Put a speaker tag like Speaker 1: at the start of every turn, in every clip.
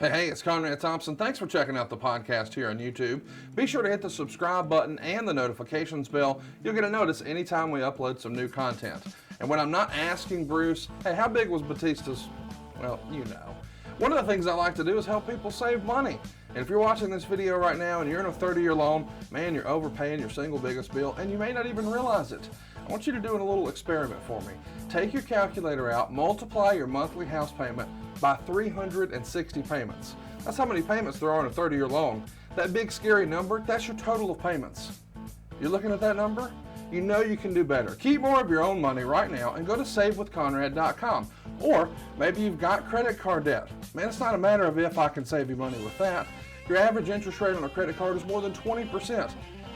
Speaker 1: Hey, it's Conrad Thompson. Thanks for checking out the podcast here on YouTube. Be sure to hit the subscribe button and the notifications bell. You'll get a notice anytime we upload some new content. And when I'm not asking Bruce, hey, how big was Batista's? Well, you know. One of the things I like to do is help people save money. And if you're watching this video right now and you're in a 30-year loan, man, you're overpaying your single biggest bill and you may not even realize it. I want you to do a little experiment for me. Take your calculator out, multiply your monthly house payment by 360 payments. That's how many payments there are in a 30-year loan. That big scary number, that's your total of payments. You're looking at that number? You know you can do better. Keep more of your own money right now and go to savewithconrad.com. Or maybe you've got credit card debt. Man, it's not a matter of if I can save you money with that. Your average interest rate on a credit card is more than 20%.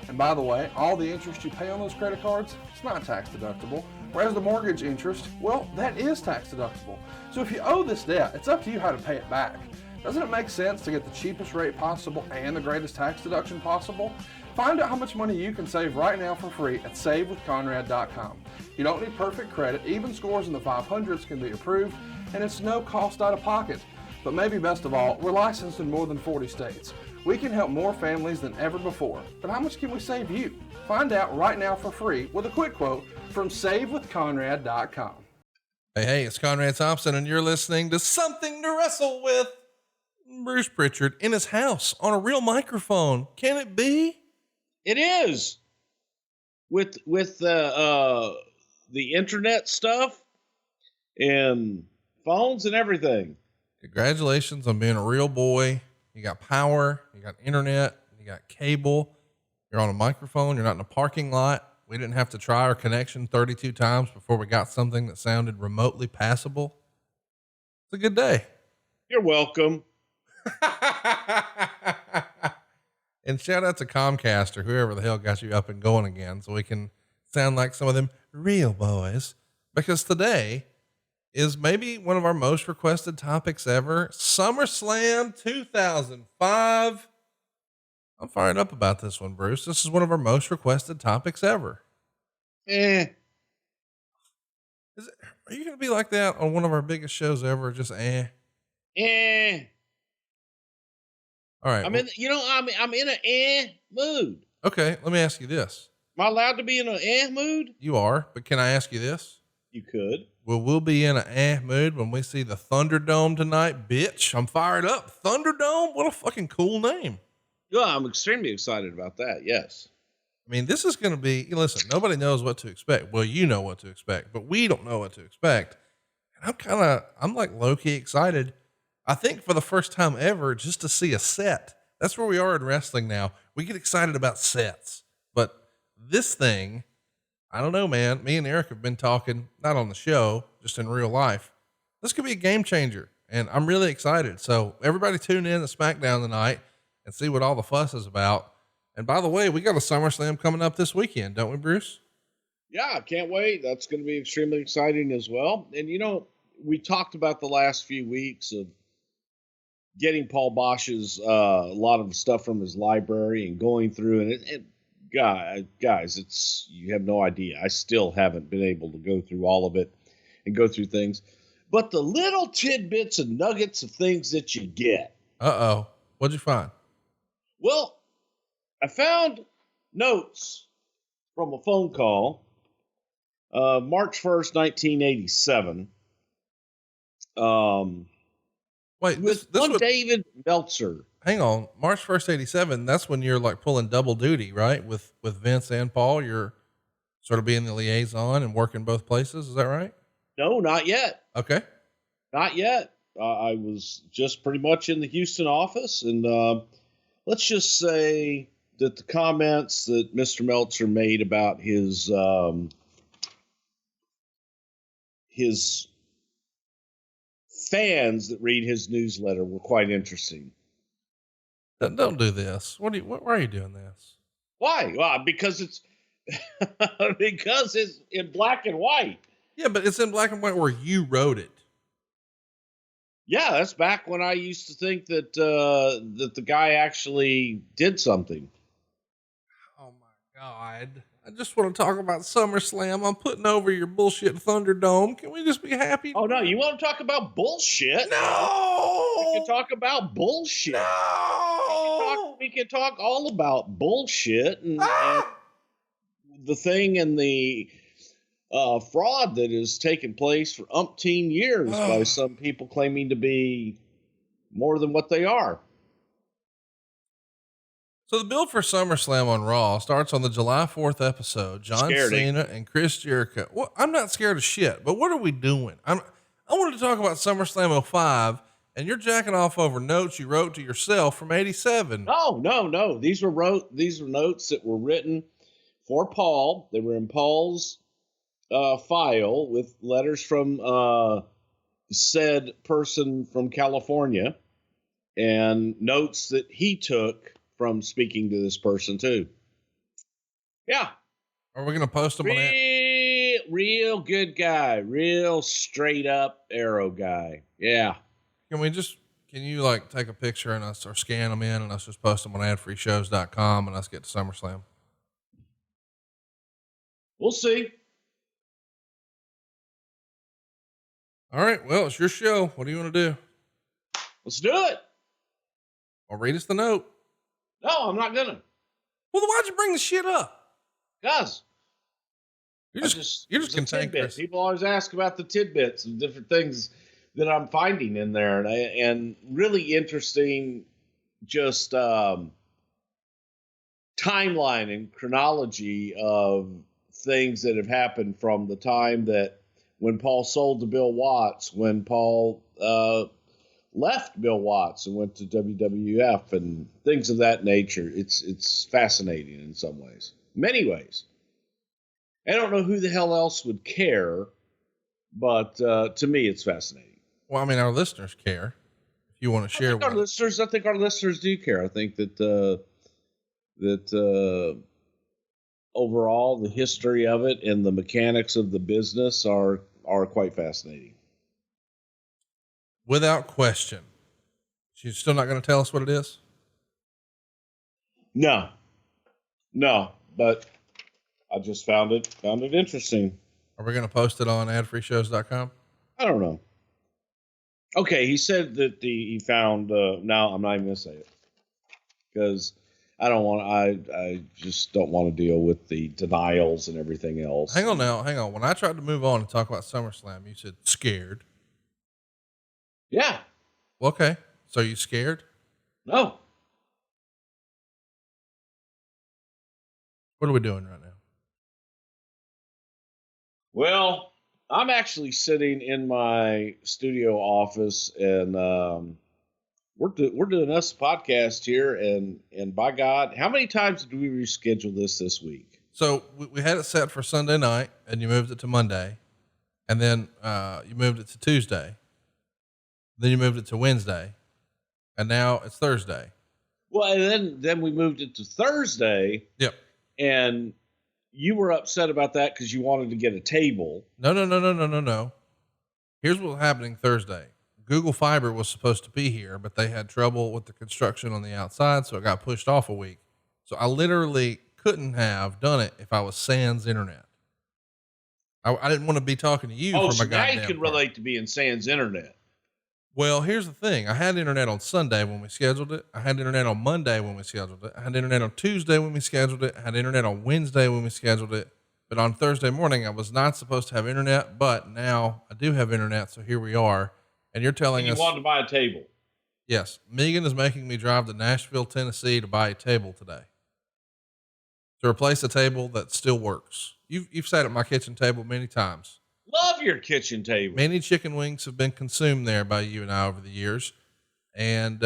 Speaker 1: And by the way, all the interest you pay on those credit cards, it's not tax deductible. Whereas the mortgage interest, well, that is tax deductible. So if you owe this debt, it's up to you how to pay it back. Doesn't it make sense to get the cheapest rate possible and the greatest tax deduction possible? Find out how much money you can save right now for free at savewithconrad.com. You don't need perfect credit. Even scores in the 500s can be approved, and it's no cost out of pocket. But maybe best of all, we're licensed in more than 40 states. We can help more families than ever before. But how much can we save you? Find out right now for free with a quick quote from savewithconrad.com. Hey, it's Conrad Thompson, and you're listening to Something to Wrestle with Bruce Prichard in his house on a real microphone. Can it be?
Speaker 2: It is. With the internet stuff and phones and everything.
Speaker 1: Congratulations on being a real boy. You got power, you got internet, you got cable, you're on a microphone, you're not in a parking lot. We didn't have to try our connection 32 times before we got something that sounded remotely passable. It's a good day.
Speaker 2: You're welcome.
Speaker 1: And shout out to Comcast or whoever the hell got you up and going again so we can sound like some of them real boys. Because today is maybe one of our most requested topics ever. SummerSlam 2005. I'm fired up about this one, Bruce. This is one of our most requested topics ever.
Speaker 2: Eh.
Speaker 1: Are you going to be like that on one of our biggest shows ever? Just
Speaker 2: Eh.
Speaker 1: All right.
Speaker 2: I'm in an mood.
Speaker 1: Okay. Let me ask you this.
Speaker 2: Am I allowed to be in an mood?
Speaker 1: You are, but can I ask you this?
Speaker 2: You could.
Speaker 1: Well, we'll be in an mood when we see the Thunderdome tonight, bitch. I'm fired up. Thunderdome? What a fucking cool name.
Speaker 2: Yeah, I'm extremely excited about that. Yes.
Speaker 1: I mean, this is going to be, listen, nobody knows what to expect. Well, you know what to expect, but we don't know what to expect. And I'm like low-key excited. I think for the first time ever, just to see a set. That's where we are in wrestling now. We get excited about sets, but this thing, I don't know, man. Me and Eric have been talking, not on the show, just in real life. This could be a game changer, and I'm really excited. So everybody tune in to SmackDown tonight and see what all the fuss is about. And by the way, we got a SummerSlam coming up this weekend, don't we, Bruce?
Speaker 2: Yeah, I can't wait. That's going to be extremely exciting as well. And, we talked about the last few weeks of getting Paul Bosch's a lot of the stuff from his library and going through and guys, you have no idea. I still haven't been able to go through all of it and go through things, but the little tidbits and nuggets of things that you get.
Speaker 1: Uh-oh. What'd you find?
Speaker 2: Well, I found notes from a phone call, March 1st, 1987.
Speaker 1: Wait,
Speaker 2: with David Meltzer.
Speaker 1: Hang on. March 1st, 87. That's when you're like pulling double duty, right? With Vince and Paul, you're sort of being the liaison and working both places. Is that right?
Speaker 2: No, not yet.
Speaker 1: Okay.
Speaker 2: Not yet. I was just pretty much in the Houston office. And, let's just say that the comments that Mr. Meltzer made about his fans that read his newsletter were quite interesting.
Speaker 1: Don't do this. Why are you doing this?
Speaker 2: Why? Well, because it's in black and white.
Speaker 1: Yeah, but it's in black and white where you wrote it.
Speaker 2: Yeah, that's back when I used to think that that the guy actually did something.
Speaker 1: Oh my God.
Speaker 3: I just want to talk about SummerSlam. I'm putting over your bullshit Thunderdome. Can we just be happy?
Speaker 2: Oh, no, you want to talk about bullshit?
Speaker 3: No!
Speaker 2: We can talk about bullshit.
Speaker 3: No!
Speaker 2: We can talk all about bullshit and
Speaker 3: Ah!
Speaker 2: the thing and the fraud that has taken place for umpteen years by some people claiming to be more than what they are.
Speaker 3: So the build for SummerSlam on Raw starts on the July 4th episode. John Cena and Chris Jericho. Well, I'm not scared of shit, but what are we doing? I wanted to talk about SummerSlam 05, and you're jacking off over notes you wrote to yourself from 87.
Speaker 2: No. These were notes that were written for Paul. They were in Paul's file with letters from said person from California and notes that he took from speaking to this person too. Yeah.
Speaker 3: Are we going to post them on that?
Speaker 2: Real good guy. Real straight up arrow guy. Yeah.
Speaker 3: Can you like take a picture and us or scan them in and us just post them on adfreeshows.com and us get to SummerSlam?
Speaker 2: We'll see.
Speaker 3: All right. Well, it's your show. What do you want to do?
Speaker 2: Let's do it.
Speaker 3: Well, read us the note.
Speaker 2: No, I'm not gonna.
Speaker 3: Well, then why'd you bring the shit up?
Speaker 2: Guys,
Speaker 3: You're just cantankerous.
Speaker 2: People always ask about the tidbits and different things that I'm finding in there, and really interesting, just timeline and chronology of things that have happened from the time that when Paul sold to Bill Watts, when Paul left Bill Watts and went to WWF and things of that nature. It's fascinating in some ways, many ways. I don't know who the hell else would care, but to me, it's fascinating.
Speaker 3: Well, I mean, our listeners care. If you want to share,
Speaker 2: I think our listeners do care. I think that overall, the history of it and the mechanics of the business are quite fascinating.
Speaker 3: Without question. She's still not going to tell us what it is?
Speaker 2: No, but I just found it interesting.
Speaker 3: Are we going to post it on adfreeshows.com?
Speaker 2: I don't know. Okay, he said that he found. Now I'm not even going to say it because I don't want. I just don't want to deal with the denials and everything else.
Speaker 3: Hang on. When I tried to move on and talk about SummerSlam, you said scared.
Speaker 2: Yeah.
Speaker 3: Okay. So you scared?
Speaker 2: No.
Speaker 3: What are we doing right now?
Speaker 2: Well, I'm actually sitting in my studio office, and we're doing us podcast here, and by God, how many times did we reschedule this week?
Speaker 3: So we had it set for Sunday night, and you moved it to Monday, and then you moved it to Tuesday. Then you moved it to Wednesday, and now it's Thursday.
Speaker 2: Well, and then we moved it to Thursday.
Speaker 3: Yep.
Speaker 2: And you were upset about that because you wanted to get a table.
Speaker 3: No. Here's what's happening Thursday. Google Fiber was supposed to be here, but they had trouble with the construction on the outside, so it got pushed off a week. So I literally couldn't have done it if I was sans internet. I didn't want to be talking to you from a goddamn
Speaker 2: now you can
Speaker 3: part.
Speaker 2: relate to being sans internet.
Speaker 3: Well, here's the thing. I had internet on Sunday when we scheduled it. I had internet on Monday when we scheduled it. I had internet on Tuesday when we scheduled it. I had internet on Wednesday when we scheduled it. But on Thursday morning, I was not supposed to have internet, but now I do have internet. So here we are. And you're telling us
Speaker 2: you wanted to buy a table.
Speaker 3: Yes. Megan is making me drive to Nashville, Tennessee to buy a table today. To replace a table that still works. You've sat at my kitchen table many times.
Speaker 2: Love your kitchen table.
Speaker 3: Many chicken wings have been consumed there by you and I over the years. And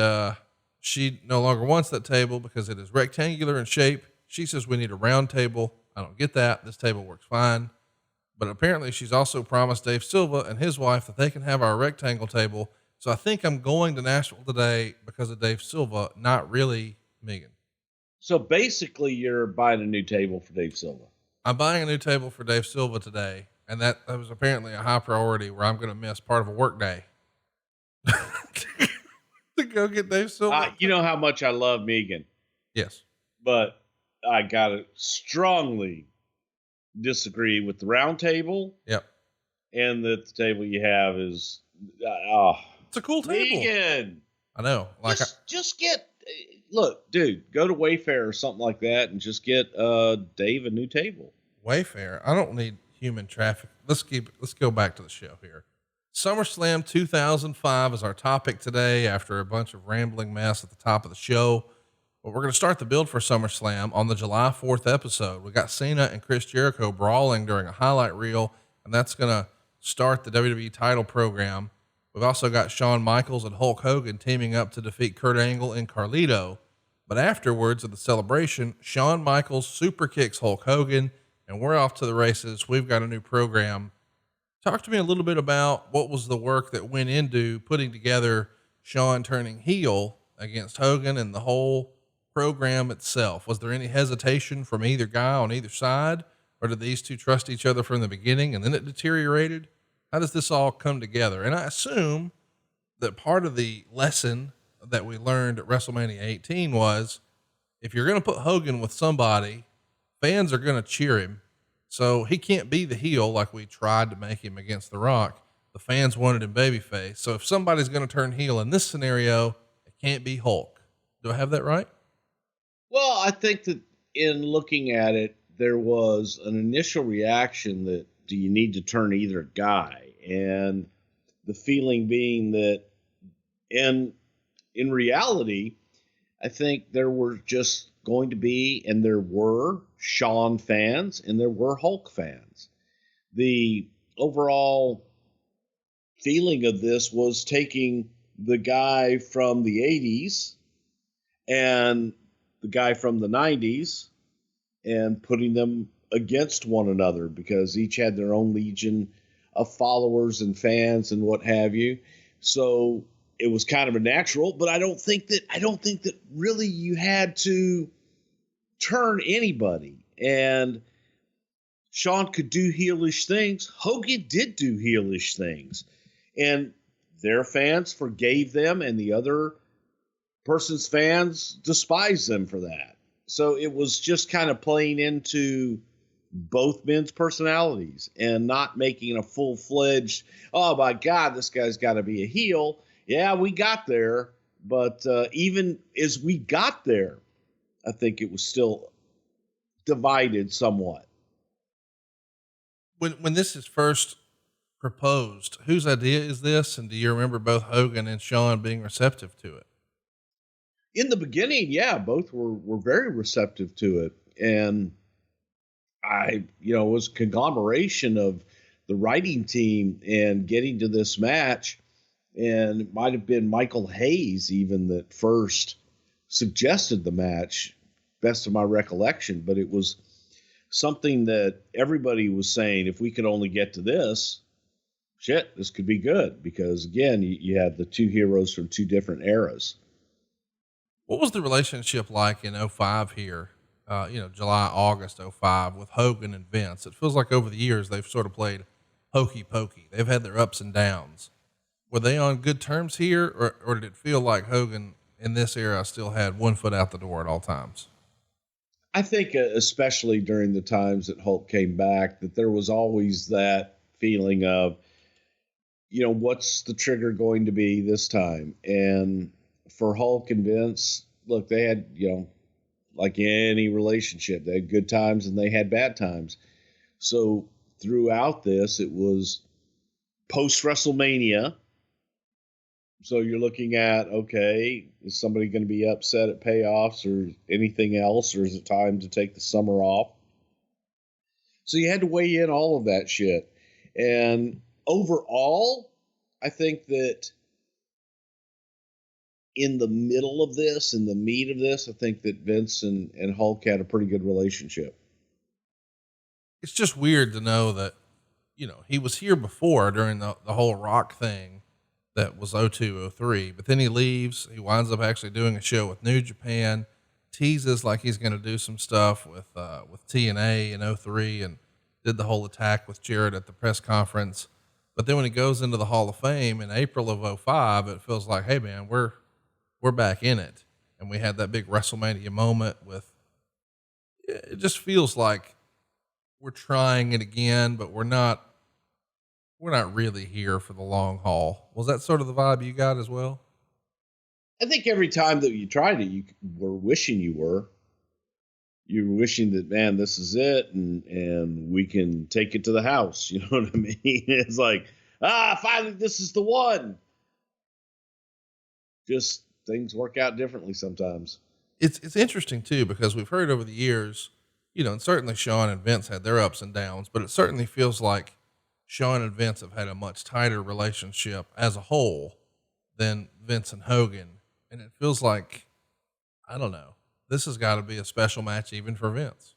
Speaker 3: she no longer wants that table because it is rectangular in shape. She says we need a round table. I don't get that. This table works fine. But apparently she's also promised Dave Silva and his wife that they can have our rectangle table. So I think I'm going to Nashville today because of Dave Silva, not really Megan.
Speaker 2: So basically you're buying a new table for Dave Silva.
Speaker 3: I'm buying a new table for Dave Silva today. And that was apparently a high priority where I'm going to miss part of a work day to go get Dave Silva.
Speaker 2: You know how much I love Megan.
Speaker 3: Yes.
Speaker 2: But I got to strongly disagree with the round table.
Speaker 3: Yep.
Speaker 2: And that the table you have is,
Speaker 3: It's a cool table.
Speaker 2: vegan.
Speaker 3: I know. Like,
Speaker 2: Just get, look, dude, go to Wayfair or something like that and just get Dave a new table.
Speaker 3: Wayfair. I don't need human traffic. Let's go back to the show here. SummerSlam 2005 is our topic today after a bunch of rambling mess at the top of the show. But we're going to start the build for SummerSlam on the July 4th episode. We got Cena and Chris Jericho brawling during a highlight reel, and that's going to start the WWE title program. We've also got Shawn Michaels and Hulk Hogan teaming up to defeat Kurt Angle and Carlito. But afterwards of the celebration, Shawn Michaels super kicks Hulk Hogan, and we're off to the races. We've got a new program. Talk to me a little bit about what was the work that went into putting together Shawn turning heel against Hogan and the whole program itself. Was there any hesitation from either guy on either side, or did these two trust each other from the beginning and then it deteriorated? How does this all come together? And I assume that part of the lesson that we learned at WrestleMania 18 was, if you're going to put Hogan with somebody, fans are going to cheer him. So he can't be the heel like we tried to make him against The Rock. The fans wanted him babyface. So if somebody's going to turn heel in this scenario, it can't be Hulk. Do I have that right?
Speaker 2: Well, I think that in looking at it, there was an initial reaction that, do you need to turn either guy? And the feeling being that, and in reality, I think there were just going to be, and there were Shawn fans and there were Hulk fans. The overall feeling of this was taking the guy from the 80s and the guy from the 90s and putting them against one another, because each had their own legion of followers and fans and what have you. So it was kind of a natural, but I don't think that really you had to turn anybody. And Shawn could do heelish things. Hogan did do heelish things, and their fans forgave them, and the other person's fans despised them for that. So it was just kind of playing into both men's personalities and not making a full-fledged, oh my God, this guy's got to be a heel. Yeah, we got there, but even as we got there, I think it was still divided somewhat.
Speaker 3: When this is first proposed, whose idea is this? And do you remember both Hogan and Shawn being receptive to it?
Speaker 2: In the beginning, yeah, both were very receptive to it. And it was a conglomeration of the writing team and getting to this match. And it might have been Michael Hayes even that first suggested the match, best of my recollection. But it was something that everybody was saying, if we could only get to this, this could be good. Because again, you had the two heroes from two different eras.
Speaker 3: What was the relationship like in 05 here? July, August 05 with Hogan and Vince. It feels like over the years, they've sort of played hokey pokey. They've had their ups and downs. Were they on good terms here, or did it feel like Hogan in this era still had one foot out the door at all times?
Speaker 2: I think especially during the times that Hulk came back, that there was always that feeling of, what's the trigger going to be this time? And for Hulk and Vince, look, they had, like any relationship, they had good times and they had bad times. So throughout this, it was post WrestleMania. So you're looking at, okay, is somebody going to be upset at payoffs or anything else, or is it time to take the summer off? So you had to weigh in all of that shit. And overall, I think that in the middle of this, in the meat of this, I think that Vince and Hulk had a pretty good relationship.
Speaker 3: It's just weird to know that, he was here before during the whole Rock thing that was 02, 03, but then he leaves. He winds up actually doing a show with New Japan, teases like he's going to do some stuff with TNA in 03, and did the whole attack with Jarrett at the press conference. But then when he goes into the Hall of Fame in April of 05, it feels like, hey man, we're back in it. And we had that big WrestleMania moment with, it just feels like we're trying it again, but we're not really here for the long haul. Was that sort of the vibe you got as well?
Speaker 2: I think every time that you tried it, you were wishing you were. You were wishing that, man, this is it, and we can take it to the house. You know what I mean? It's like, finally, this is the one. Just things work out differently sometimes.
Speaker 3: It's interesting too, because we've heard over the years, and certainly Shawn and Vince had their ups and downs, but it certainly feels like Shawn and Vince have had a much tighter relationship as a whole than Vince and Hogan. And it feels like, I don't know, this has got to be a special match even for Vince.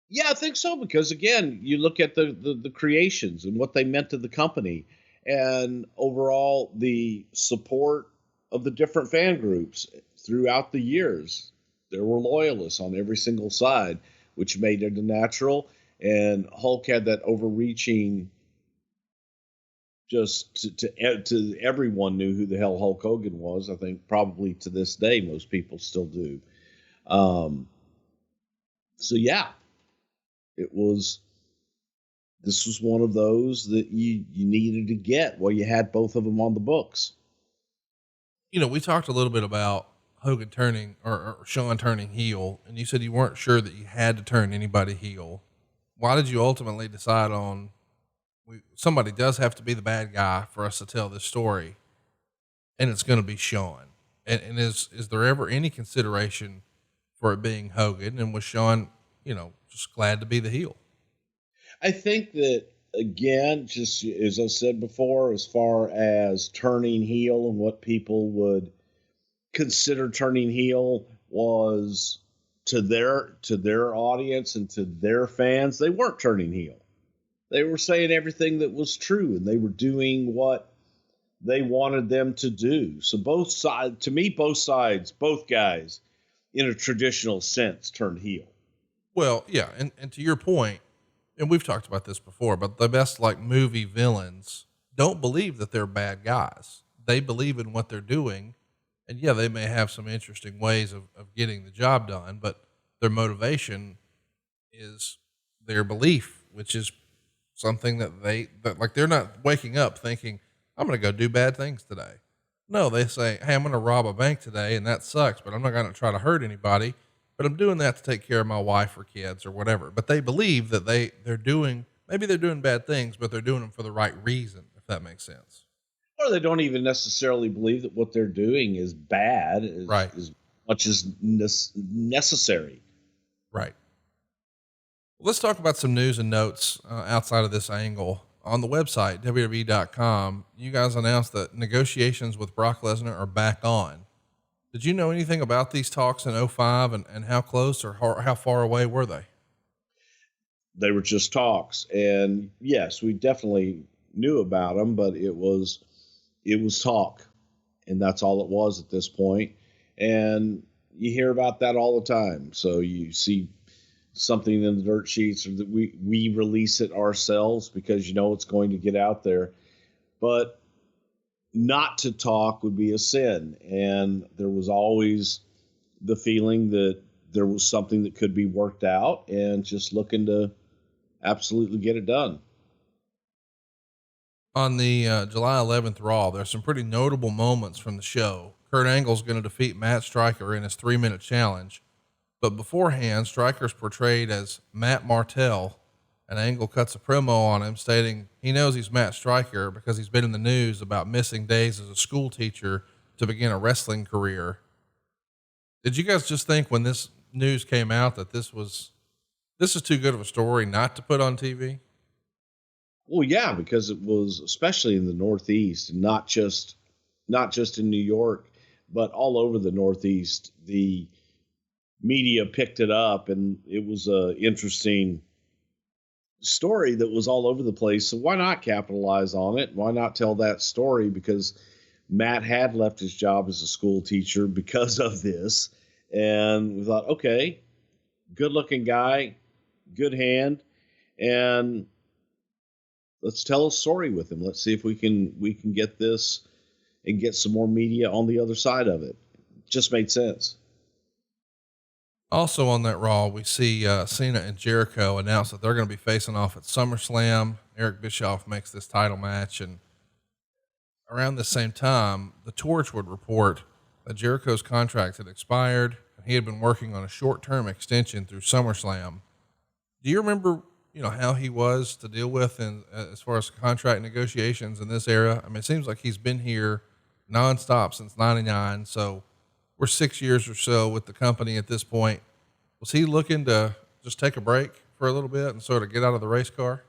Speaker 2: Yeah, I think so, because again, you look at the creations and what they meant to the company, and overall the support of the different fan groups throughout the years. There were loyalists on every single side, which made it a natural. And Hulk had that overreaching, just to everyone knew who the hell Hulk Hogan was. I think probably to this day, most people still do. So yeah, this was one of those that you needed to get while you had both of them on the books.
Speaker 3: We talked a little bit about Hogan turning or Shawn turning heel, and you said you weren't sure that you had to turn anybody heel. Why did you ultimately decide on somebody does have to be the bad guy for us to tell this story, and it's going to be Shawn? And is there ever any consideration for it being Hogan? And was Shawn, just glad to be the heel?
Speaker 2: I think that, again, just as I said before, as far as turning heel and what people would consider turning heel was to their audience and to their fans, they weren't turning heel. They were saying everything that was true, and they were doing what they wanted them to do. So both sides, both guys, in a traditional sense, turned heel.
Speaker 3: Well, yeah. And to your point, and we've talked about this before, but the best movie villains don't believe that they're bad guys. They believe in what they're doing. And yeah, they may have some interesting ways of getting the job done, but their motivation is their belief, which is something that they're not waking up thinking, I'm going to go do bad things today. No, they say, hey, I'm going to rob a bank today, and that sucks, but I'm not going to try to hurt anybody, but I'm doing that to take care of my wife or kids or whatever. But they believe that they're doing bad things, but they're doing them for the right reason, if that makes sense.
Speaker 2: Or they don't even necessarily believe that what they're doing is bad as much as necessary.
Speaker 3: Right. Well, let's talk about some news and notes outside of this angle. On the website, WWE.com, you guys announced that negotiations with Brock Lesnar are back on. Did you know anything about these talks in 2005 and how close or how far away were they?
Speaker 2: They were just talks. And yes, we definitely knew about them, but it was talk, and that's all it was at this point. And you hear about that all the time. So you see something in the dirt sheets, or that we release it ourselves because it's going to get out there. But not to talk would be a sin. And there was always the feeling that there was something that could be worked out, and just looking to absolutely get it done.
Speaker 3: On the July 11th Raw, there's some pretty notable moments from the show. Kurt Angle's going to defeat Matt Striker in his 3-minute challenge. But beforehand, Striker's portrayed as Matt Martell, and Angle cuts a promo on him stating he knows he's Matt Striker because he's been in the news about missing days as a school teacher to begin a wrestling career. Did you guys just think when this news came out that this is too good of a story not to put on TV?
Speaker 2: Well, yeah, because it was, especially in the Northeast, and not just in New York, but all over the Northeast, the media picked it up, and it was a interesting story that was all over the place. So why not capitalize on it? Why not tell that story? Because Matt had left his job as a school teacher because of this, and we thought, okay, good-looking guy, good hand, and let's tell a story with him. Let's see if we can get this and get some more media on the other side of it. Just made sense.
Speaker 3: Also on that Raw, we see Cena and Jericho announce that they're going to be facing off at SummerSlam. Eric Bischoff makes this title match, and around the same time, the Torch would report that Jericho's contract had expired, and he had been working on a short-term extension through SummerSlam. Do you remember, how he was to deal with as far as contract negotiations in this era? I mean, it seems like he's been here nonstop since '99, so we're 6 years or so with the company at this point. Was he looking to just take a break for a little bit and sort of get out of the race car?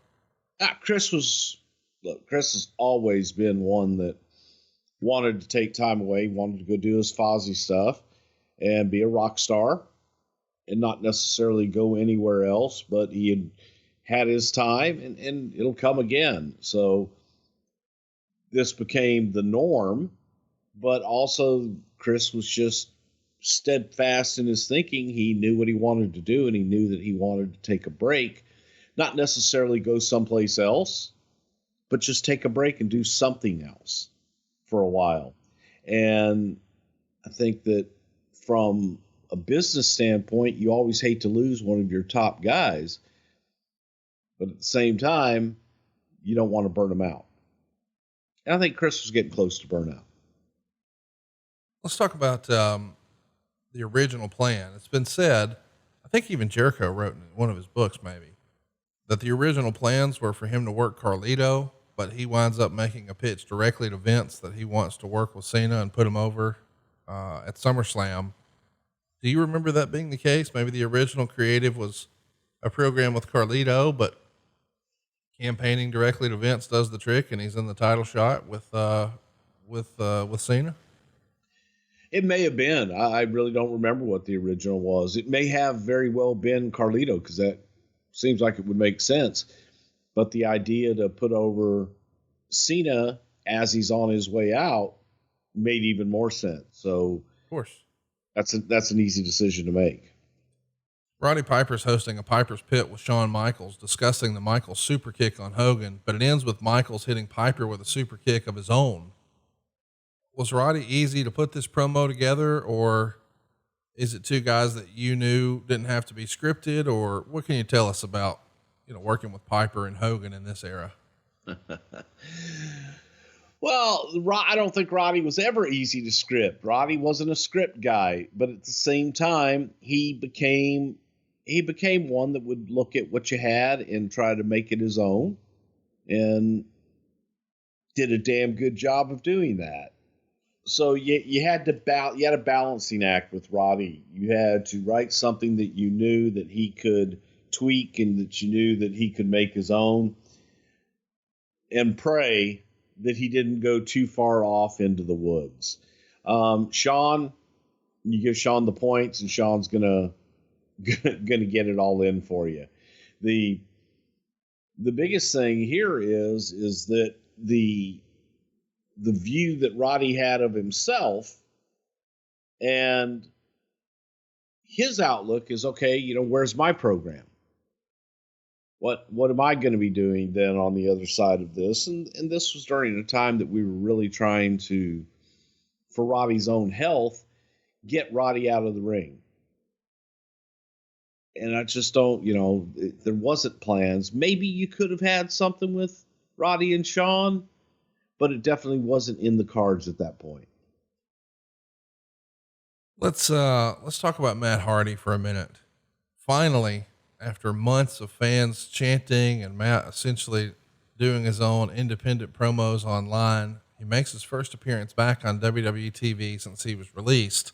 Speaker 2: Chris has always been one that wanted to take time away, wanted to go do his Fozzy stuff and be a rock star and not necessarily go anywhere else, but he had his time and it'll come again. So this became the norm, but also Chris was just steadfast in his thinking. He knew what he wanted to do, and he knew that he wanted to take a break, not necessarily go someplace else, but just take a break and do something else for a while. And I think that from a business standpoint, you always hate to lose one of your top guys, but at the same time, you don't want to burn them out. And I think Chris was getting close to burnout.
Speaker 3: Let's talk about the original plan. It's been said, I think even Jericho wrote in one of his books maybe, that the original plans were for him to work Carlito, but he winds up making a pitch directly to Vince that he wants to work with Cena and put him over at SummerSlam. Do you remember that being the case? Maybe the original creative was a program with Carlito, but campaigning directly to Vince does the trick, and he's in the title shot with Cena.
Speaker 2: It may have been. I really don't remember what the original was. It may have very well been Carlito, because that seems like it would make sense. But the idea to put over Cena as he's on his way out made even more sense. So,
Speaker 3: of course,
Speaker 2: that's an easy decision to make.
Speaker 3: Roddy Piper's hosting a Piper's Pit with Shawn Michaels, discussing the Michaels super kick on Hogan, but it ends with Michaels hitting Piper with a super kick of his own. Was Roddy easy to put this promo together, or is it two guys that you knew didn't have to be scripted, or what can you tell us about, working with Piper and Hogan in this era?
Speaker 2: Well, I don't think Roddy was ever easy to script. Roddy wasn't a script guy, but at the same time, he became one that would look at what you had and try to make it his own, and did a damn good job of doing that. So you had a balancing act with Roddy. You had to write something that you knew that he could tweak and that you knew that he could make his own, and pray that he didn't go too far off into the woods. Shawn, you give Shawn the points, and Shawn's gonna get it all in for you. The biggest thing here is that the view that Roddy had of himself and his outlook is, okay, where's my program? What am I going to be doing then on the other side of this? And this was during a time that we were really trying to, for Roddy's own health, get Roddy out of the ring. And I just don't, there wasn't plans. Maybe you could have had something with Roddy and Shawn, but it definitely wasn't in the cards at that point.
Speaker 3: Let's talk about Matt Hardy for a minute. Finally, after months of fans chanting and Matt essentially doing his own independent promos online, he makes his first appearance back on WWE TV since he was released.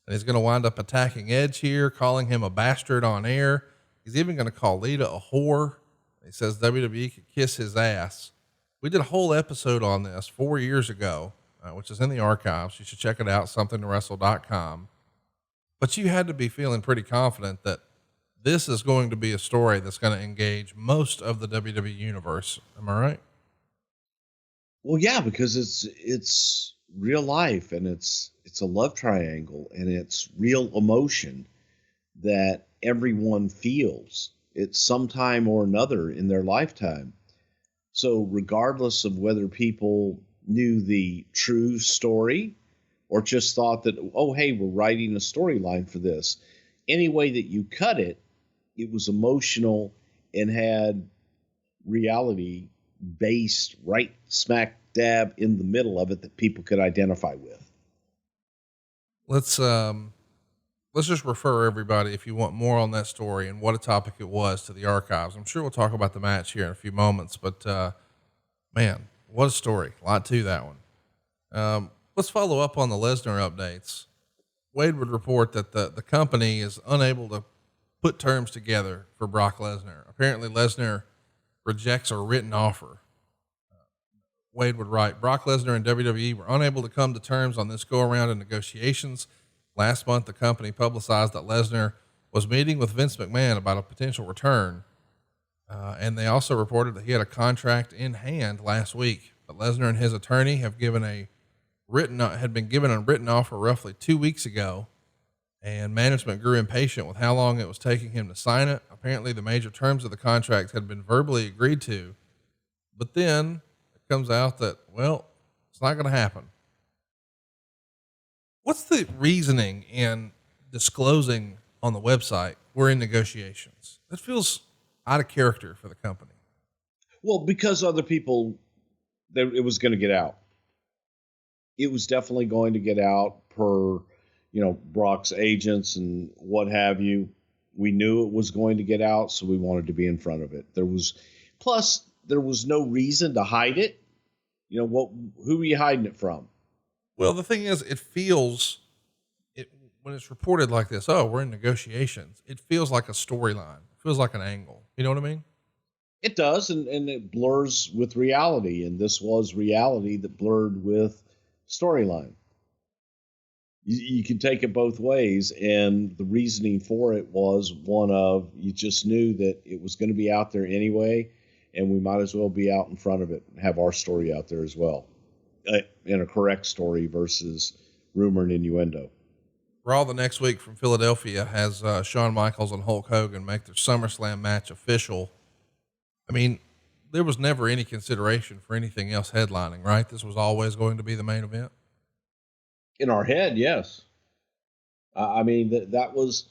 Speaker 3: And he's going to wind up attacking Edge here, calling him a bastard on air. He's even going to call Lita a whore. He says WWE could kiss his ass. We did a whole episode on this 4 years ago, which is in the archives. You should check it out, somethingtowrestle.com. But you had to be feeling pretty confident that this is going to be a story that's going to engage most of the WWE universe. Am I right?
Speaker 2: Well, yeah, because it's real life, and it's a love triangle, and it's real emotion that everyone feels at some time or another in their lifetime. So regardless of whether people knew the true story or just thought that, oh, hey, we're writing a storyline for this, any way that you cut it, it was emotional and had reality based right smack dab in the middle of it that people could identify with.
Speaker 3: Let's just refer everybody, if you want more on that story and what a topic it was, to the archives. I'm sure we'll talk about the match here in a few moments, but man, what a story. A lot to that one. Let's follow up on the Lesnar updates. Wade would report that the company is unable to put terms together for Brock Lesnar. Apparently Lesnar rejects a written offer. Wade would write, Brock Lesnar and WWE were unable to come to terms on this go-around in negotiations. Last month, the company publicized that Lesnar was meeting with Vince McMahon about a potential return. And they also reported that he had a contract in hand last week, but Lesnar and his attorney had been given a written offer roughly 2 weeks ago, and management grew impatient with how long it was taking him to sign it. Apparently the major terms of the contract had been verbally agreed to, but then it comes out that, well, it's not going to happen. What's the reasoning in disclosing on the website we're in negotiations? That feels out of character for the company.
Speaker 2: Well, because other people, it was going to get out. It was definitely going to get out per, Brock's agents and what have you. We knew it was going to get out, so we wanted to be in front of it. There was no reason to hide it. Who are you hiding it from?
Speaker 3: Well, the thing is, when it's reported like this, oh, we're in negotiations, it feels like a storyline. It feels like an angle. You know what I mean?
Speaker 2: It does, and it blurs with reality, and this was reality that blurred with storyline. You can take it both ways, and the reasoning for it was one of, you just knew that it was going to be out there anyway, and we might as well be out in front of it and have our story out there as well, in a correct story versus rumor and innuendo.
Speaker 3: Raw the next week from Philadelphia has Shawn Michaels and Hulk Hogan make their SummerSlam match official. I mean, there was never any consideration for anything else headlining, right? This was always going to be the main event.
Speaker 2: In our head, yes. I mean, that was,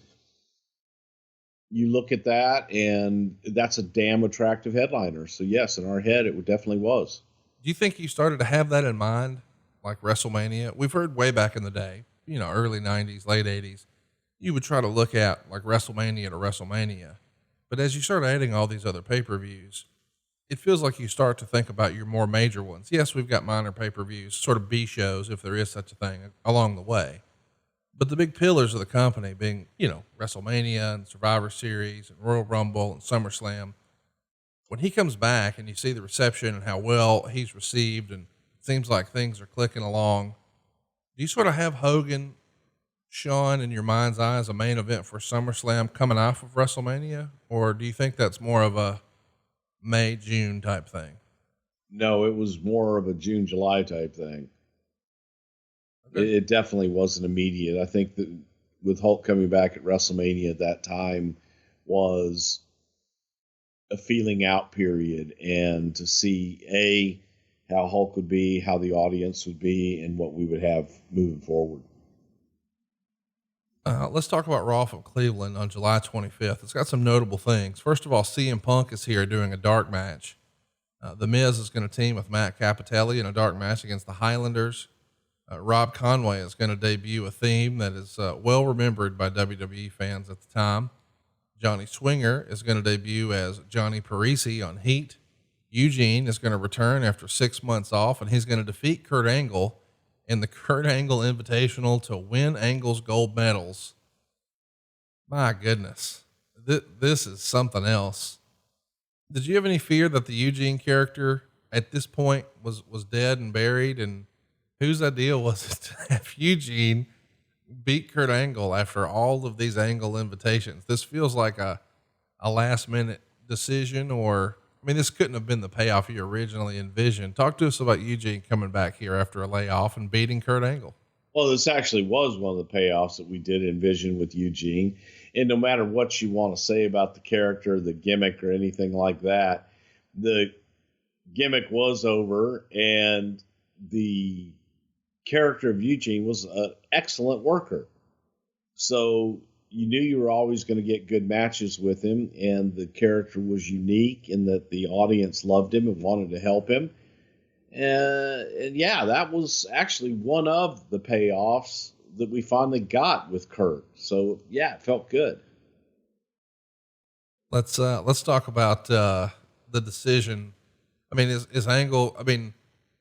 Speaker 2: you look at that and that's a damn attractive headliner. So yes, in our head, it definitely was.
Speaker 3: Do you think you started to have that in mind? Like WrestleMania? We've heard way back in the day, early 90s, late 80s, you would try to look at like WrestleMania to WrestleMania. But as you start adding all these other pay-per-views, it feels like you start to think about your more major ones. Yes, we've got minor pay-per-views, sort of B shows, if there is such a thing, along the way. But the big pillars of the company being, WrestleMania and Survivor Series and Royal Rumble and SummerSlam. When he comes back and you see the reception and how well he's received and it seems like things are clicking along, do you sort of have Hogan, Shawn in your mind's eye as a main event for SummerSlam coming off of WrestleMania? Or do you think that's more of a May, June type thing?
Speaker 2: No, it was more of a June, July type thing.
Speaker 3: Okay.
Speaker 2: It definitely wasn't immediate. I think that with Hulk coming back at WrestleMania at that time was a feeling out period, and to see how Hulk would be, how the audience would be, and what we would have moving forward.
Speaker 3: Let's talk about Raw from Cleveland on July 25th. It's got some notable things. First of all, CM Punk is here doing a dark match. The Miz is going to team with Matt Cappotelli in a dark match against the Highlanders. Rob Conway is going to debut a theme that is well remembered by WWE fans at the time. Johnny Swinger is going to debut as Johnny Parisi on Heat. Eugene is going to return after 6 months off, and he's going to defeat Kurt Angle in the Kurt Angle Invitational to win Angle's gold medals. My goodness. This is something else. Did you have any fear that the Eugene character at this point was dead and buried? And whose idea was it to have Eugene beat Kurt Angle after all of these Angle invitations? This feels like a last minute decision, or, this couldn't have been the payoff you originally envisioned. Talk to us about Eugene coming back here after a layoff and beating Kurt Angle.
Speaker 2: Well, this actually was one of the payoffs that we did envision with Eugene. And no matter what you want to say about the character, the gimmick, or anything like that, the gimmick was over, and the character of Eugene was an excellent worker. So you knew you were always going to get good matches with him, and the character was unique in that the audience loved him and wanted to help him. And yeah, that was actually one of the payoffs that we finally got with Kurt. So yeah, it felt good.
Speaker 3: Let's talk about the decision. I mean, is Angle? I mean,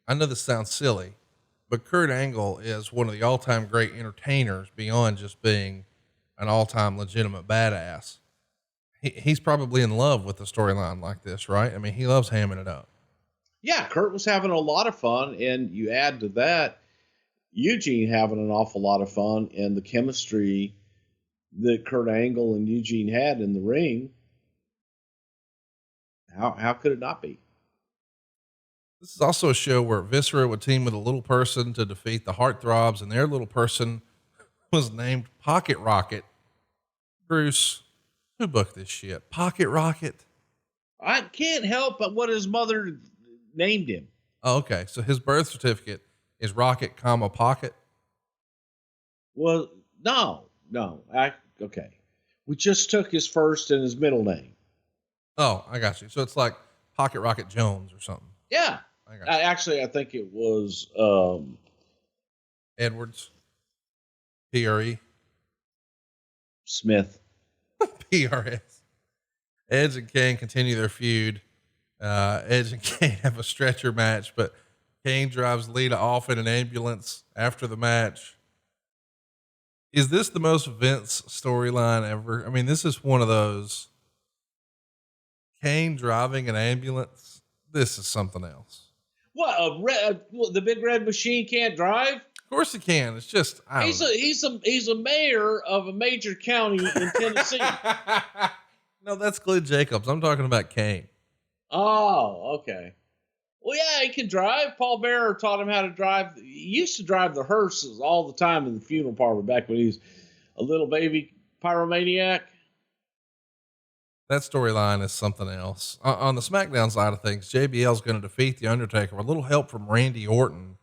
Speaker 3: I know this sounds silly, but Kurt Angle is one of the all-time great entertainers beyond just being an all-time legitimate badass. He's probably in love with a storyline like this, right? I mean, he loves hamming it up.
Speaker 2: Yeah, Kurt was having a lot of fun, and you add to that Eugene having an awful lot of fun, and the chemistry that Kurt Angle and Eugene had in the ring. How could it not be?
Speaker 3: This is also a show where Viscera would team with a little person to defeat the Heartthrobs, and their little person was named Pocket Rocket. Bruce, who booked this shit? Pocket Rocket?
Speaker 2: I can't help but what his mother named him.
Speaker 3: Oh, okay. So his birth certificate is Rocket, Pocket.
Speaker 2: Well, no. Okay. We just took his first and his middle name.
Speaker 3: Oh, I got you. So it's like Pocket Rocket Jones or something.
Speaker 2: Yeah.
Speaker 3: I got you.
Speaker 2: Actually, I think it was
Speaker 3: Edwards. PRE.
Speaker 2: Smith.
Speaker 3: PRS. Edge and Kane continue their feud. Edge and Kane have a stretcher match, but Kane drives Lita off in an ambulance after the match. Is this the most Vince storyline ever? I mean, this is one of those. Kane driving an ambulance. This is something else.
Speaker 2: What? The big red machine can't drive?
Speaker 3: Of course he can. It's just
Speaker 2: he's a mayor of a major county in Tennessee.
Speaker 3: No, that's Glenn Jacobs. I'm talking about Kane.
Speaker 2: Oh, okay. Well, yeah, he can drive. Paul Bearer taught him how to drive. He used to drive the hearses all the time in the funeral parlor back when he was a little baby pyromaniac.
Speaker 3: That storyline is something else. On the SmackDown side of things, JBL is going to defeat The Undertaker with a little help from Randy Orton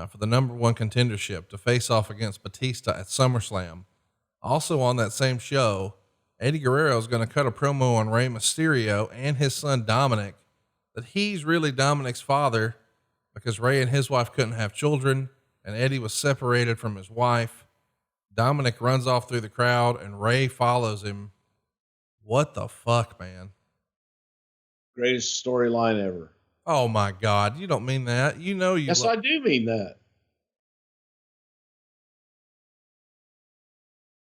Speaker 3: for the #1 contendership to face off against Batista at SummerSlam. Also on that same show, Eddie Guerrero is going to cut a promo on Rey Mysterio and his son Dominik that he's really Dominik's father because Rey and his wife couldn't have children and Eddie was separated from his wife. Dominik runs off through the crowd and Rey follows him. What the fuck, man?
Speaker 2: Greatest storyline ever.
Speaker 3: Oh my God. You don't mean that. You know,
Speaker 2: Yes, I do mean that.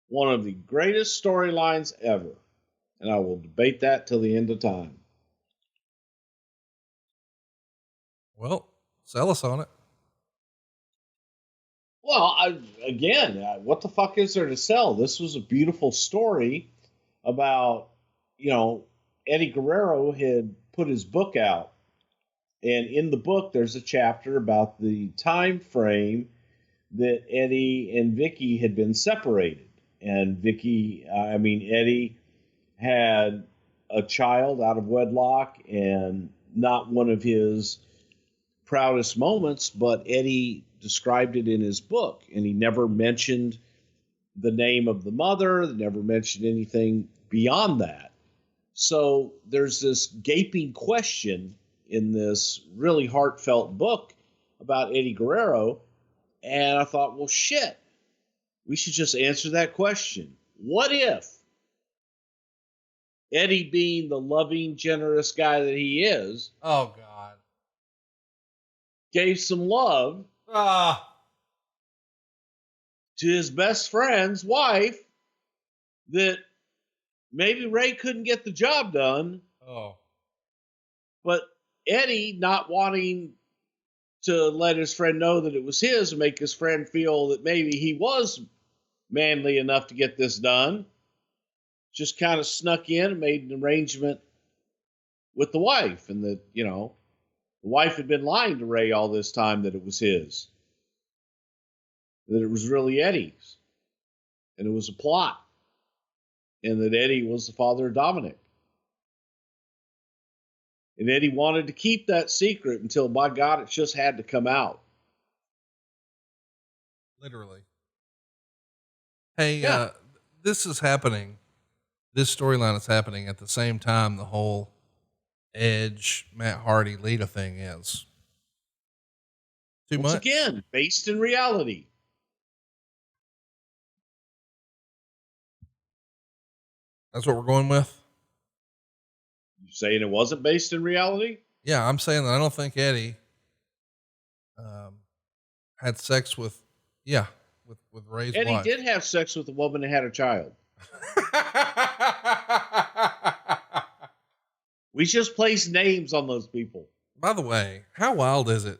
Speaker 2: One of the greatest storylines ever. And I will debate that till the end of time.
Speaker 3: Well, sell us on it.
Speaker 2: Well, what the fuck is there to sell? This was a beautiful story about, Eddie Guerrero had put his book out. And in the book, there's a chapter about the time frame that Eddie and Vicky had been separated. And Eddie had a child out of wedlock and not one of his proudest moments, but Eddie described it in his book. And he never mentioned the name of the mother, never mentioned anything beyond that. So there's this gaping question in this really heartfelt book about Eddie Guerrero. And I thought, well, shit, we should just answer that question. What if Eddie, being the loving, generous guy that he is,
Speaker 3: oh God,
Speaker 2: gave some love to his best friend's wife that maybe Ray couldn't get the job done.
Speaker 3: Oh.
Speaker 2: But Eddie, not wanting to let his friend know that it was his and make his friend feel that maybe he was manly enough to get this done, just kind of snuck in and made an arrangement with the wife. And that, the wife had been lying to Ray all this time that it was his, that it was really Eddie's, and it was a plot, and that Eddie was the father of Dominik. And Eddie wanted to keep that secret until, by God, it just had to come out.
Speaker 3: Literally. Hey,
Speaker 2: Yeah.
Speaker 3: this is happening. This storyline is happening at the same time the whole Edge, Matt Hardy, Lita thing is. Too
Speaker 2: Once
Speaker 3: much?
Speaker 2: again, based in reality.
Speaker 3: That's what we're going with?
Speaker 2: You saying it wasn't based in reality?
Speaker 3: Yeah, I'm saying that I don't think Eddie had sex with Ray's
Speaker 2: Eddie
Speaker 3: wife.
Speaker 2: did have sex with a woman that had a child. We just placed names on those people.
Speaker 3: By the way, how wild is it?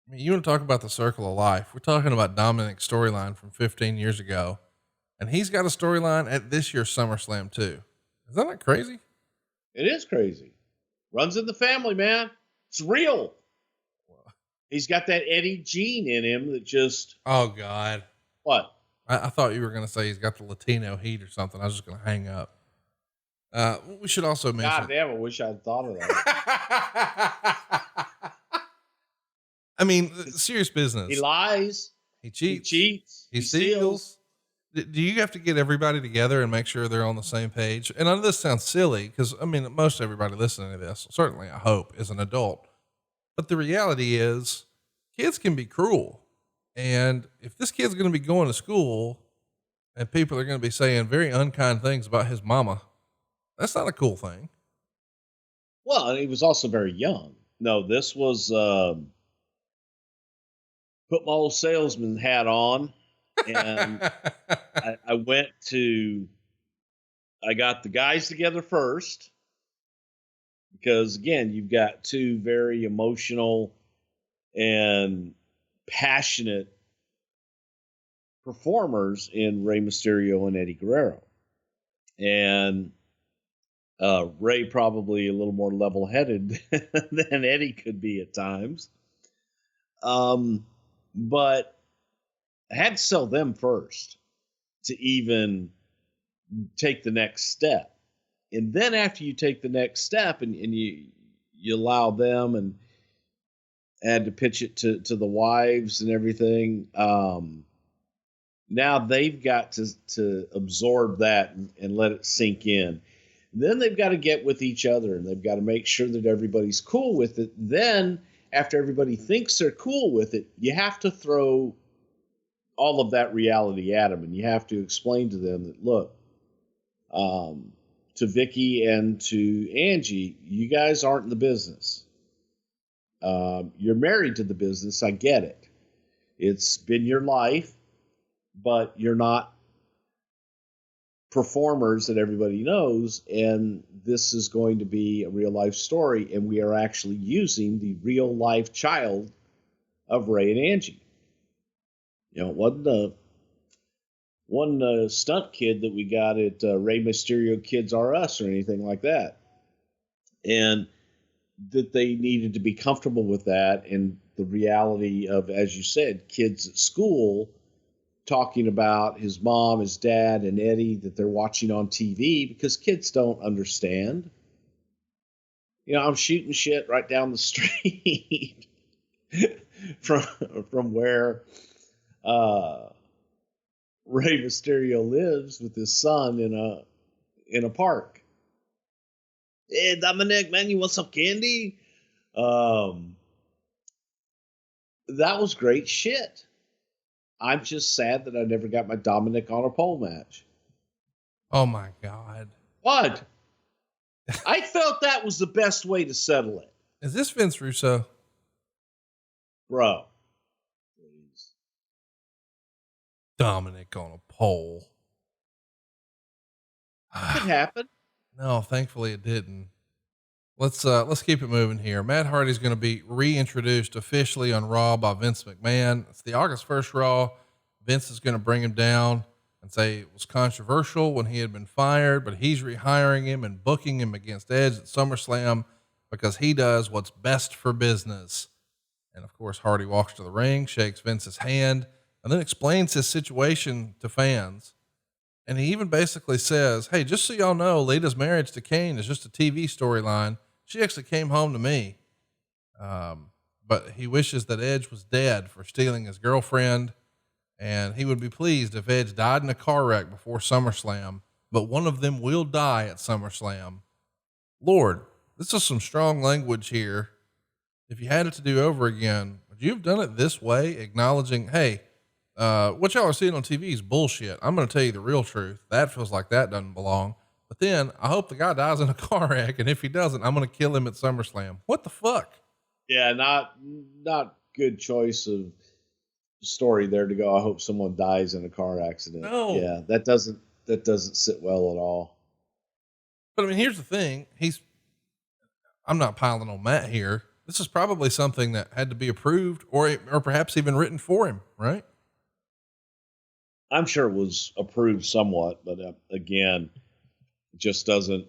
Speaker 3: I mean, you want to talk about the circle of life. We're talking about Dominik's storyline from 15 years ago, and he's got a storyline at this year's SummerSlam too. Is that not crazy?
Speaker 2: It is crazy. Runs in the family, man. It's real. He's got that Eddie gene in him that just...
Speaker 3: Oh, God.
Speaker 2: What?
Speaker 3: I thought you were going to say he's got the Latino heat or something. I was just going to hang up. We should also mention...
Speaker 2: God damn, I wish I'd thought of that.
Speaker 3: I mean, serious business.
Speaker 2: He lies.
Speaker 3: He cheats.
Speaker 2: He cheats.
Speaker 3: He steals. Do you have to get everybody together and make sure they're on the same page? And I know this sounds silly because, I mean, most everybody listening to this, certainly I hope, is an adult. But the reality is kids can be cruel. And if this kid's going to be going to school and people are going to be saying very unkind things about his mama, that's not a cool thing.
Speaker 2: Well, and he was also very young. No, this was put my old salesman hat on, and I got the guys together first. Because again, you've got two very emotional and passionate performers in Rey Mysterio and Eddie Guerrero. And Rey probably a little more level-headed than Eddie could be at times. But I had to sell them first to even take the next step. And then after you take the next step and you allow them and had to pitch it to the wives and everything, now they've got to absorb that and let it sink in. Then they've got to get with each other and they've got to make sure that everybody's cool with it. Then after everybody thinks they're cool with it, you have to throw all of that reality at them and you have to explain to them that, look, to Vicky and to Angie, you guys aren't in the business. You're married to the business. I get it. It's been your life, but you're not performers that everybody knows. And this is going to be a real life story. And we are actually using the real life child of Ray and Angie. You know, it wasn't one stunt kid that we got at Rey Mysterio Kids R Us or anything like that. And that they needed to be comfortable with that and the reality of, as you said, kids at school talking about his mom, his dad, and Eddie that they're watching on TV because kids don't understand. You know, I'm shooting shit right down the street from where Rey Mysterio lives with his son in a park. Hey, Dominik, man, you want some candy? That was great shit. I'm just sad that I never got my Dominik on a pole match.
Speaker 3: Oh my God.
Speaker 2: What? I felt that was the best way to settle it.
Speaker 3: Is this Vince Russo?
Speaker 2: Bro. Please.
Speaker 3: Dominik on a pole.
Speaker 2: It happened.
Speaker 3: No, thankfully it didn't. Let's keep it moving here. Matt Hardy's going to be reintroduced officially on Raw by Vince McMahon. It's the August 1st Raw. Vince is going to bring him down and say it was controversial when he had been fired, but he's rehiring him and booking him against Edge at SummerSlam because he does what's best for business. And of course, Hardy walks to the ring, shakes Vince's hand, and then explains his situation to fans. And he even basically says, hey, just so y'all know, Lita's marriage to Kane is just a TV storyline. She actually came home to me. But he wishes that Edge was dead for stealing his girlfriend. and he would be pleased if Edge died in a car wreck before SummerSlam, but one of them will die at SummerSlam. Lord, this is some strong language here. If you had it to do over again, would you have done it this way, acknowledging, hey, what y'all are seeing on TV is bullshit. I'm going to tell you the real truth. That feels like that doesn't belong. But then I hope the guy dies in a car wreck, and if he doesn't, I'm going to kill him at SummerSlam. What the fuck?
Speaker 2: Yeah, not good choice of story there to go. I hope someone dies in a car accident.
Speaker 3: No.
Speaker 2: Yeah, that doesn't sit well at all.
Speaker 3: But I mean, here's the thing. I'm not piling on Matt here. This is probably something that had to be approved or perhaps even written for him, right?
Speaker 2: I'm sure it was approved somewhat, but again, it just doesn't.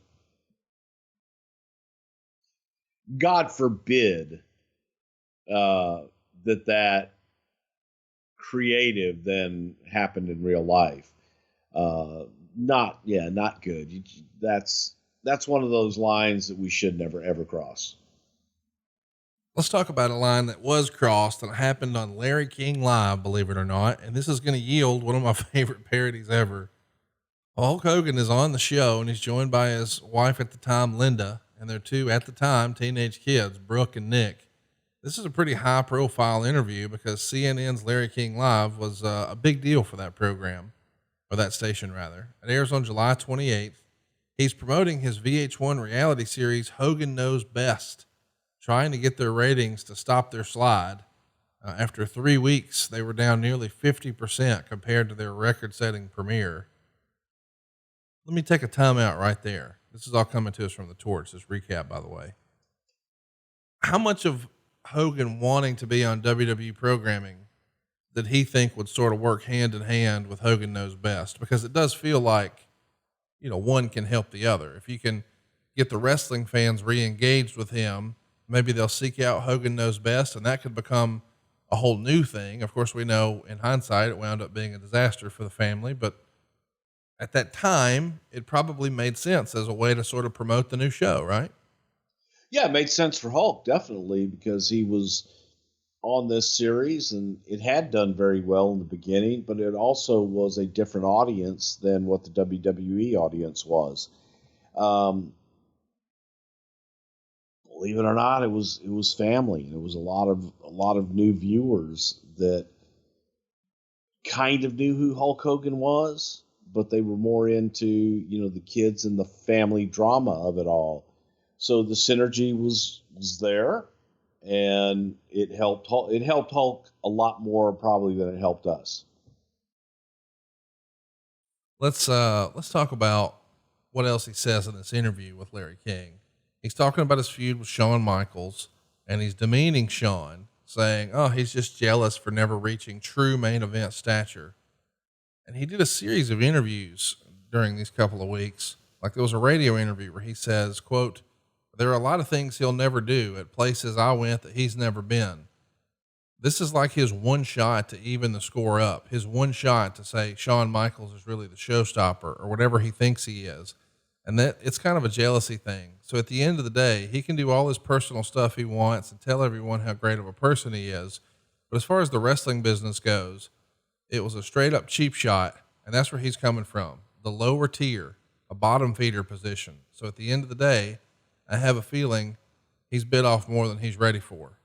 Speaker 2: God forbid that creative then happened in real life. Not good. That's one of those lines that we should never ever cross.
Speaker 3: Let's talk about a line that was crossed and it happened on Larry King Live, believe it or not. And this is going to yield one of my favorite parodies ever. Hulk Hogan is on the show and he's joined by his wife at the time, Linda, and their two at the time teenage kids, Brooke and Nick. This is a pretty high profile interview because CNN's Larry King Live was a big deal for that program, or that station rather. It airs on July 28th. He's promoting his VH1 reality series, Hogan Knows Best, trying to get their ratings to stop their slide. After 3 weeks, they were down nearly 50% compared to their record-setting premiere. Let me take a timeout right there. This is all coming to us from the Torch, this recap, by the way. How much of Hogan wanting to be on WWE programming did he think would sort of work hand in hand with Hogan Knows Best? Because it does feel like, one can help the other. If you can get the wrestling fans re-engaged with him, maybe they'll seek out Hogan Knows Best, and that could become a whole new thing. Of course, we know in hindsight, it wound up being a disaster for the family, but at that time, it probably made sense as a way to sort of promote the new show, right?
Speaker 2: Yeah, it made sense for Hulk, definitely, because he was on this series and it had done very well in the beginning, but it also was a different audience than what the WWE audience was. Believe it or not, it was family. It was a lot of new viewers that kind of knew who Hulk Hogan was, but they were more into, the kids and the family drama of it all. So the synergy was there, and it helped Hulk. It helped Hulk a lot more probably than it helped us.
Speaker 3: Let's talk about what else he says in this interview with Larry King. He's talking about his feud with Shawn Michaels, and he's demeaning Shawn, saying, oh, he's just jealous for never reaching true main event stature. And he did a series of interviews during these couple of weeks. Like there was a radio interview where he says, quote, there are a lot of things he'll never do at places I went that he's never been. This is like his one shot to even the score up, his one shot to say Shawn Michaels is really the showstopper or whatever he thinks he is. And that it's kind of a jealousy thing. So at the end of the day, he can do all his personal stuff he wants and tell everyone how great of a person he is. But as far as the wrestling business goes, it was a straight up cheap shot. And that's where he's coming from. The lower tier, a bottom feeder position. So at the end of the day, I have a feeling he's bit off more than he's ready for.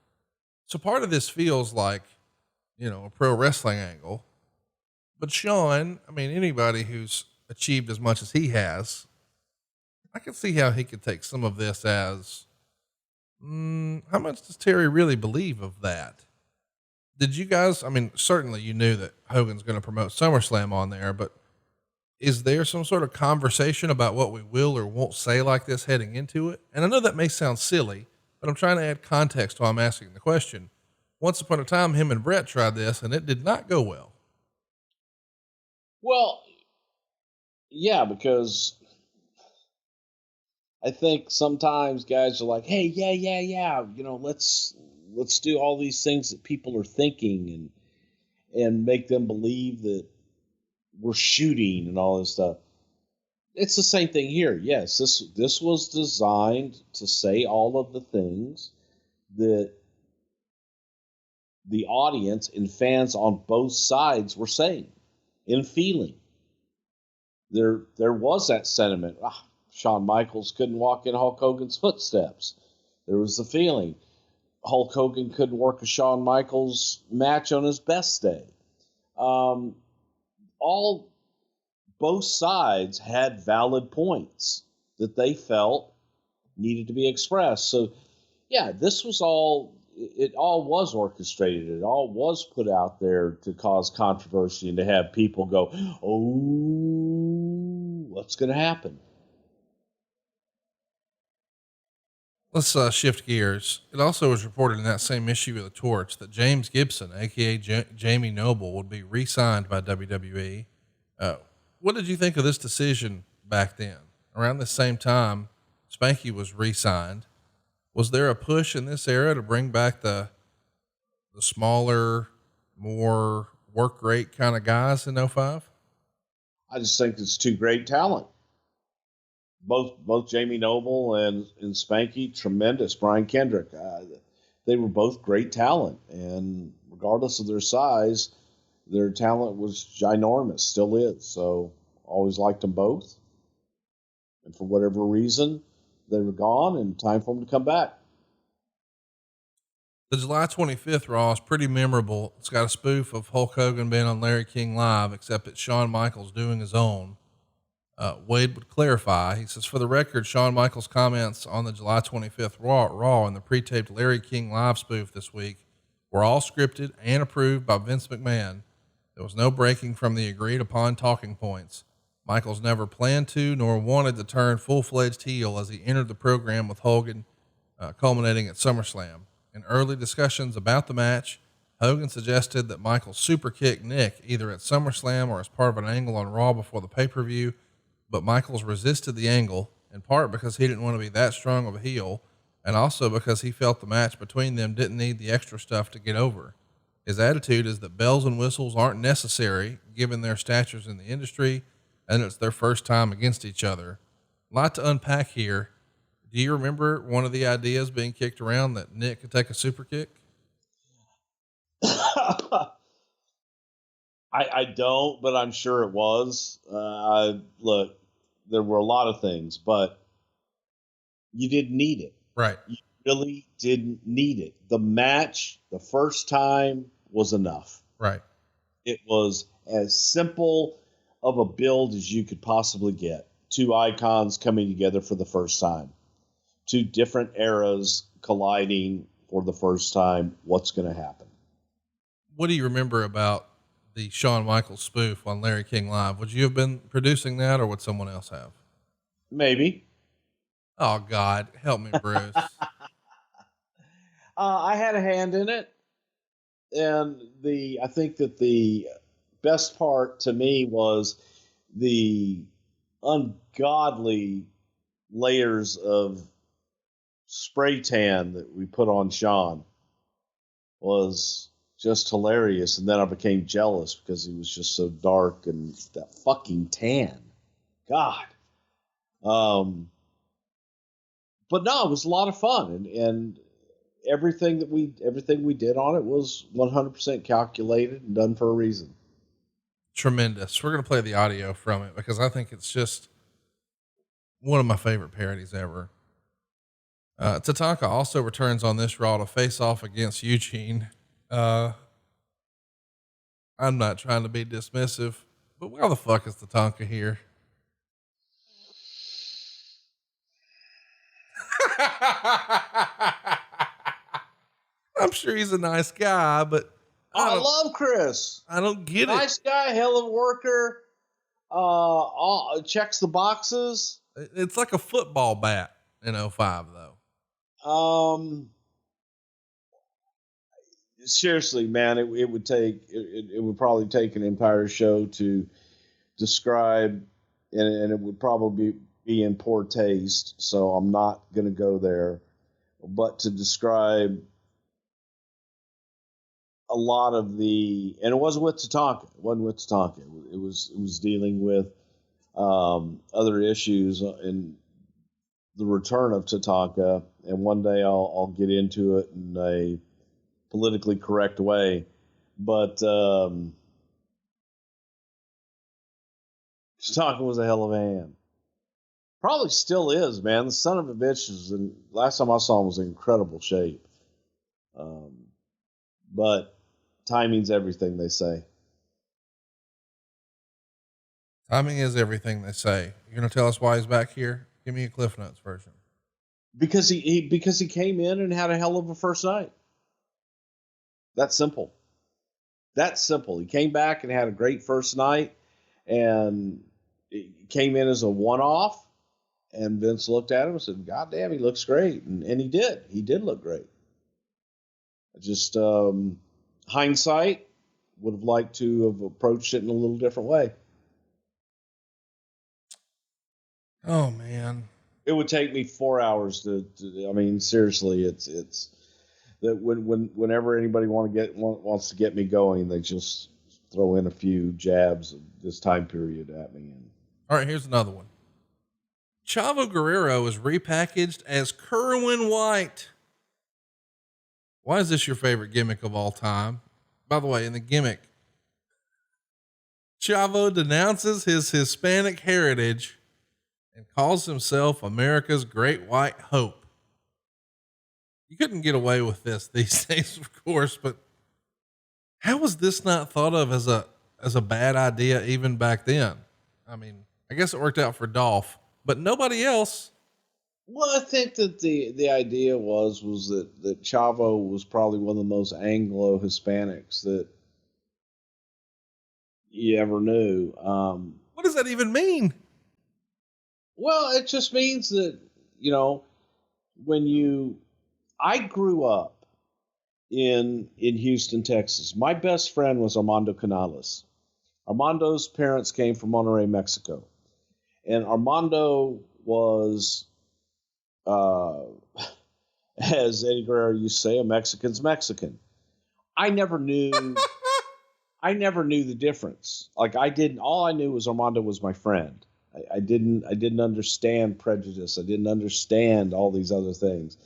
Speaker 3: So part of this feels like, a pro wrestling angle, but Shawn, anybody who's achieved as much as he has, I can see how he could take some of this as, how much does Terry really believe of that? Did you guys, certainly you knew that Hogan's going to promote SummerSlam on there, but is there some sort of conversation about what we will or won't say like this heading into it? And I know that may sound silly, but I'm trying to add context while I'm asking the question. Once upon a time, him and Brett tried this and it did not go well.
Speaker 2: Well, yeah, because I think sometimes guys are like, hey, yeah. Let's do all these things that people are thinking and make them believe that we're shooting and all this stuff. It's the same thing here. Yes, this was designed to say all of the things that the audience and fans on both sides were saying in feeling. There was that sentiment. Shawn Michaels couldn't walk in Hulk Hogan's footsteps. There was the feeling Hulk Hogan couldn't work a Shawn Michaels match on his best day. Both sides had valid points that they felt needed to be expressed. So, yeah, this was it all was orchestrated. It all was put out there to cause controversy and to have people go, oh, what's going to happen?
Speaker 3: Let's shift gears. It also was reported in that same issue of the Torch that James Gibson, aka Jamie Noble, would be re-signed by WWE. What did you think of this decision back then? Around the same time, Spanky was re-signed. Was there a push in this era to bring back the smaller, more work rate kind of guys in 05?
Speaker 2: I just think it's two great talent. Both Jamie Noble and Spanky, tremendous. Brian Kendrick, they were both great talent, and regardless of their size, their talent was ginormous, still is. So always liked them both, and for whatever reason, they were gone, and time for them to come back.
Speaker 3: The July 25th Raw is pretty memorable. It's got a spoof of Hulk Hogan being on Larry King Live, except it's Shawn Michaels doing his own. Wade would clarify. He says, for the record, Shawn Michaels' comments on the July 25th Raw and the pre-taped Larry King Live spoof this week were all scripted and approved by Vince McMahon. There was no breaking from the agreed upon talking points. Michaels never planned to nor wanted to turn full-fledged heel as he entered the program with Hogan, culminating at SummerSlam. In early discussions about the match, Hogan suggested that Michaels super kick Nick either at SummerSlam or as part of an angle on Raw before the pay-per-view, but Michaels resisted the angle, in part because he didn't want to be that strong of a heel, and also because he felt the match between them didn't need the extra stuff to get over. His attitude is that bells and whistles aren't necessary given their statures in the industry, and it's their first time against each other. A lot to unpack here. Do you remember one of the ideas being kicked around that Nick could take a super kick?
Speaker 2: I don't, but I'm sure it was. Look, there were a lot of things, but you didn't need it.
Speaker 3: Right.
Speaker 2: You really didn't need it. The match, the first time, was enough.
Speaker 3: Right.
Speaker 2: It was as simple of a build as you could possibly get. Two icons coming together for the first time. Two different eras colliding for the first time. What's going to happen?
Speaker 3: What do you remember about the Shawn Michaels spoof on Larry King Live? Would you have been producing that, or would someone else have?
Speaker 2: Maybe.
Speaker 3: Oh God, help me, Bruce.
Speaker 2: I had a hand in it. And I think that the best part to me was the ungodly layers of spray tan that we put on Shawn was just hilarious. And then I became jealous because he was just so dark and that fucking tan. God. But no, it was a lot of fun. And everything we did on it was 100% calculated and done for a reason.
Speaker 3: Tremendous. We're going to play the audio from it because I think it's just one of my favorite parodies ever. Tatanka also returns on this Raw to face off against Eugene. I'm not trying to be dismissive, but where the fuck is Tatanka here? I'm sure he's a nice guy, but
Speaker 2: I love Chris.
Speaker 3: I don't get
Speaker 2: nice guy, hell of a worker. Checks the boxes.
Speaker 3: It's like a football bat in 05 though.
Speaker 2: Seriously, man, it would probably take an entire show to describe, and it would probably be in poor taste. So I'm not going to go there, but to describe a lot of and it wasn't with Tatanka. It was dealing with other issues in the return of Tatanka, and one day I'll get into it in a politically correct way. But Stockton was a hell of a hand. Probably still is, man. The son of a bitch last time I saw him was in incredible shape. But timing's everything, they say.
Speaker 3: Timing is everything, they say. You're going to tell us why he's back here? Give me a Cliff Notes version.
Speaker 2: Because he came in and had a hell of a first night. That's simple. That's simple. He came back and had a great first night, and he came in as a one-off, and Vince looked at him and said, God damn, he looks great. And he did. He did look great. Just hindsight, would have liked to have approached it in a little different way.
Speaker 3: Oh, man.
Speaker 2: It would take me 4 hours to I mean, seriously, it's that whenever anybody wants to get me going, they just throw in a few jabs of this time period at me.
Speaker 3: All right, here's another one. Chavo Guerrero is repackaged as Kerwin White. Why is this your favorite gimmick of all time? By the way, in the gimmick, Chavo denounces his Hispanic heritage and calls himself America's Great White Hope. You couldn't get away with this these days, of course, but how was this not thought of as a bad idea even back then? I mean, I guess it worked out for Dolph, but nobody else.
Speaker 2: Well, I think that the idea was that Chavo was probably one of the most Anglo-Hispanics that you ever knew.
Speaker 3: What does that even mean?
Speaker 2: Well, it just means that, I grew up in Houston, Texas. My best friend was Armando Canales. Armando's parents came from Monterrey, Mexico. And Armando was, as Eddie Guerrero used to say, a Mexican's Mexican. I never knew the difference. Like all I knew was Armando was my friend. I didn't understand prejudice. I didn't understand all these other things.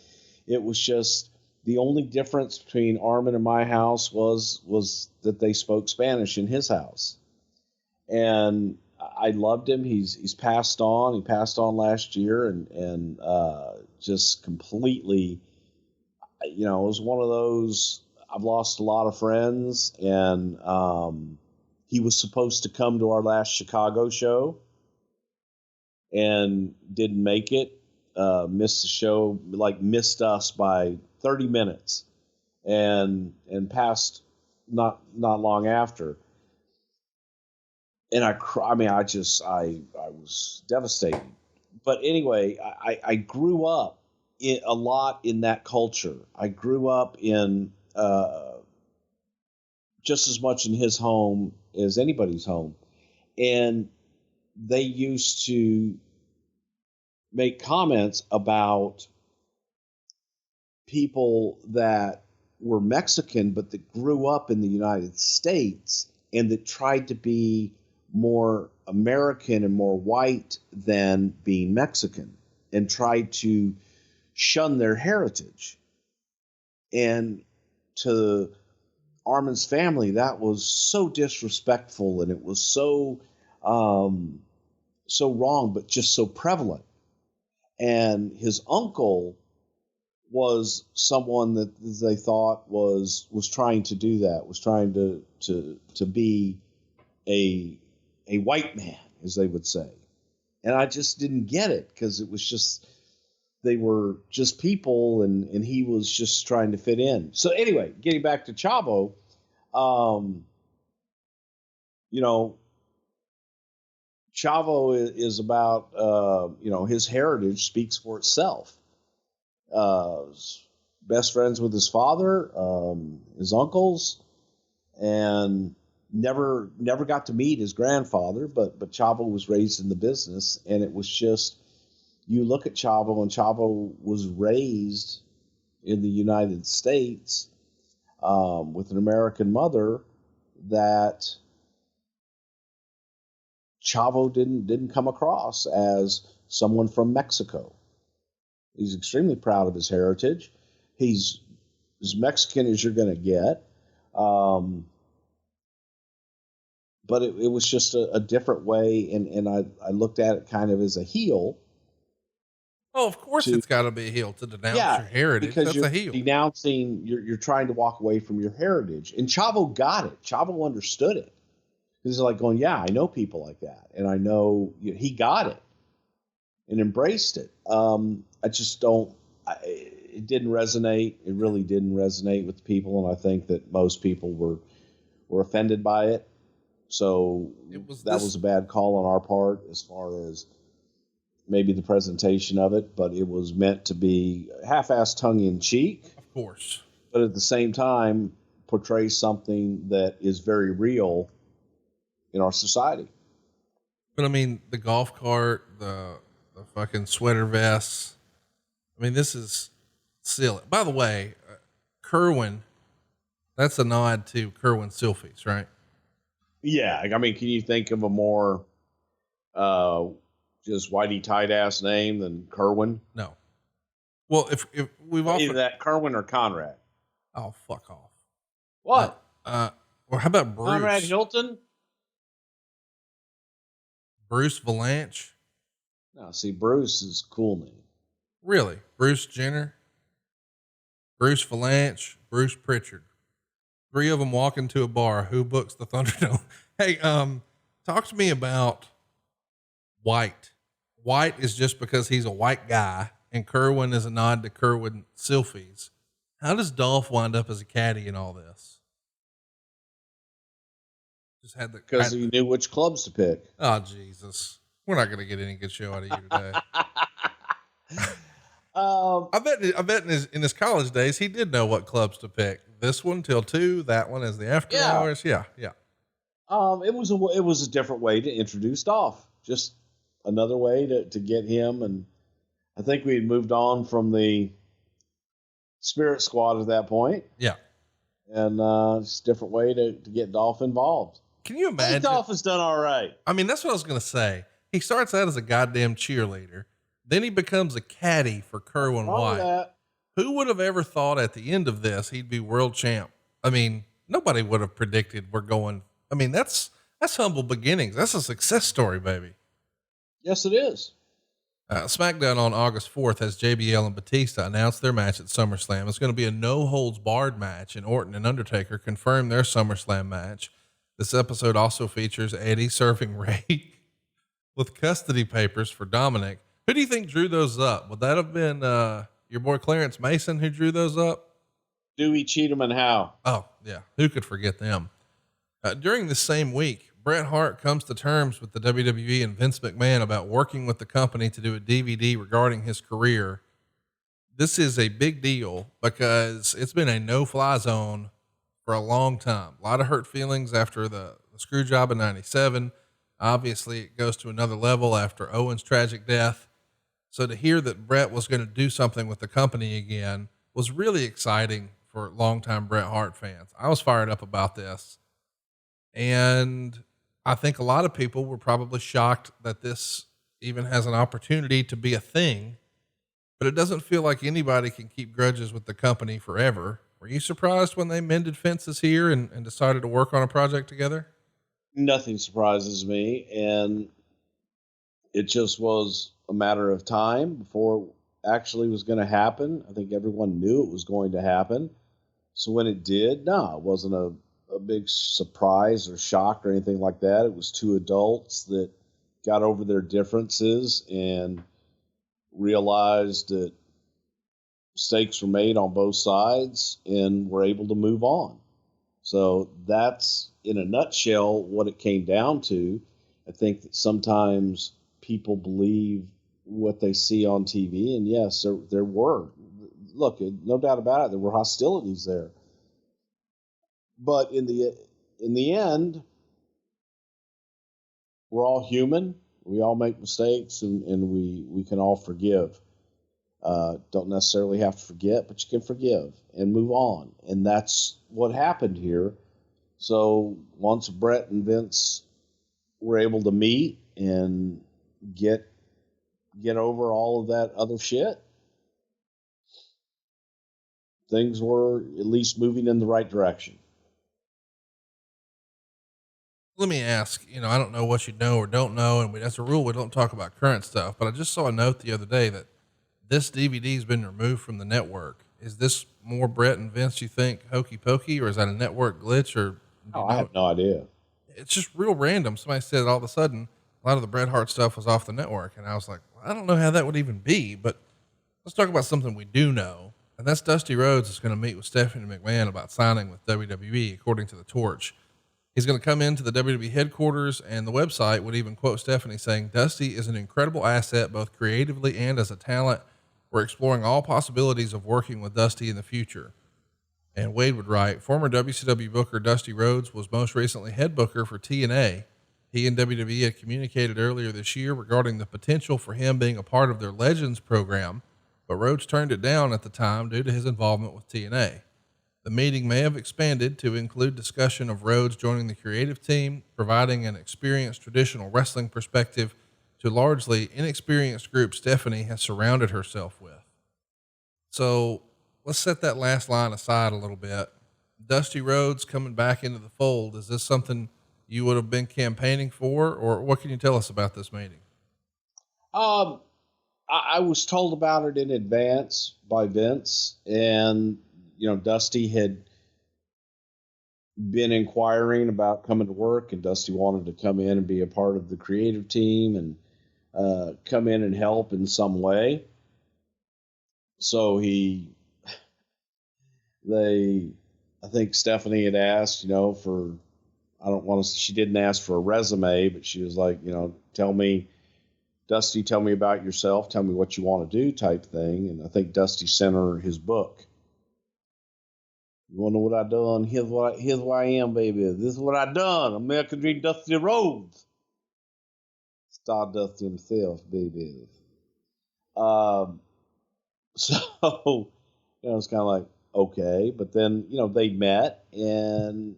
Speaker 2: It was just the only difference between Armin and my house was that they spoke Spanish in his house. And I loved him. He's passed on. He passed on last year and just completely, it was one of those, I've lost a lot of friends, and he was supposed to come to our last Chicago show and didn't make it, missed the show, missed us by 30 minutes and passed not long after. And I was devastated. But anyway, I grew up a lot in that culture. I grew up in just as much in his home as anybody's home. And they used to make comments about people that were Mexican, but that grew up in the United States and that tried to be more American and more white than being Mexican, and tried to shun their heritage. And to Armin's family, that was so disrespectful, and it was so wrong, but just so prevalent. And his uncle was someone that they thought was trying to do that, was trying to be a white man, as they would say. And I just didn't get it, because it was just, they were just people, and he was just trying to fit in. So anyway, getting back to Chavo, Chavo is about, his heritage speaks for itself. Best friends with his father, his uncles, and never got to meet his grandfather, but Chavo was raised in the business, and it was just, you look at Chavo, and Chavo was raised in the United States with an American mother, that Chavo didn't come across as someone from Mexico. He's extremely proud of his heritage. He's as Mexican as you're going to get. But it was just a different way, and I looked at it kind of as a heel.
Speaker 3: Oh, of course it's got to be a heel to denounce your heritage.
Speaker 2: Because
Speaker 3: That's
Speaker 2: you're
Speaker 3: a heel.
Speaker 2: denouncing, you're trying to walk away from your heritage. And Chavo got it. Chavo understood it. He's like going, yeah, I know people like that. And I know he got it and embraced it. I just don't, it didn't resonate. It really didn't resonate with people. And I think that most people were offended by it. So that was a bad call on our part as far as maybe the presentation of it, but it was meant to be half-assed tongue-in-cheek.
Speaker 3: Of course.
Speaker 2: But at the same time, portray something that is very real in our society.
Speaker 3: But I mean, the golf cart, the fucking sweater vests. I mean, this is silly. By the way, Kerwin, that's a nod to Kerwin Silfies, right?
Speaker 2: Yeah. I mean, can you think of a more just whitey tight ass name than Kerwin?
Speaker 3: No. Well, if we've offered
Speaker 2: either that Kerwin or Conrad.
Speaker 3: Oh, fuck off.
Speaker 2: What?
Speaker 3: Well, how about Bruce?
Speaker 2: Conrad Hilton?
Speaker 3: Bruce Valanche?
Speaker 2: No, see, Bruce is a cool name.
Speaker 3: Really? Bruce Jenner? Bruce Valanche? Bruce Prichard? 3 of them walk into a bar. Who books the Thunderdome? Hey, talk to me about White. White is just because he's a white guy, and Kerwin is a nod to Kerwin Silfies. How does Dolph wind up as a caddy in all this? Just had the
Speaker 2: because he knew which clubs to pick.
Speaker 3: Oh Jesus, we're not going to get any good show out of you today. I bet in his college days he did know what clubs to pick. This one till 2, that one is the after hours. Yeah.
Speaker 2: It was a different way to introduce Dolph. Just another way to get him, and I think we had moved on from the Spirit Squad at that point.
Speaker 3: Yeah.
Speaker 2: And just a different way to get Dolph involved.
Speaker 3: Can you imagine?
Speaker 2: I think Dolph has done all right.
Speaker 3: I mean, that's what I was going to say. He starts out as a goddamn cheerleader. Then he becomes a caddy for Kerwin White. Who would have ever thought at the end of this, he'd be world champ? I mean, nobody would have predicted we're going. I mean, that's humble beginnings. That's a success story, baby.
Speaker 2: Yes, it is.
Speaker 3: SmackDown on August 4th has JBL and Batista announce their match at SummerSlam. It's going to be a no holds barred match, and Orton and Undertaker confirm their SummerSlam match. This episode also features Eddie serving Ray with custody papers for Dominik. Who do you think drew those up? Would that have been your boy Clarence Mason who drew those up?
Speaker 2: Dewey, Cheatham, and Howe.
Speaker 3: Oh, yeah. Who could forget them? During this same week, Bret Hart comes to terms with the WWE and Vince McMahon about working with the company to do a DVD regarding his career. This is a big deal because it's been a no-fly zone for a long time. A lot of hurt feelings after the screw job in 97. Obviously, it goes to another level after Owen's tragic death. So to hear that Bret was going to do something with the company again was really exciting for longtime Bret Hart fans. I was fired up about this. And I think a lot of people were probably shocked that this even has an opportunity to be a thing, but it doesn't feel like anybody can keep grudges with the company forever. Were you surprised when they mended fences here and decided to work on a project together?
Speaker 2: Nothing surprises me. And it just was a matter of time before it actually was going to happen. I think everyone knew it was going to happen. So when it did, no, it wasn't a big surprise or shock or anything like that. It was 2 adults that got over their differences and realized that mistakes were made on both sides and were able to move on. So that's, in a nutshell, what it came down to. I think that sometimes people believe what they see on TV, and yes, there were. Look, no doubt about it, there were hostilities there. But in the end, we're all human. We all make mistakes, and we can all forgive. Don't necessarily have to forget, but you can forgive and move on. And that's what happened here. So once Bret and Vince were able to meet and get over all of that other shit, things were at least moving in the right direction.
Speaker 3: Let me ask, I don't know what you know or don't know. And as a rule, we don't talk about current stuff, but I just saw a note the other day that this DVD has been removed from the network. Is this more Brett and Vince, you think, hokey pokey, or is that a network glitch, or
Speaker 2: I have no idea.
Speaker 3: It's just real random. Somebody said all of a sudden a lot of the Bret Hart stuff was off the network. And I was like, well, I don't know how that would even be, but let's talk about something we do know. And that's Dusty Rhodes is going to meet with Stephanie McMahon about signing with WWE, according to the Torch. He's going to come into the WWE headquarters, and the website would even quote Stephanie saying, Dusty is an incredible asset, both creatively and as a talent. We're exploring all possibilities of working with Dusty in the future. And Wade would write, former WCW booker Dusty Rhodes was most recently head booker for TNA. He and WWE had communicated earlier this year regarding the potential for him being a part of their Legends program, but Rhodes turned it down at the time due to his involvement with TNA. The meeting may have expanded to include discussion of Rhodes joining the creative team, providing an experienced traditional wrestling perspective to largely inexperienced group Stephanie has surrounded herself with. So let's set that last line aside a little bit. Dusty Rhodes coming back into the fold. Is this something you would have been campaigning for, or what can you tell us about this meeting?
Speaker 2: I was told about it in advance by Vince, and Dusty had been inquiring about coming to work, and Dusty wanted to come in and be a part of the creative team and come in and help in some way. So I think Stephanie had asked, she didn't ask for a resume, but she was like, Dusty, tell me about yourself. Tell me what you want to do type thing. And I think Dusty sent her his book. You want to know what I done? Here's what I am, baby. This is what I done. American Dream Dusty Rhodes. Stardust himself, baby. So, it's kind of like, okay. But then, they met and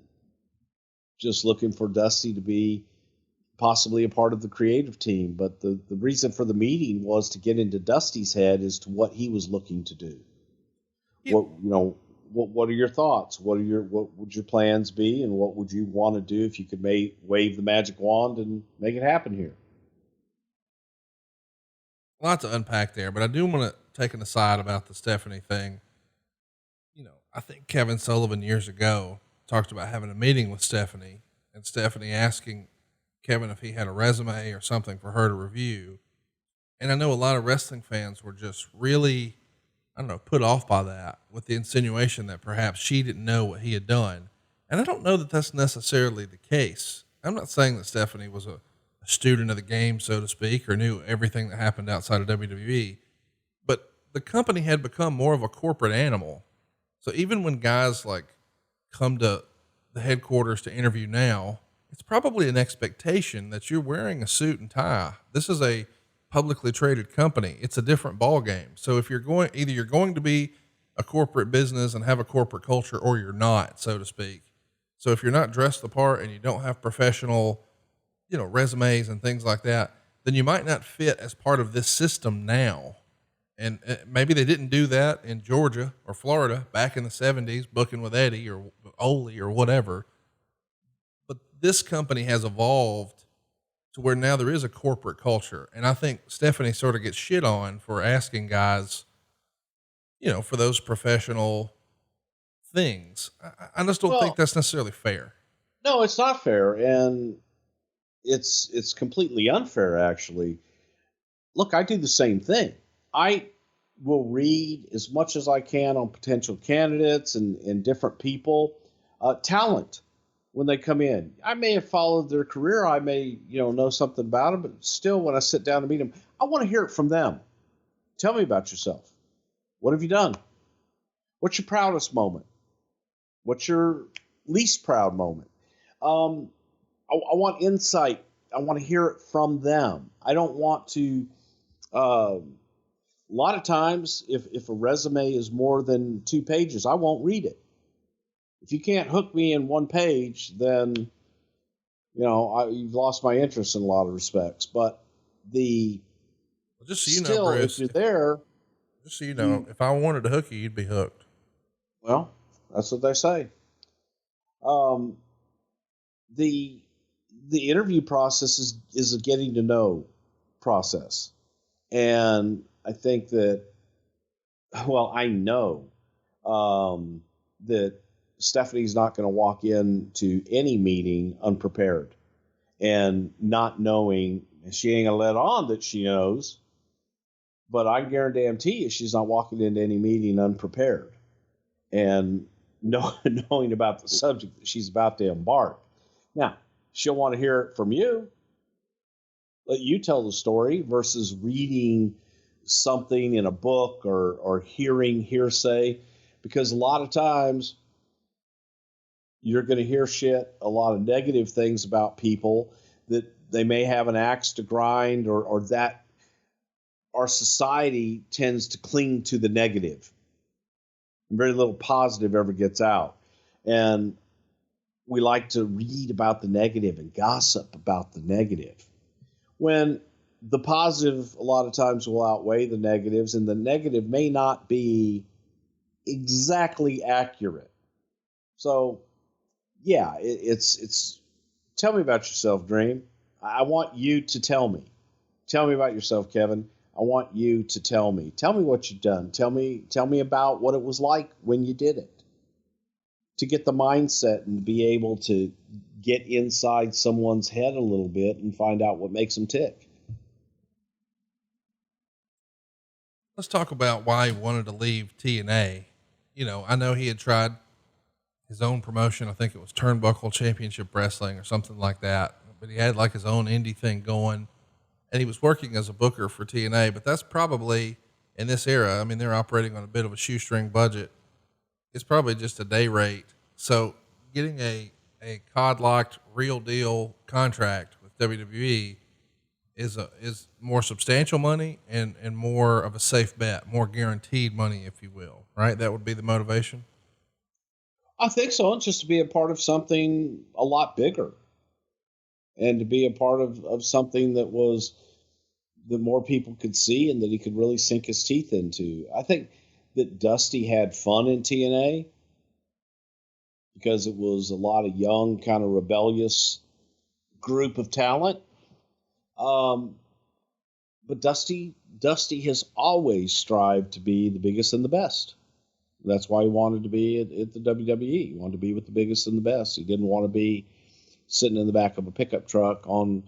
Speaker 2: just looking for Dusty to be possibly a part of the creative team. But the reason for the meeting was to get into Dusty's head as to what he was looking to do. Yeah. What are your thoughts? What would your plans be? And what would you want to do if you could wave the magic wand and make it happen here?
Speaker 3: A lot to unpack there, but I do want to take an aside about the Stephanie thing. I think Kevin Sullivan years ago talked about having a meeting with Stephanie, and Stephanie asking Kevin if he had a resume or something for her to review. And I know a lot of wrestling fans were just really, put off by that, with the insinuation that perhaps she didn't know what he had done. And I don't know that that's necessarily the case. I'm not saying that Stephanie was a student of the game, so to speak, or knew everything that happened outside of WWE, but the company had become more of a corporate animal. So even when guys come to the headquarters to interview now, it's probably an expectation that you're wearing a suit and tie. This is a publicly traded company. It's a different ball game. So if you're going to be a corporate business and have a corporate culture, or you're not, so to speak. So if you're not dressed the part and you don't have professional, resumes and things like that, then you might not fit as part of this system now. And maybe they didn't do that in Georgia or Florida back in the 70s, booking with Eddie or Ole or whatever. But this company has evolved to where now there is a corporate culture. And I think Stephanie sort of gets shit on for asking guys, for those professional things. I just don't think that's necessarily fair.
Speaker 2: No, it's not fair. And it's completely unfair, actually. Look, I do the same thing. I will read as much as I can on potential candidates and different people, talent when they come in. I may have followed their career. I may, know something about them, but still when I sit down to meet them, I want to hear it from them. Tell me about yourself. What have you done? What's your proudest moment? What's your least proud moment? I want insight. I want to hear it from them. I don't want to, a lot of times, if a resume is more than 2 pages, I won't read it. If you can't hook me in 1 page, then, you've lost my interest in a lot of respects. But
Speaker 3: just so you know, Bruce,
Speaker 2: if you're there,
Speaker 3: just so you know, if I wanted to hook you, you'd be hooked.
Speaker 2: Well, that's what they say. Um, the the interview process is a getting to know process, and I think that, well, I know that Stephanie's not going to walk into any meeting unprepared and not knowing. She ain't gonna let on that she knows, but I guarantee you she's not walking into any meeting unprepared and knowing about the subject that she's about to embark. Now, she'll want to hear it from you, let you tell the story versus reading something in a book or hearing hearsay, because a lot of times you're going to hear a lot of negative things about people that they may have an axe to grind, or that our society tends to cling to the negative. Very little positive ever gets out. And we like to read about the negative and gossip about the negative, when the positive a lot of times will outweigh the negatives, and the negative may not be exactly accurate. So, yeah, it's tell me about yourself, Dream. I want you to tell me. Tell me about yourself, Kevin. I want you to tell me. Tell me what you've done. Tell me about what it was like when you did it. To get the mindset and be able to get inside someone's head a little bit and find out what makes them tick.
Speaker 3: Let's talk about why he wanted to leave TNA. You know, I know he had tried his own promotion. I think it was Turnbuckle Championship Wrestling or something like that, but he had like his own indie thing going, and he was working as a booker for TNA. But that's probably, in this era, I mean, they're operating on a bit of a shoestring budget. It's probably just a day rate. So getting a cod-locked real deal contract with WWE is more substantial money and more of a safe bet, more guaranteed money, if you will, right? That would be the motivation.
Speaker 2: I think so. Just to be a part of something a lot bigger, and to be a part of something that more people could see and that he could really sink his teeth into. I think that Dusty had fun in TNA because it was a lot of young, kind of rebellious group of talent. But Dusty has always strived to be the biggest and the best. That's why he wanted to be at the WWE. He wanted to be with the biggest and the best. He didn't want to be sitting in the back of a pickup truck on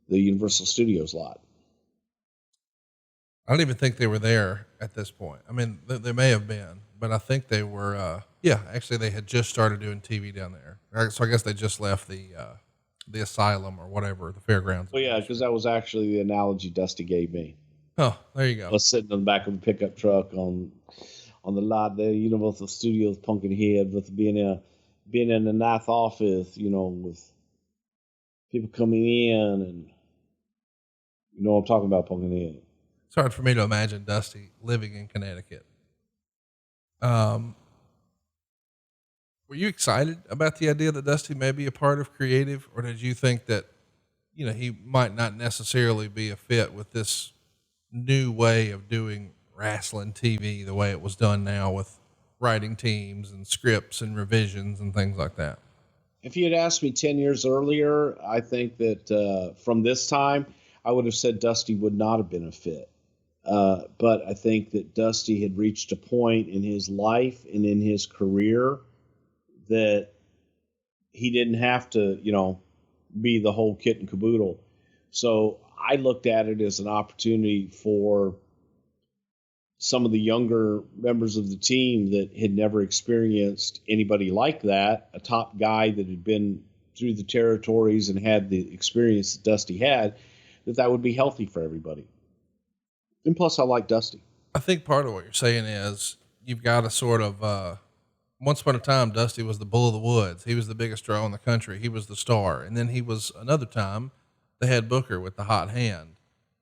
Speaker 2: the Universal Studios lot.
Speaker 3: I don't even think they were there at this point. I mean, they may have been, but I think they were, actually they had just started doing TV down there. So I guess they just left the asylum or whatever, the fairgrounds.
Speaker 2: Oh yeah, because that was actually the analogy Dusty gave me.
Speaker 3: Oh, there you go.
Speaker 2: I was sitting in the back of a pickup truck on the lot there, Universal Studios, Pumpkinhead, with being in the ninth office, with people coming in, and what I'm talking about, Pumpkinhead.
Speaker 3: It's hard for me to imagine Dusty living in Connecticut. Were you excited about the idea that Dusty may be a part of creative, or did you think that, he might not necessarily be a fit with this new way of doing wrestling TV, the way it was done now with writing teams and scripts and revisions and things like that?
Speaker 2: If you had asked me 10 years earlier, I think that from this time, I would have said Dusty would not have been a fit. But I think that Dusty had reached a point in his life and in his career that he didn't have to, be the whole kit and caboodle. So I looked at it as an opportunity for some of the younger members of the team that had never experienced anybody like that, a top guy that had been through the territories and had the experience that Dusty had, that would be healthy for everybody. And plus, I like Dusty.
Speaker 3: I think part of what you're saying is you've got to sort of, once upon a time, Dusty was the bull of the woods. He was the biggest draw in the country. He was the star. And then he was another time the head booker with the hot hand.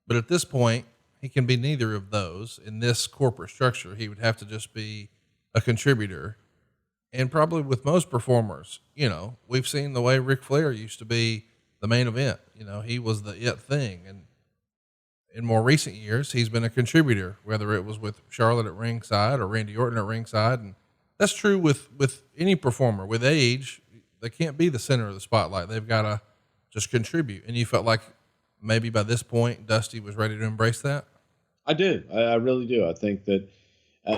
Speaker 3: But at this point, he can be neither of those. In this corporate structure, he would have to just be a contributor. And probably with most performers, we've seen the way Ric Flair used to be the main event. He was the it thing. And in more recent years, he's been a contributor, whether it was with Charlotte at ringside or Randy Orton at ringside. And That's true with any performer. With age, they can't be the center of the spotlight. They've got to just contribute. And you felt like maybe by this point, Dusty was ready to embrace that?
Speaker 2: I do. I really do. I think that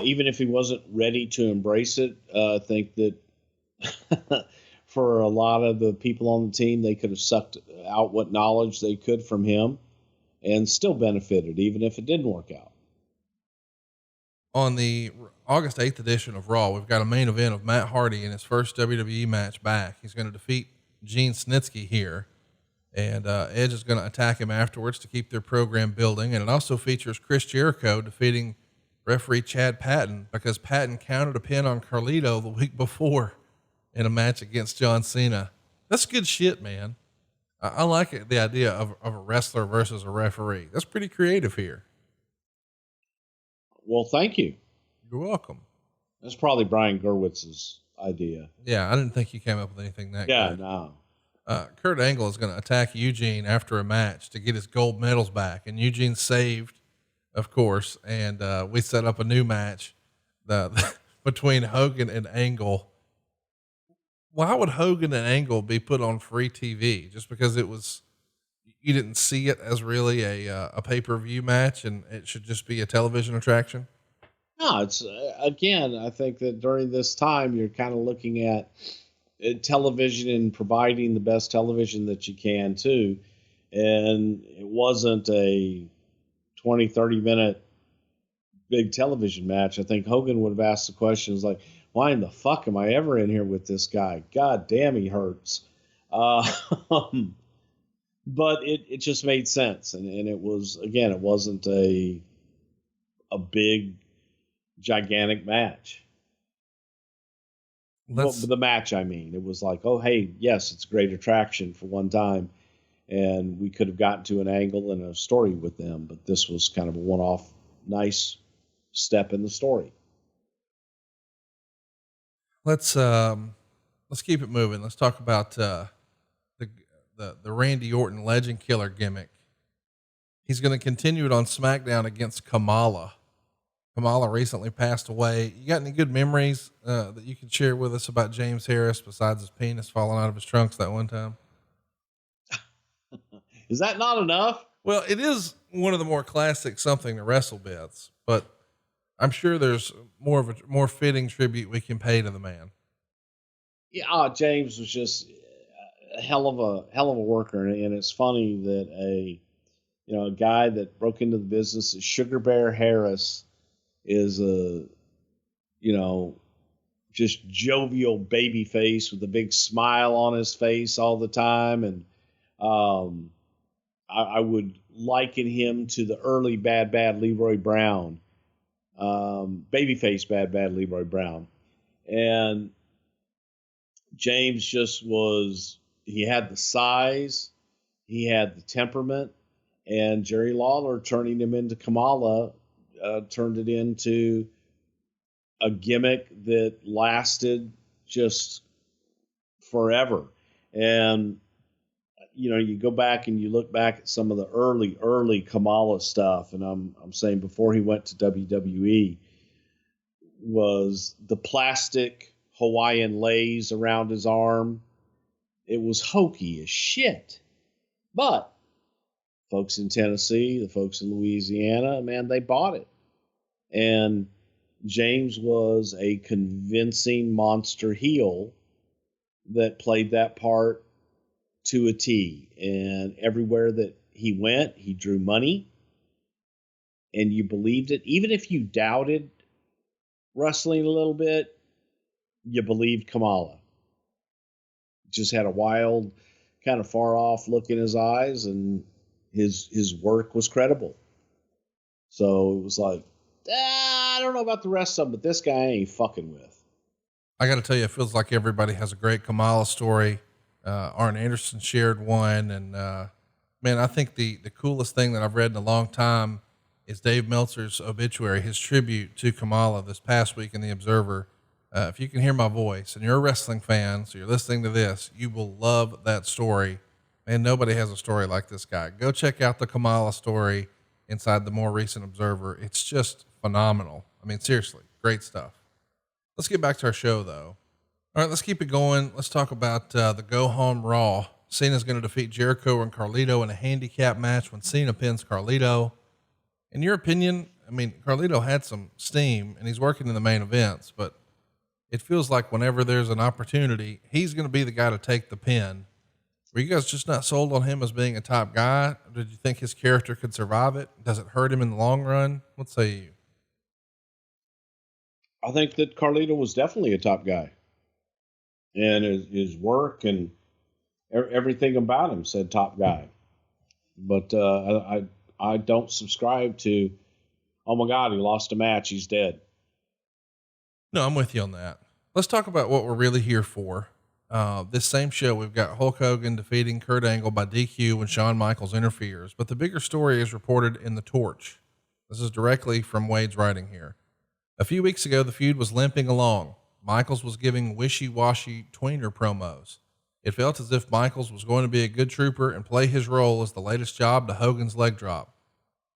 Speaker 2: even if he wasn't ready to embrace it, I think that for a lot of the people on the team, they could have sucked out what knowledge they could from him and still benefited, even if it didn't work out.
Speaker 3: On the August 8th edition of Raw, we've got a main event of Matt Hardy in his first WWE match back. He's going to defeat Gene Snitsky here, and Edge is going to attack him afterwards to keep their program building. And it also features Chris Jericho defeating referee Chad Patton because Patton counted a pin on Carlito the week before in a match against John Cena. That's good shit, man. I like it, the idea of a wrestler versus a referee. That's pretty creative here.
Speaker 2: Well, thank you.
Speaker 3: You're welcome.
Speaker 2: That's probably Brian Gerwitz's idea.
Speaker 3: Yeah, I didn't think you came up with anything that good.
Speaker 2: No.
Speaker 3: Kurt Angle is going to attack Eugene after a match to get his gold medals back. And Eugene saved, of course. And we set up a new match between Hogan and Angle. Why would Hogan and Angle be put on free TV? Just because you didn't see it as really a pay-per-view match and it should just be a television attraction?
Speaker 2: No, it's again, I think that during this time, you're kind of looking at television and providing the best television that you can too. And it wasn't a 20, 30 minute big television match. I think Hogan would have asked the questions like, why in the fuck am I ever in here with this guy? God damn, he hurts. But it just made sense. And it was, again, it wasn't a big, gigantic match. The match, I mean, it was like, oh, hey, yes, it's a great attraction for one time. And we could have gotten to an angle and a story with them, but this was kind of a one-off, nice step in the story.
Speaker 3: Let's keep it moving. Let's talk about the Randy Orton Legend Killer gimmick. He's going to continue it on SmackDown against Kamala. Kamala recently passed away. You got any good memories that you can share with us about James Harris besides his penis falling out of his trunks that one time?
Speaker 2: Is that not enough?
Speaker 3: Well, it is one of the more classic Something to Wrestle bits, but I'm sure there's more fitting tribute we can pay to the man.
Speaker 2: Yeah, James was just a hell of a worker, and it's funny that a guy that broke into the business, Sugar Bear Harris, is just jovial baby face with a big smile on his face all the time, and I would liken him to the early Bad Leroy Brown. Babyface Bad Leroy Brown. And James just he had the size, he had the temperament, and Jerry Lawler turning him into Kamala turned it into a gimmick that lasted just forever. And you go back and you look back at some of the early Kamala stuff, and I'm saying before he went to WWE, was the plastic Hawaiian lays around his arm. It was hokey as shit. But folks in Tennessee, the folks in Louisiana, man, they bought it. And James was a convincing monster heel that played that part to a T. And everywhere that he went, he drew money. And you believed it. Even if you doubted wrestling a little bit, you believed Kamala. Just had a wild, kind of far off look in his eyes, and his work was credible. So it was like, I don't know about the rest of them, but this guy I ain't fucking with.
Speaker 3: I got to tell you, it feels like everybody has a great Kamala story. Arn Anderson shared one. And, man, I think the coolest thing that I've read in a long time is Dave Meltzer's obituary, his tribute to Kamala this past week in the Observer. If you can hear my voice and you're a wrestling fan, so you're listening to this, you will love that story. Man, nobody has a story like this guy. Go check out the Kamala story inside the more recent Observer. It's just phenomenal. I mean, seriously, great stuff. Let's get back to our show though. All right, let's keep it going. Let's talk about the Go Home Raw. Cena's going to defeat Jericho and Carlito in a handicap match when Cena pins Carlito. In your opinion, I mean, Carlito had some steam and he's working in the main events, but it feels like whenever there's an opportunity, he's going to be the guy to take the pin. Were you guys just not sold on him as being a top guy? Did you think his character could survive it? Does it hurt him in the long run? What say you?
Speaker 2: I think that Carlito was definitely a top guy, and his work and everything about him said top guy. But I don't subscribe to, oh my God, he lost a match, he's dead.
Speaker 3: No, I'm with you on that. Let's talk about what we're really here for. This same show, we've got Hulk Hogan defeating Kurt Angle by DQ when Shawn Michaels interferes, but the bigger story is reported in The Torch. This is directly from Wade's writing here. A few weeks ago, the feud was limping along. Michaels was giving wishy-washy tweener promos. It felt as if Michaels was going to be a good trooper and play his role as the latest job to Hogan's leg drop.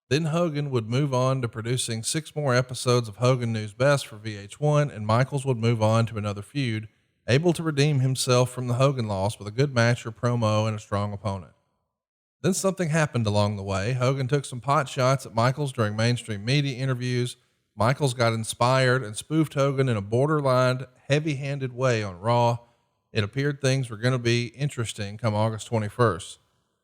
Speaker 3: Then Hogan would move on to producing 6 more episodes of Hogan Knows Best for VH1, and Michaels would move on to another feud, able to redeem himself from the Hogan loss with a good match or promo and a strong opponent. Then something happened along the way. Hogan took some pot shots at Michaels during mainstream media interviews. Michaels got inspired and spoofed Hogan in a borderline, heavy-handed way on Raw. It appeared things were going to be interesting come August 21st.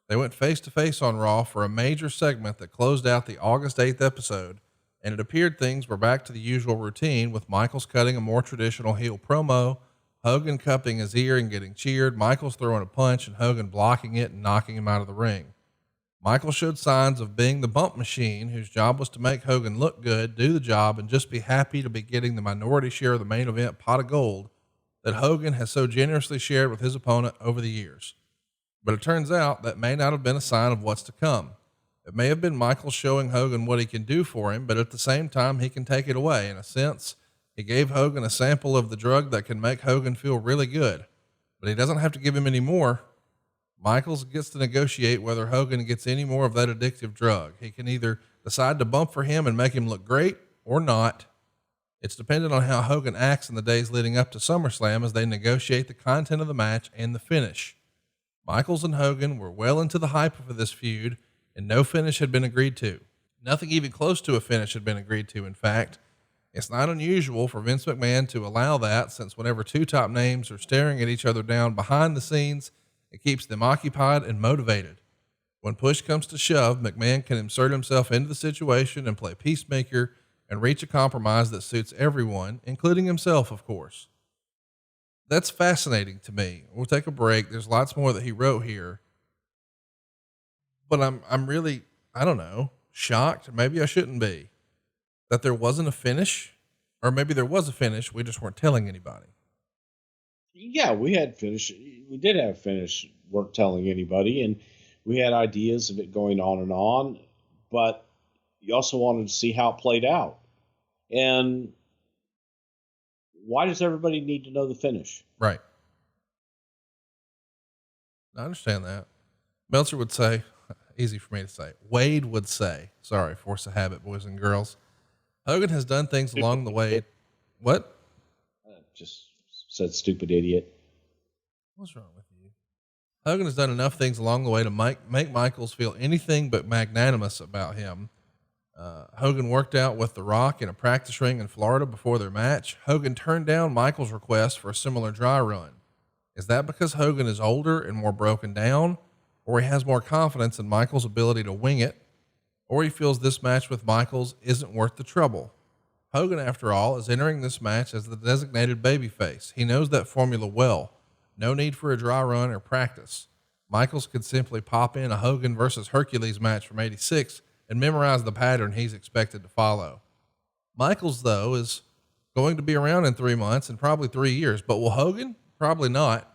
Speaker 3: They went face-to-face on Raw for a major segment that closed out the August 8th episode, and it appeared things were back to the usual routine, with Michaels cutting a more traditional heel promo, Hogan cupping his ear and getting cheered, Michaels throwing a punch, and Hogan blocking it and knocking him out of the ring. Michaels showed signs of being the bump machine, whose job was to make Hogan look good, do the job, and just be happy to be getting the minority share of the main event pot of gold that Hogan has so generously shared with his opponent over the years. But it turns out that may not have been a sign of what's to come. It may have been Michaels showing Hogan what he can do for him, but at the same time, he can take it away. In a sense, he gave Hogan a sample of the drug that can make Hogan feel really good, but he doesn't have to give him any more. Michaels gets to negotiate whether Hogan gets any more of that addictive drug. He can either decide to bump for him and make him look great or not. It's dependent on how Hogan acts in the days leading up to SummerSlam as they negotiate the content of the match and the finish. Michaels and Hogan were well into the hype for this feud, and no finish had been agreed to. Nothing even close to a finish had been agreed to, in fact. It's not unusual for Vince McMahon to allow that, since whenever 2 top names are staring at each other down behind the scenes, it keeps them occupied and motivated. When push comes to shove, McMahon can insert himself into the situation and play peacemaker and reach a compromise that suits everyone, including himself, of course. That's fascinating to me. We'll take a break. There's lots more that he wrote here, but I'm really, I don't know, shocked. Maybe I shouldn't be, that there wasn't a finish, or maybe there was a finish. We just weren't telling anybody.
Speaker 2: Yeah, we did have finish, weren't telling anybody, and we had ideas of it going on and on, but you also wanted to see how it played out. And why does everybody need to know the finish?
Speaker 3: Right. I understand that. Meltzer would say, easy for me to say, Wade would say, sorry, force of habit, boys and girls, Hogan has done things along the way. What?
Speaker 2: Just said stupid idiot.
Speaker 3: What's wrong with you? Hogan has done enough things along the way to make Michaels feel anything but magnanimous about him. Hogan worked out with The Rock in a practice ring in Florida before their match. Hogan turned down Michaels' request for a similar dry run. Is that because Hogan is older and more broken down, or he has more confidence in Michaels' ability to wing it, or he feels this match with Michaels isn't worth the trouble? Hogan, after all, is entering this match as the designated babyface. He knows that formula well. No need for a dry run or practice. Michaels could simply pop in a Hogan versus Hercules match from '86 and memorize the pattern he's expected to follow. Michaels, though, is going to be around in 3 months and probably 3 years, but will Hogan? Probably not.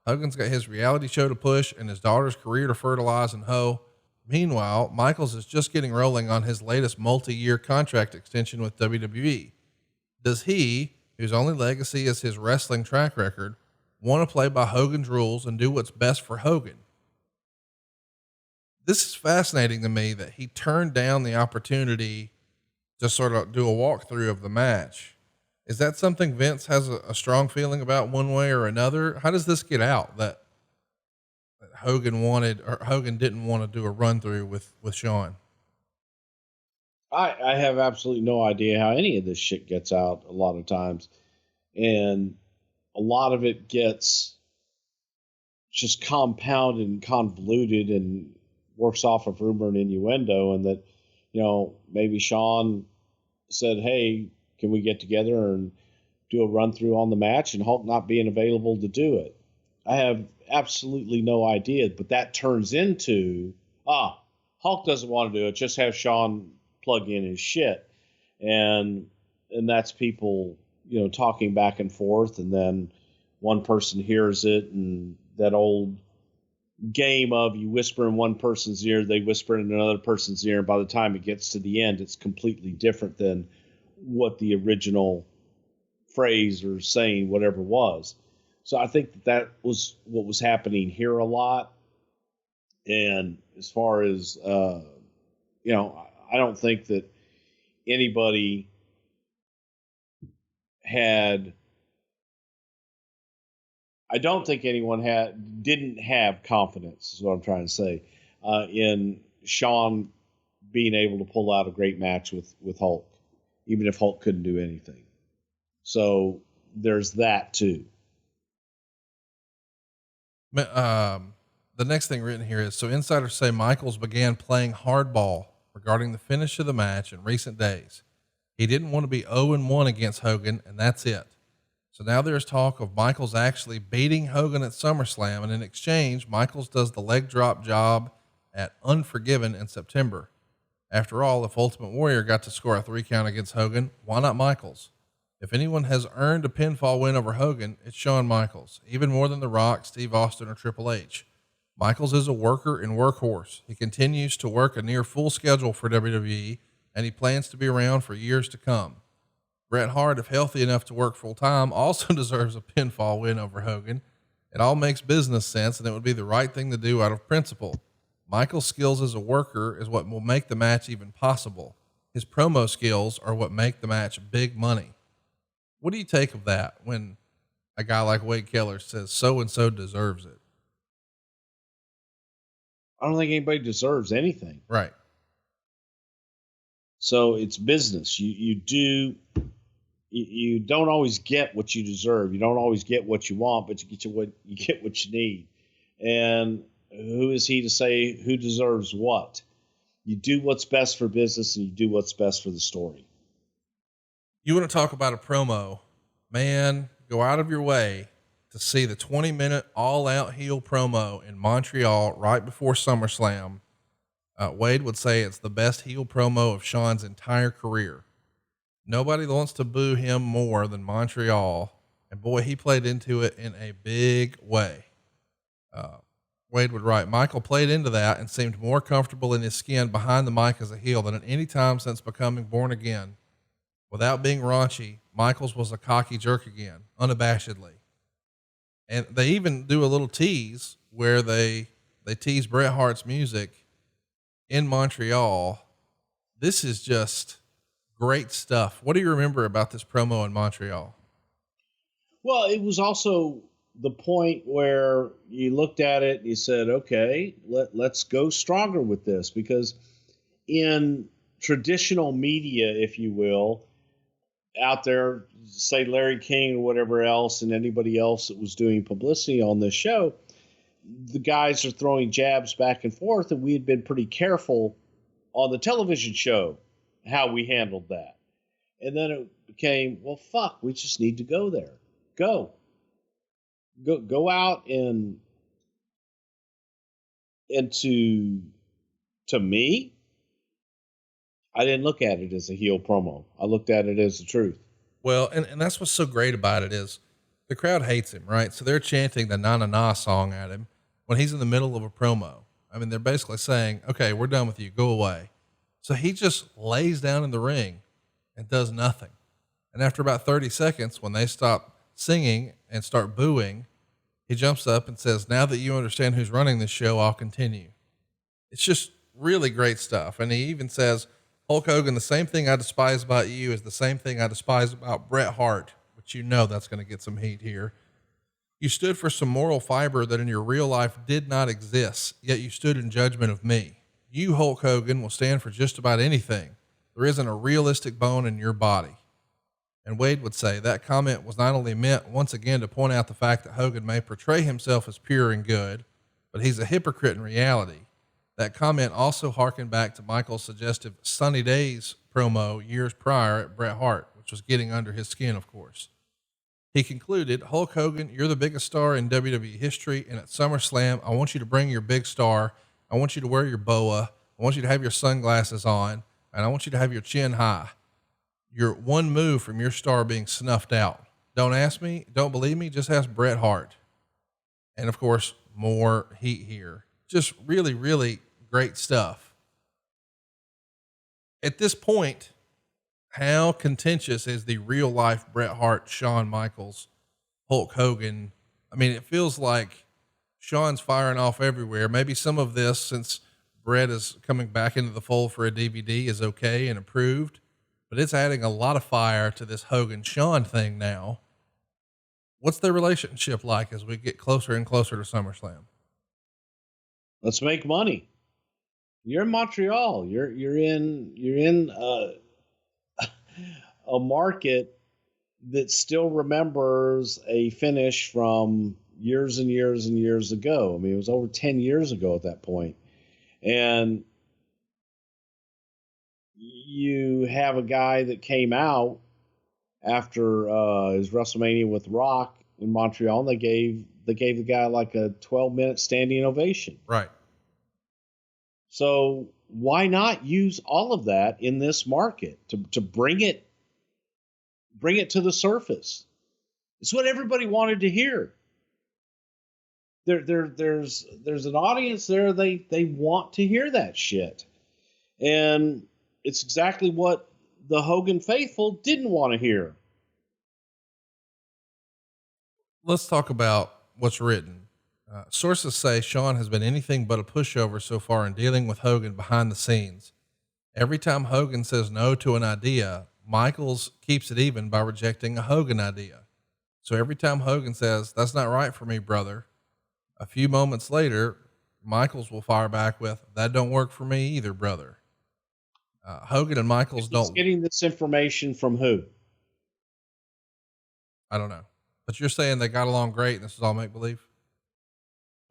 Speaker 3: Hogan's got his reality show to push and his daughter's career to fertilize and hoe. Meanwhile, Michaels is just getting rolling on his latest multi-year contract extension with WWE. Does he, whose only legacy is his wrestling track record, want to play by Hogan's rules and do what's best for Hogan? This is fascinating to me that he turned down the opportunity to sort of do a walkthrough of the match. Is that something Vince has a strong feeling about one way or another? How does this get out that Hogan wanted, or Hogan didn't want to do a run through with Shawn?
Speaker 2: I have absolutely no idea how any of this shit gets out a lot of times. And a lot of it gets just compounded and convoluted and works off of rumor and innuendo. And that, maybe Shawn said, hey, can we get together and do a run through on the match, and Hulk not being available to do it? I have absolutely no idea, but that turns into, Hulk doesn't want to do it. Just have Shawn plug in his shit. And that's people, talking back and forth. And then one person hears it, and that old game of you whisper in one person's ear, they whisper in another person's ear. And by the time it gets to the end, it's completely different than what the original phrase or saying, whatever was. So I think that was what was happening here a lot. And as far as, I don't think that anybody didn't have confidence, is what I'm trying to say, in Shawn being able to pull out a great match with Hulk, even if Hulk couldn't do anything. So there's that too.
Speaker 3: The next thing written here is, so insiders say Michaels began playing hardball regarding the finish of the match in recent days. He didn't want to be 0-1 against Hogan, and that's it. So now there's talk of Michaels actually beating Hogan at SummerSlam, and in exchange, Michaels does the leg drop job at Unforgiven in September. After all, if Ultimate Warrior got to score a 3 count against Hogan, why not Michaels? If anyone has earned a pinfall win over Hogan, it's Shawn Michaels, even more than The Rock, Steve Austin, or Triple H. Michaels is a worker and workhorse. He continues to work a near full schedule for WWE, and he plans to be around for years to come. Bret Hart, if healthy enough to work full time, also deserves a pinfall win over Hogan. It all makes business sense, and it would be the right thing to do out of principle. Michael's skills as a worker is what will make the match even possible. His promo skills are what make the match big money. What do you take of that when a guy like Wade Keller says so-and-so deserves it?
Speaker 2: I don't think anybody deserves anything.
Speaker 3: Right.
Speaker 2: So it's business. You don't always get what you deserve. You don't always get what you want, but you get what you need. And who is he to say who deserves what? You do what's best for business, and you do what's best for the story.
Speaker 3: You want to talk about a promo, man, go out of your way to see the 20-minute all-out heel promo in Montreal right before SummerSlam. Wade would say it's the best heel promo of Shawn's entire career. Nobody wants to boo him more than Montreal, and boy, he played into it in a big way. Wade would write, Michael played into that and seemed more comfortable in his skin behind the mic as a heel than at any time since becoming born again. Without being raunchy, Michaels was a cocky jerk again, unabashedly. And they even do a little tease where they tease Bret Hart's music in Montreal. This is just great stuff. What do you remember about this promo in Montreal?
Speaker 2: Well, it was also the point where you looked at it and you said, okay, let's go stronger with this, because in traditional media, if you will, out there, say Larry King or whatever else, and anybody else that was doing publicity on this show, the guys are throwing jabs back and forth, and we had been pretty careful on the television show how we handled that. And then it became, well, fuck, we just need to go there. Go out and to me, I didn't look at it as a heel promo. I looked at it as the truth.
Speaker 3: Well, and that's what's so great about it is the crowd hates him, right? So they're chanting the Na Na Na song at him when he's in the middle of a promo. I mean, they're basically saying, okay, we're done with you. Go away. So he just lays down in the ring and does nothing. And after about 30 seconds, when they stop singing and start booing, he jumps up and says, now that you understand who's running this show, I'll continue. It's just really great stuff. And he even says, Hulk Hogan, the same thing I despise about you is the same thing I despise about Bret Hart, which you know that's going to get some heat here. You stood for some moral fiber that in your real life did not exist, yet you stood in judgment of me. You, Hulk Hogan, will stand for just about anything. There isn't a realistic bone in your body. And Wade would say that comment was not only meant once again to point out the fact that Hogan may portray himself as pure and good, but he's a hypocrite in reality. That comment also harkened back to Michael's suggestive Sunny Days promo years prior at Bret Hart, which was getting under his skin, of course. He concluded, Hulk Hogan, you're the biggest star in WWE history, and at SummerSlam, I want you to bring your big star. I want you to wear your boa. I want you to have your sunglasses on, and I want you to have your chin high. You're one move from your star being snuffed out. Don't ask me, don't believe me, just ask Bret Hart. And of course, more heat here. Just really, really great stuff. At this point, how contentious is the real life Bret Hart, Shawn Michaels, Hulk Hogan? I mean, it feels like Shawn's firing off everywhere. Maybe some of this, since Bret is coming back into the fold for a DVD, is okay and approved, but it's adding a lot of fire to this Hogan Shawn thing now. What's their relationship like as we get closer and closer to SummerSlam?
Speaker 2: Let's make money. You're in Montreal. You're in a market that still remembers a finish from years and years and years ago. I mean, it was over 10 years ago at that point. And you have a guy that came out after his WrestleMania with Rock in Montreal, and they gave the guy like a 12-minute standing ovation.
Speaker 3: Right.
Speaker 2: So why not use all of that in this market to bring it to the surface? It's what everybody wanted to hear. There's an audience there. They want to hear that shit. And it's exactly what the Hogan faithful didn't want to hear.
Speaker 3: Let's talk about what's written. Sources say Shawn has been anything but a pushover so far in dealing with Hogan behind the scenes. Every time Hogan says no to an idea, Michaels keeps it even by rejecting a Hogan idea. So every time Hogan says, that's not right for me, brother, a few moments later, Michaels will fire back with, that don't work for me either, brother. Hogan and Michaels don't.
Speaker 2: Getting this information from who?
Speaker 3: I don't know. But you're saying they got along great and this is all make believe?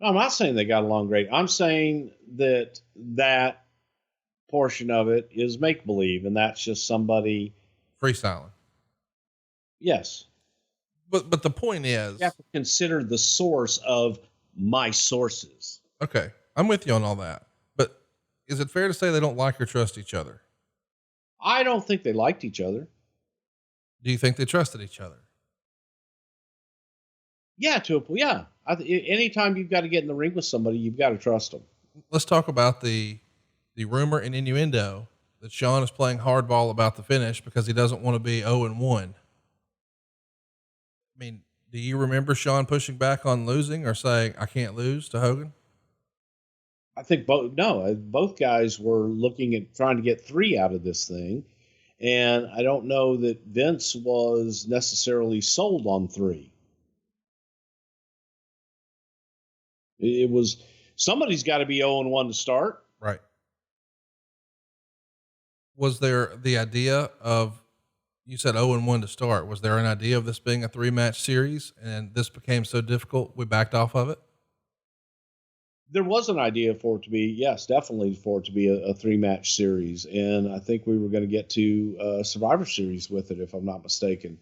Speaker 2: No, I'm not saying they got along great. I'm saying that portion of it is make believe, and that's just somebody
Speaker 3: freestyling.
Speaker 2: Yes.
Speaker 3: But the point is,
Speaker 2: you have to consider the source of my sources.
Speaker 3: Okay. I'm with you on all that, but is it fair to say they don't like or trust each other?
Speaker 2: I don't think they liked each other.
Speaker 3: Do you think they trusted each other?
Speaker 2: Yeah, yeah. Anytime you've got to get in the ring with somebody, you've got to trust them.
Speaker 3: Let's talk about the rumor and innuendo that Shawn is playing hardball about the finish because he doesn't want to be 0-1. I mean, do you remember Shawn pushing back on losing or saying, I can't lose to Hogan?
Speaker 2: I think both guys were looking at trying to get 3 out of this thing. And I don't know that Vince was necessarily sold on 3. It was somebody's got to be 0-1 to start.
Speaker 3: Right. Was there the idea of, you said 0-1 to start. Was there an idea of this being a 3-match series and this became so difficult we backed off of it?
Speaker 2: There was an idea for it to be, yes, definitely for it to be a 3-match series. And I think we were going to get to a Survivor Series with it, if I'm not mistaken.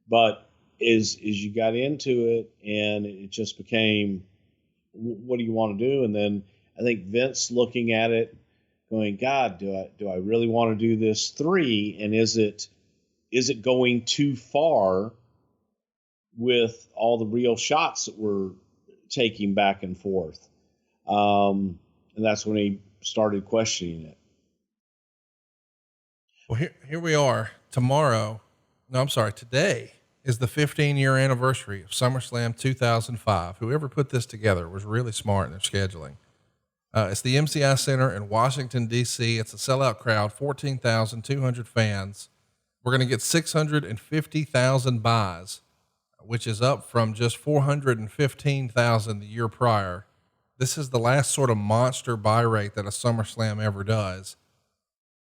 Speaker 2: But as you got into it and it just became, what do you want to do? And then I think Vince looking at it going, God, do I really want to do this 3? And is it going too far with all the real shots that we're taking back and forth? And that's when he started questioning it.
Speaker 3: Well, here we are. Today is the 15-year anniversary of SummerSlam 2005. Whoever put this together was really smart in their scheduling. It's the MCI Center in Washington, D.C. It's a sellout crowd, 14,200 fans. We're going to get 650,000 buys, which is up from just 415,000 the year prior. This is the last sort of monster buy rate that a SummerSlam ever does.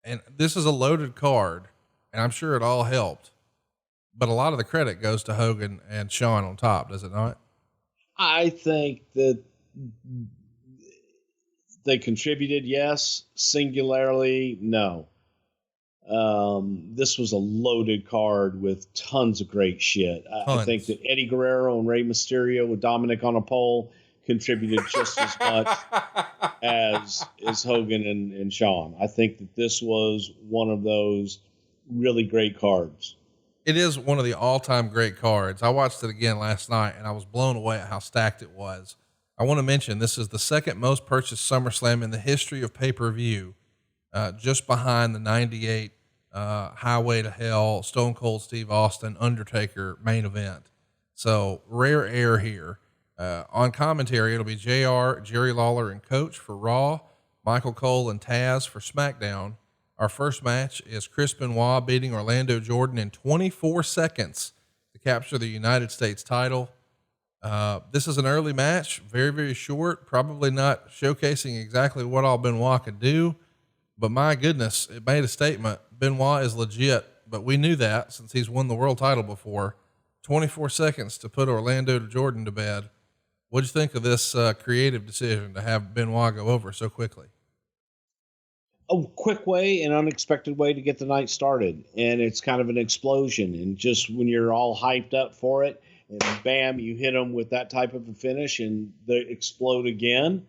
Speaker 3: And this is a loaded card, and I'm sure it all helped. But a lot of the credit goes to Hogan and Shawn on top, does it not?
Speaker 2: I think that they contributed, yes. Singularly, no. This was a loaded card with tons of great shit. I think that Eddie Guerrero and Rey Mysterio with Dominik on a pole contributed just as much as Hogan and Shawn. I think that this was one of those really great cards.
Speaker 3: It is one of the all-time great cards. I watched it again last night and I was blown away at how stacked it was. I want to mention this is the second most purchased SummerSlam in the history of pay-per-view, just behind the 98 Highway to Hell, Stone Cold Steve Austin, Undertaker main event. So rare air here. On commentary, it'll be JR, Jerry Lawler, and Coach for Raw, Michael Cole and Taz for SmackDown. Our first match is Chris Benoit beating Orlando Jordan in 24 seconds to capture the United States title. This is an early match, very, very short, probably not showcasing exactly what all Benoit could do, but my goodness, it made a statement. Benoit is legit, but we knew that since he's won the world title before. 24 seconds to put Orlando Jordan to bed. What'd you think of this creative decision to have Benoit go over so quickly?
Speaker 2: A quick way and unexpected way to get the night started. And it's kind of an explosion. And just when you're all hyped up for it, and bam, you hit them with that type of a finish and they explode again.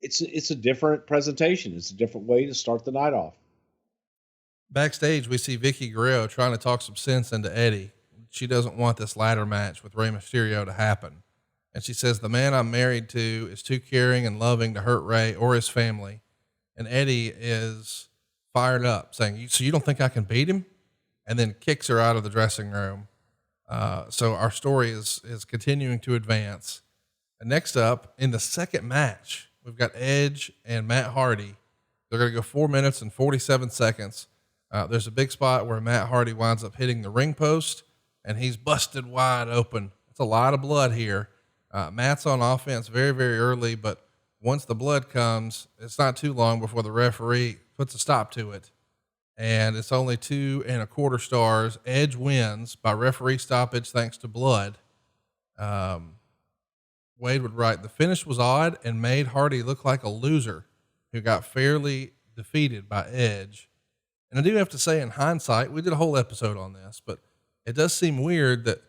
Speaker 2: It's a different presentation. It's a different way to start the night off.
Speaker 3: Backstage, we see Vicky Guerrero trying to talk some sense into Eddie. She doesn't want this ladder match with Rey Mysterio to happen. And she says, the man I'm married to is too caring and loving to hurt Rey or his family. And Eddie is fired up saying, so you don't think I can beat him? And then kicks her out of the dressing room. So our story is continuing to advance. And next up in the second match, we've got Edge and Matt Hardy. They're going to go 4 minutes and 47 seconds. There's a big spot where Matt Hardy winds up hitting the ring post and he's busted wide open. It's a lot of blood here. Matt's on offense very, very early, but once the blood comes, it's not too long before the referee puts a stop to it. And it's only 2 1/4 stars. Edge wins by referee stoppage thanks to blood. Wade would write, the finish was odd and made Hardy look like a loser who got fairly defeated by Edge. And I do have to say, in hindsight, we did a whole episode on this, but it does seem weird that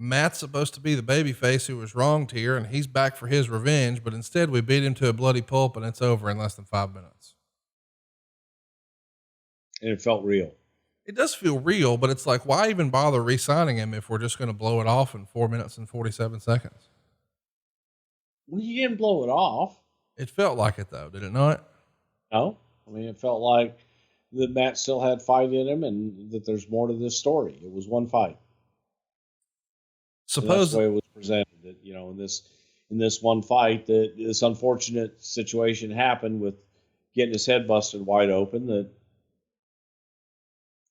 Speaker 3: Matt's supposed to be the babyface who was wronged here, and he's back for his revenge, but instead we beat him to a bloody pulp and it's over in less than 5 minutes.
Speaker 2: And it felt real.
Speaker 3: It does feel real, but it's like, why even bother re-signing him if we're just going to blow it off in 4 minutes and 47 seconds?
Speaker 2: Well, you didn't blow it off.
Speaker 3: It felt like it though, did it not?
Speaker 2: No. I mean, it felt like that Matt still had fight in him and that there's more to this story. It was one fight. That's the way it was presented, that, you know, in this one fight, that this unfortunate situation happened with getting his head busted wide open, that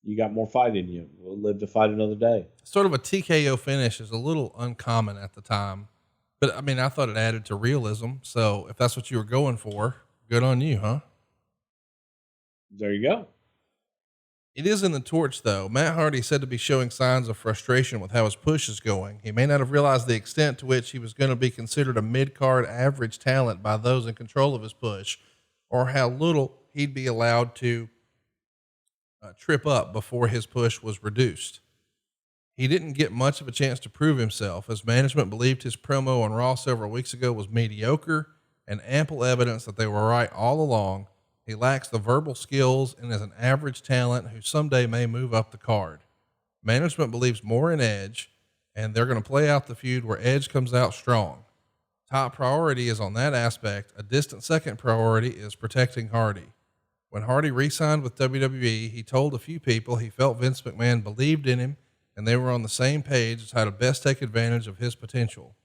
Speaker 2: you got more fight in you. We'll live to fight another day.
Speaker 3: Sort of a TKO finish is a little uncommon at the time, but I mean, I thought it added to realism. So if that's what you were going for, good on you, huh?
Speaker 2: There you go.
Speaker 3: It is in the torch, though. Matt Hardy said to be showing signs of frustration with how his push is going. He may not have realized the extent to which he was going to be considered a mid-card average talent by those in control of his push, or how little he'd be allowed to trip up before his push was reduced. He didn't get much of a chance to prove himself, as management believed his promo on Raw several weeks ago was mediocre, and ample evidence that they were right all along. He lacks the verbal skills and is an average talent who someday may move up the card. Management believes more in Edge, and they're going to play out the feud where Edge comes out strong. Top priority is on that aspect. A distant second priority is protecting Hardy. When Hardy re-signed with WWE, he told a few people he felt Vince McMahon believed in him and they were on the same page as how to best take advantage of his potential.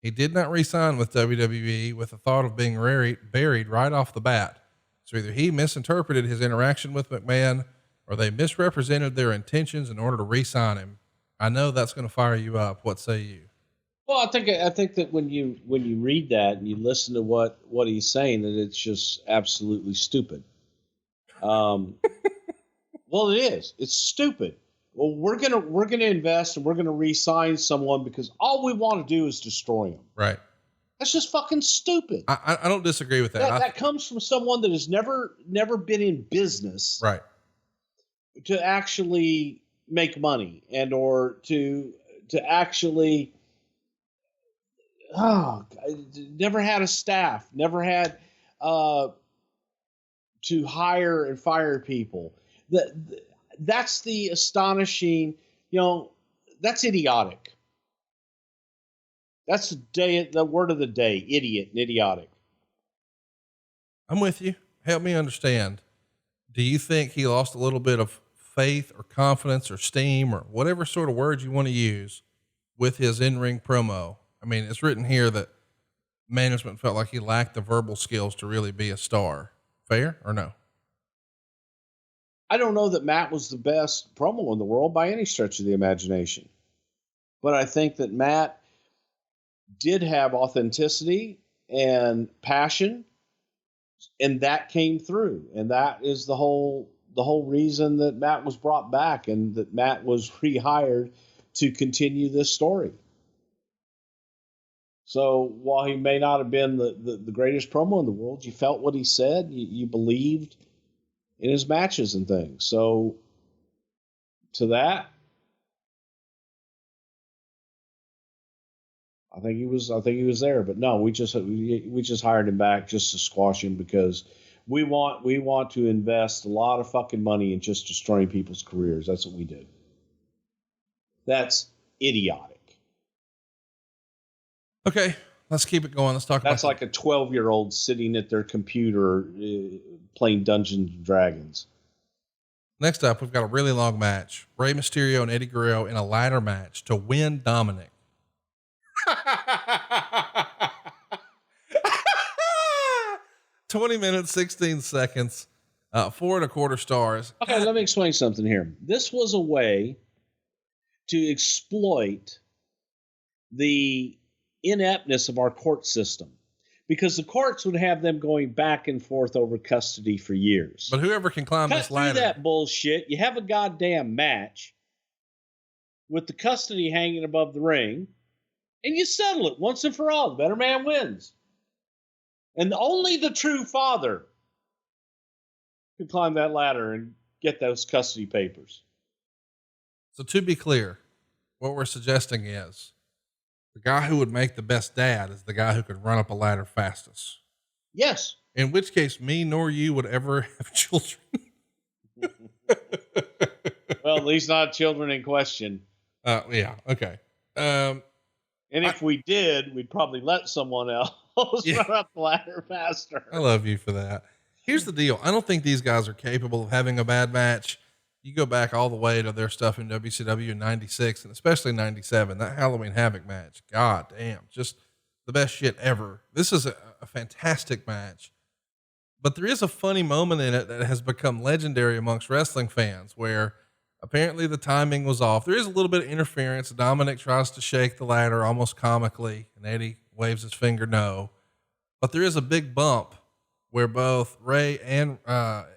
Speaker 3: He did not re-sign with WWE with the thought of being buried right off the bat. So either he misinterpreted his interaction with McMahon or they misrepresented their intentions in order to re-sign him. I know that's going to fire you up. What say you?
Speaker 2: Well, I think that when you read that and you listen to what he's saying, that it's just absolutely stupid. Well, it is. It's stupid. Well, we're gonna invest and we're gonna re-sign someone because all we want to do is destroy him.
Speaker 3: Right.
Speaker 2: That's just fucking stupid.
Speaker 3: I don't disagree with that.
Speaker 2: That comes from someone that has never been in business,
Speaker 3: right,
Speaker 2: to actually make money and or to actually. Never had a staff. Never had to hire and fire people. That's the astonishing, that's idiotic. That's the word of the day, idiot and idiotic.
Speaker 3: I'm with you. Help me understand. Do you think he lost a little bit of faith or confidence or steam or whatever sort of words you want to use with his in-ring promo? I mean, it's written here that management felt like he lacked the verbal skills to really be a star. Fair or no?
Speaker 2: I don't know that Matt was the best promo in the world by any stretch of the imagination. But I think that Matt did have authenticity and passion, and that came through. And that is the whole reason that Matt was brought back and that Matt was rehired to continue this story. So while he may not have been the greatest promo in the world, you felt what he said. You believed in his matches and things. So to that, I think he was there. But no, we just hired him back just to squash him because we want to invest a lot of fucking money in just destroying people's careers. That's what we do. That's idiotic.
Speaker 3: Okay, let's keep it going. Let's talk about
Speaker 2: that's like a 12-year-old sitting at their computer playing Dungeons and Dragons.
Speaker 3: Next up, we've got a really long match. Rey Mysterio and Eddie Guerrero in a ladder match to win Dominik. 20 minutes, 16 seconds, 4.25 stars.
Speaker 2: Okay, let me explain something here. This was a way to exploit the ineptness of our court system, because the courts would have them going back and forth over custody for years.
Speaker 3: But whoever can climb this ladder.
Speaker 2: Cut through that bullshit. You have a goddamn match with the custody hanging above the ring, and you settle it once and for all. The better man wins. And only the true father can climb that ladder and get those custody papers.
Speaker 3: So to be clear, what we're suggesting is the guy who would make the best dad is the guy who could run up a ladder fastest.
Speaker 2: Yes.
Speaker 3: In which case, me nor you would ever have children.
Speaker 2: Well, at least not children in question.
Speaker 3: Yeah. Okay.
Speaker 2: And if we did, we'd probably let someone else run up the ladder faster.
Speaker 3: I love you for that. Here's the deal. I don't think these guys are capable of having a bad match. You go back all the way to their stuff in WCW in 96 and especially 97, that Halloween Havoc match. God damn, just the best shit ever. This is a fantastic match, but there is a funny moment in it that has become legendary amongst wrestling fans where apparently the timing was off. There is a little bit of interference. Dominik tries to shake the ladder almost comically and Eddie waves his finger no, but there is a big bump where both Ray and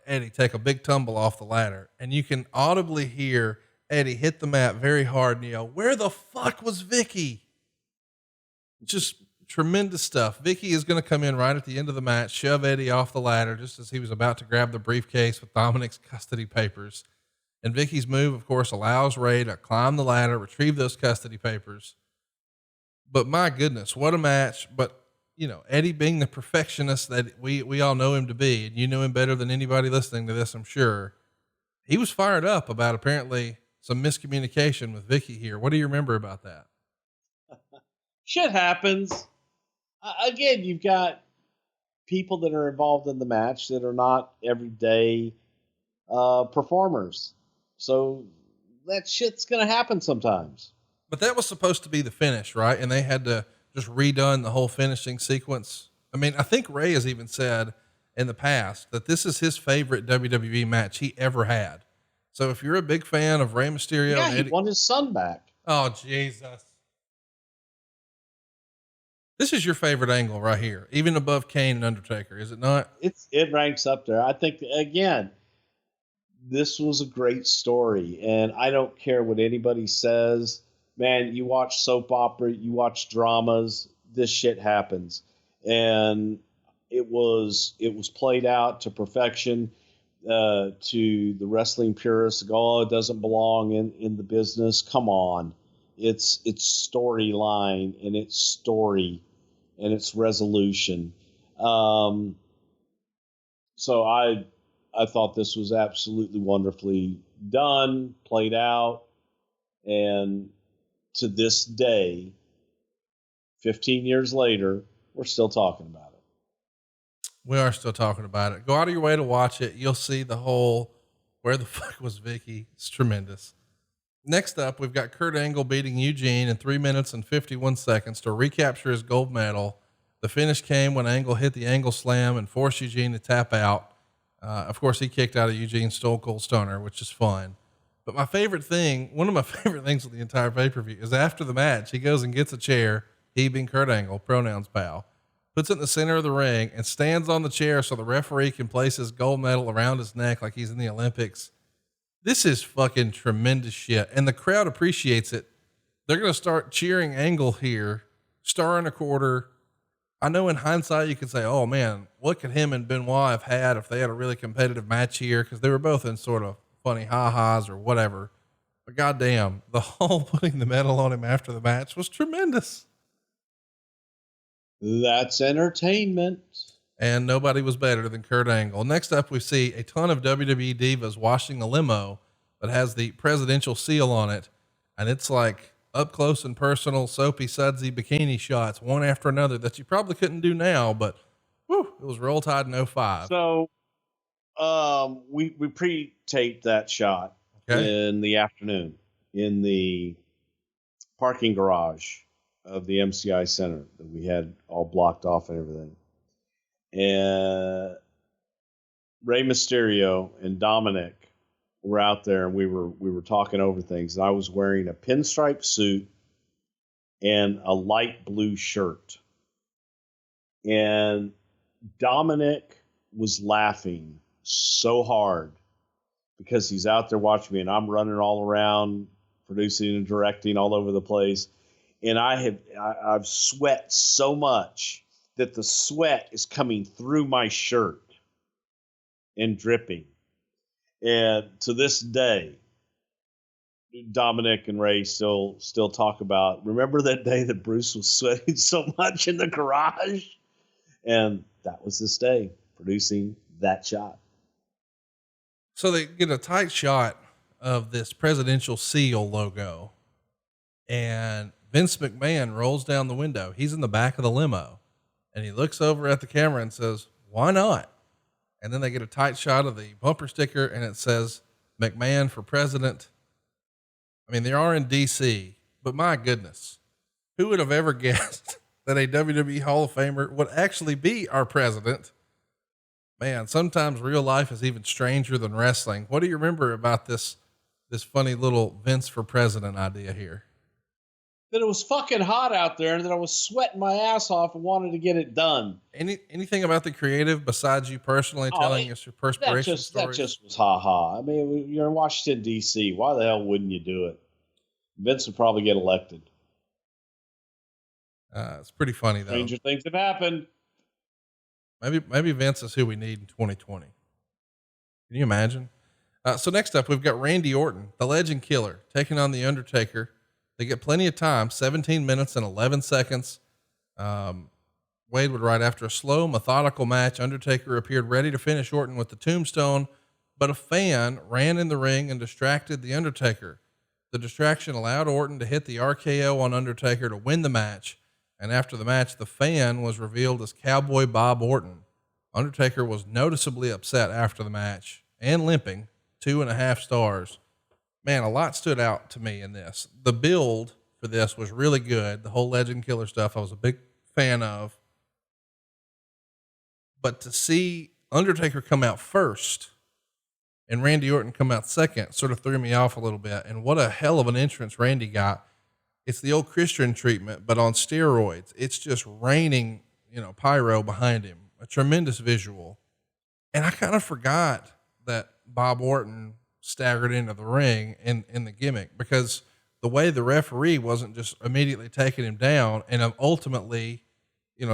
Speaker 3: Eddie take a big tumble off the ladder, and you can audibly hear Eddie hit the mat very hard and yell, "Where the fuck was Vicky?" Just tremendous stuff. Vicky is going to come in right at the end of the match, shove Eddie off the ladder just as he was about to grab the briefcase with Dominik's custody papers. And Vicky's move, of course, allows Ray to climb the ladder, retrieve those custody papers. But my goodness, what a match. But Eddie being the perfectionist that we all know him to be, and you know him better than anybody listening to this, I'm sure, he was fired up about apparently some miscommunication with Vicky here. What do you remember about that?
Speaker 2: Shit happens. Again, you've got people that are involved in the match that are not everyday performers. So that shit's going to happen sometimes.
Speaker 3: But that was supposed to be the finish, right? And they had to just redone the whole finishing sequence. I mean, I think Ray has even said in the past that this is his favorite WWE match he ever had. So if you're a big fan of Rey Mysterio,
Speaker 2: Yeah,
Speaker 3: and
Speaker 2: he
Speaker 3: Eddie,
Speaker 2: won his son back.
Speaker 3: oh Jesus, this is your favorite angle right here, even above Kane and Undertaker, is it not?
Speaker 2: It ranks up there. I think, again, this was a great story, and I don't care what anybody says. Man, you watch soap opera, you watch dramas, this shit happens. And it was played out to perfection. To the wrestling purists, go, oh, it doesn't belong in the business. Come on. It's storyline and it's story and it's resolution. So I thought this was absolutely wonderfully done, played out, and to this day, 15 years later, we're still talking about it.
Speaker 3: We are still talking about it. Go out of your way to watch it. You'll see the whole, where the fuck was Vicky? It's tremendous. Next up, we've got Kurt Angle beating Eugene in 3 minutes and 51 seconds to recapture his gold medal. The finish came when Angle hit the Angle Slam and forced Eugene to tap out. Of course, he kicked out of Eugene's Stone Cold Stunner, which is fun. But my favorite thing, one of my favorite things of the entire pay-per-view is after the match, he goes and gets a chair, he being Kurt Angle, pronouns pal, puts it in the center of the ring and stands on the chair so the referee can place his gold medal around his neck like he's in the Olympics. This is fucking tremendous shit. And the crowd appreciates it. They're going to start cheering Angle here, star and a quarter. I know in hindsight, you could say, oh man, what could him and Benoit have had if they had a really competitive match here? Cause they were both in sort of funny ha-has or whatever. But goddamn, the whole putting the medal on him after the match was tremendous.
Speaker 2: That's entertainment.
Speaker 3: And nobody was better than Kurt Angle. Next up, we see a ton of WWE divas washing a limo that has the presidential seal on it. And it's like up close and personal, soapy, sudsy bikini shots, one after another that you probably couldn't do now, but whew, it was Roll Tide in 05.
Speaker 2: So, we pre-taped that shot in the afternoon in the parking garage of the MCI Center that we had all blocked off and everything. And Rey Mysterio and Dominik were out there, and we were talking over things. And I was wearing a pinstripe suit and a light blue shirt. And Dominik was laughing so hard because he's out there watching me, and I'm running all around, producing and directing all over the place. And I've sweat so much that the sweat is coming through my shirt and dripping. And to this day, Dominik and Ray still talk about, remember that day that Bruce was sweating so much in the garage? And that was this day, producing that shot.
Speaker 3: So they get a tight shot of this presidential seal logo, and Vince McMahon rolls down the window. He's in the back of the limo, and he looks over at the camera and says, why not? And then they get a tight shot of the bumper sticker, and it says McMahon for president. I mean, they are in DC, but my goodness, who would have ever guessed that a WWE Hall of Famer would actually be our president? Man, sometimes real life is even stranger than wrestling. What do you remember about this funny little Vince for president idea here?
Speaker 2: That it was fucking hot out there and that I was sweating my ass off and wanted to get it done.
Speaker 3: Anything about the creative besides you personally telling us your perspiration stories?
Speaker 2: That just was ha-ha. I mean, you're in Washington, D.C. Why the hell wouldn't you do it? Vince would probably get elected.
Speaker 3: It's pretty funny though.
Speaker 2: Stranger things have happened.
Speaker 3: Maybe Vince is who we need in 2020. Can you imagine? So next up, we've got Randy Orton, the Legend Killer, taking on the Undertaker. They get plenty of time, 17 minutes and 11 seconds. Wade would write, after a slow, methodical match, Undertaker appeared ready to finish Orton with the tombstone, but a fan ran in the ring and distracted the Undertaker. The distraction allowed Orton to hit the RKO on Undertaker to win the match. And after the match, the fan was revealed as Cowboy Bob Orton. Undertaker was noticeably upset after the match and limping, 2.5 stars. Man, a lot stood out to me in this. The build for this was really good. The whole Legend Killer stuff I was a big fan of. But to see Undertaker come out first and Randy Orton come out second sort of threw me off a little bit. And what a hell of an entrance Randy got. It's the old Christian treatment, but on steroids. It's just raining, pyro behind him, a tremendous visual. And I kind of forgot that Bob Orton staggered into the ring in the gimmick, because the way the referee wasn't just immediately taking him down, and ultimately,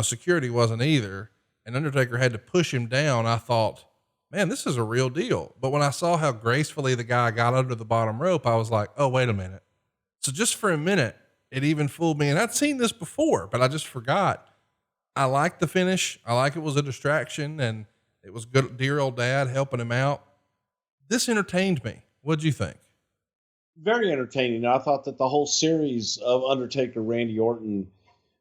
Speaker 3: security wasn't either, and Undertaker had to push him down, I thought, man, this is a real deal. But when I saw how gracefully the guy got under the bottom rope, I was like, oh, wait a minute. So just for a minute, it even fooled me. And I'd seen this before, but I just forgot. I liked the finish. I like it was a distraction, and it was good. Dear old dad helping him out. This entertained me. What'd you think?
Speaker 2: Very entertaining. I thought that the whole series of Undertaker Randy Orton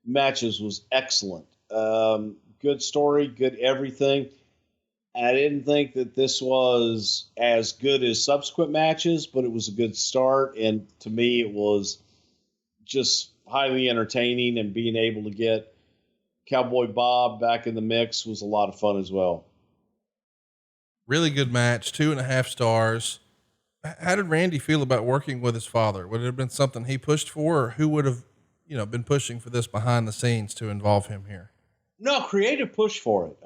Speaker 2: matches was excellent. Good story, good everything. I didn't think that this was as good as subsequent matches, but it was a good start. And to me, it was just highly entertaining, and being able to get Cowboy Bob back in the mix was a lot of fun as well.
Speaker 3: Really good match, 2.5 stars. How did Randy feel about working with his father? Would it have been something he pushed for, or who would have, been pushing for this behind the scenes to involve him here?
Speaker 2: No, creative push for it.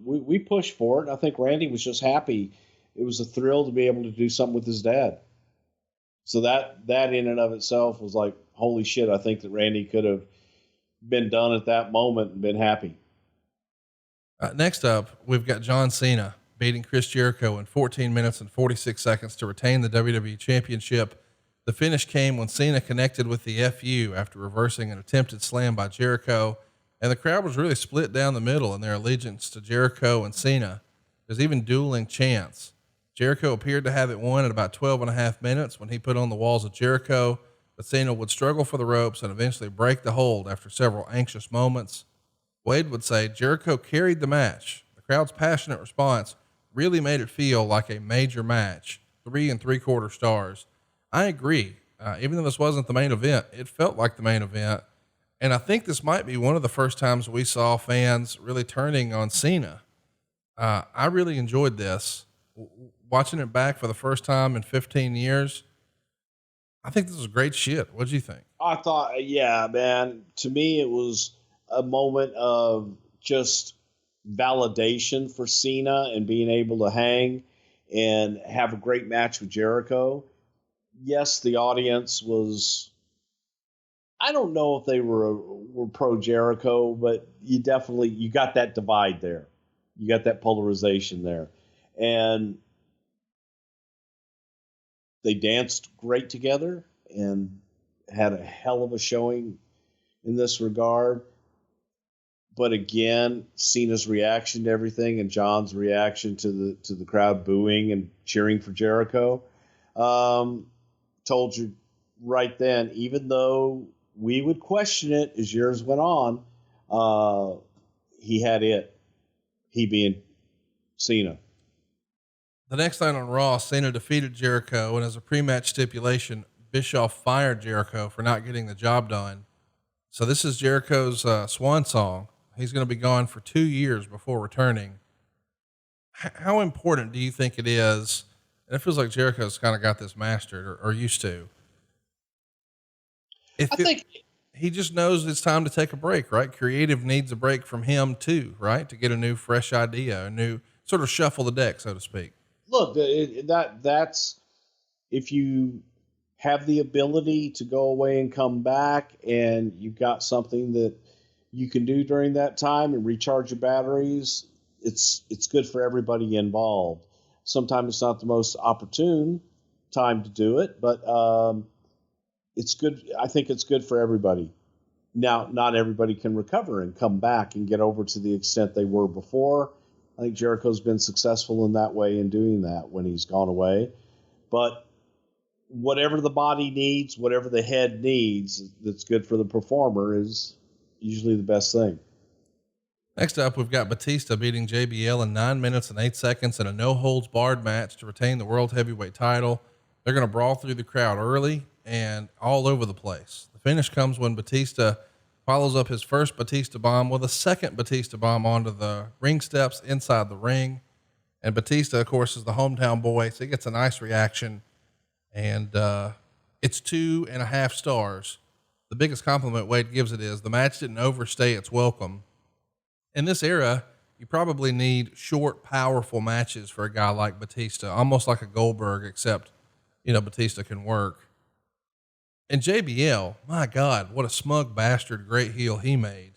Speaker 2: We pushed for it. I think Randy was just happy. It was a thrill to be able to do something with his dad. So that in and of itself was like, holy shit, I think that Randy could have been done at that moment and been happy.
Speaker 3: Next up, we've got John Cena beating Chris Jericho in 14 minutes and 46 seconds to retain the WWE Championship. The finish came when Cena connected with the FU after reversing an attempted slam by Jericho, and the crowd was really split down the middle in their allegiance to Jericho and Cena. There's even dueling chants. Jericho appeared to have it won at about 12.5 minutes when he put on the walls of Jericho, but Cena would struggle for the ropes and eventually break the hold after several anxious moments. Wade would say Jericho carried the match. The crowd's passionate response really made it feel like a major match. 3 3/4 stars. I agree. Even though this wasn't the main event, it felt like the main event. And I think this might be one of the first times we saw fans really turning on Cena. I really enjoyed this. Watching it back for the first time in 15 years, I think this was great shit. What'd you think?
Speaker 2: I thought, yeah, man, to me, it was a moment of just validation for Cena and being able to hang and have a great match with Jericho. Yes, the audience was, I don't know if they were pro Jericho, but you got that divide there. You got that polarization there. And they danced great together and had a hell of a showing in this regard. But again, Cena's reaction to everything and John's reaction to the crowd booing and cheering for Jericho told you right then, even though we would question it as years went on, he had it. He being Cena.
Speaker 3: The next night on Raw, Cena defeated Jericho, and as a pre-match stipulation, Bischoff fired Jericho for not getting the job done. So this is Jericho's swan song. He's going to be gone for 2 years before returning. How important do you think it is? And it feels like Jericho's kind of got this mastered or used to. I think he just knows it's time to take a break, right? Creative needs a break from him too, right? To get a new, fresh idea, a new sort of shuffle the deck, so to speak.
Speaker 2: Look, that's if you have the ability to go away and come back, and you've got something that you can do during that time and recharge your batteries, it's good for everybody involved. Sometimes it's not the most opportune time to do it, but it's good. I think it's good for everybody. Now, not everybody can recover and come back and get over to the extent they were before. I think Jericho's been successful in that way in doing that when he's gone away. But whatever the body needs, whatever the head needs that's good for the performer is usually the best thing.
Speaker 3: Next up, we've got Batista beating JBL in 9 minutes and 8 seconds in a no-holds-barred match to retain the World Heavyweight title. They're going to brawl through the crowd early and all over the place. The finish comes when Batista follows up his first Batista bomb with a second Batista bomb onto the ring steps inside the ring. And Batista, of course, is the hometown boy, so he gets a nice reaction. And it's 2.5 stars. The biggest compliment Wade gives it is the match didn't overstay its welcome. In this era, you probably need short, powerful matches for a guy like Batista, almost like a Goldberg, except, Batista can work. And JBL, my God, what a smug bastard great heel he made.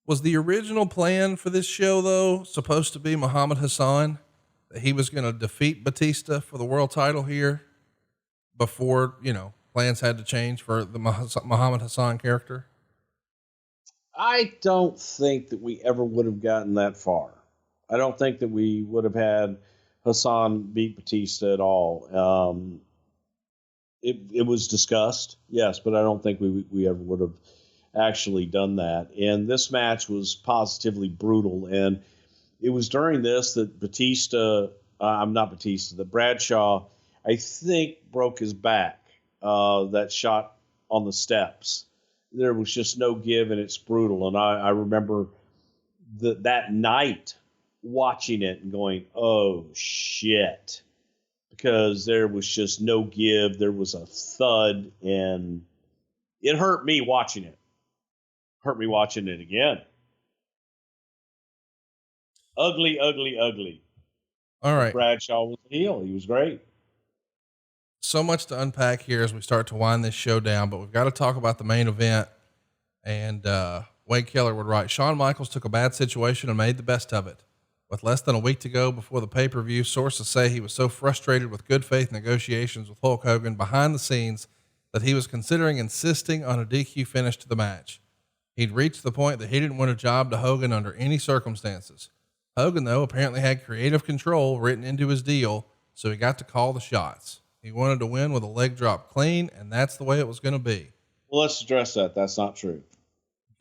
Speaker 3: Was the original plan for this show, though, supposed to be Muhammad Hassan? That he was going to defeat Batista for the world title here before, plans had to change for the Muhammad Hassan character?
Speaker 2: I don't think that we ever would have gotten that far. I don't think that we would have had Hassan beat Batista at all. It was discussed, yes, but I don't think we ever would have actually done that. And this match was positively brutal. And it was during this that that Bradshaw, I think, broke his back, that shot on the steps. There was just no give, and it's brutal. And I remember that night watching it and going, oh, shit. Because there was just no give. There was a thud, and it hurt me watching it. Hurt me watching it again. Ugly, ugly, ugly.
Speaker 3: All right.
Speaker 2: Bradshaw was a heel. He was great.
Speaker 3: So much to unpack here as we start to wind this show down, but we've got to talk about the main event. And Wade Keller would write, Shawn Michaels took a bad situation and made the best of it. With less than a week to go before the pay-per-view, sources say he was so frustrated with good faith negotiations with Hulk Hogan behind the scenes that he was considering insisting on a DQ finish to the match. He'd reached the point that he didn't want a job to Hogan under any circumstances. Hogan, though, apparently had creative control written into his deal, so he got to call the shots. He wanted to win with a leg drop clean, and that's the way it was going to be.
Speaker 2: Well, let's address that. That's not true.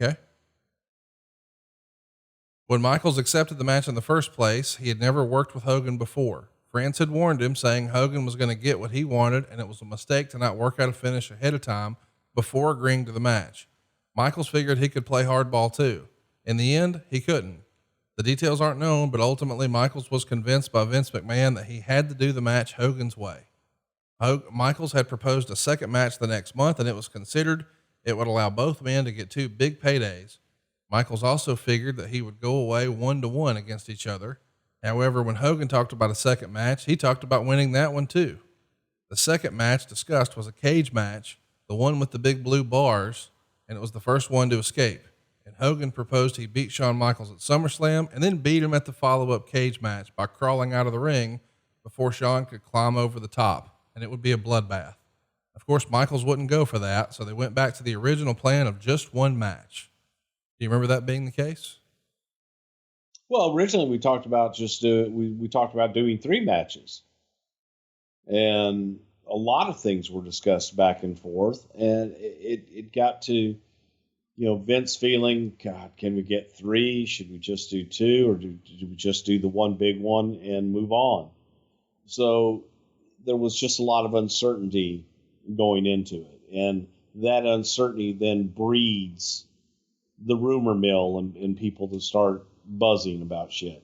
Speaker 3: Okay. When Michaels accepted the match in the first place, he had never worked with Hogan before. Friends had warned him, saying Hogan was going to get what he wanted, and it was a mistake to not work out a finish ahead of time before agreeing to the match. Michaels figured he could play hardball too. In the end, he couldn't. The details aren't known, but ultimately Michaels was convinced by Vince McMahon that he had to do the match Hogan's way. Michaels had proposed a second match the next month, and it was considered it would allow both men to get 2 big paydays. Michaels also figured that he would go away 1-1 against each other. However, when Hogan talked about a second match, he talked about winning that one too. The second match discussed was a cage match, the one with the big blue bars, and it was the first one to escape. And Hogan proposed he beat Shawn Michaels at SummerSlam and then beat him at the follow-up cage match by crawling out of the ring before Shawn could climb over the top, and it would be a bloodbath. Of course, Michaels wouldn't go for that, so they went back to the original plan of just one match. Do you remember that being the case?
Speaker 2: Well, originally we talked about we talked about doing 3 matches, and a lot of things were discussed back and forth, and it got to, Vince feeling, God, can we get 3? Should we just do 2, or do we just do the one big one and move on? So there was just a lot of uncertainty going into it, and that uncertainty then breeds the rumor mill and people to start buzzing about shit.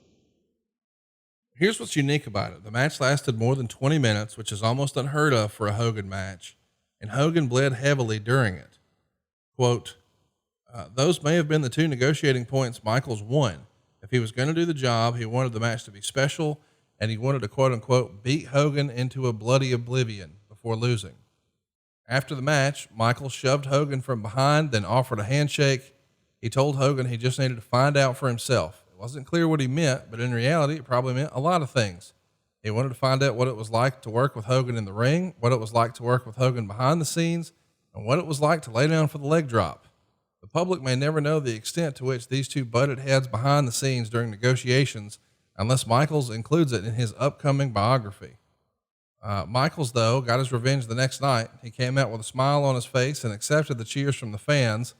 Speaker 3: Here's what's unique about it. The match lasted more than 20 minutes, which is almost unheard of for a Hogan match, and Hogan bled heavily during it. Quote, those may have been the 2 negotiating points Michaels won. If he was going to do the job, he wanted the match to be special, and he wanted to, quote unquote, beat Hogan into a bloody oblivion before losing. After the match, Michaels shoved Hogan from behind, then offered a handshake. He told Hogan he just needed to find out for himself. It wasn't clear what he meant, but in reality, it probably meant a lot of things. He wanted to find out what it was like to work with Hogan in the ring, what it was like to work with Hogan behind the scenes, and what it was like to lay down for the leg drop. The public may never know the extent to which these 2 butted heads behind the scenes during negotiations, unless Michaels includes it in his upcoming biography. Michaels, though, got his revenge the next night. He came out with a smile on his face and accepted the cheers from the fans.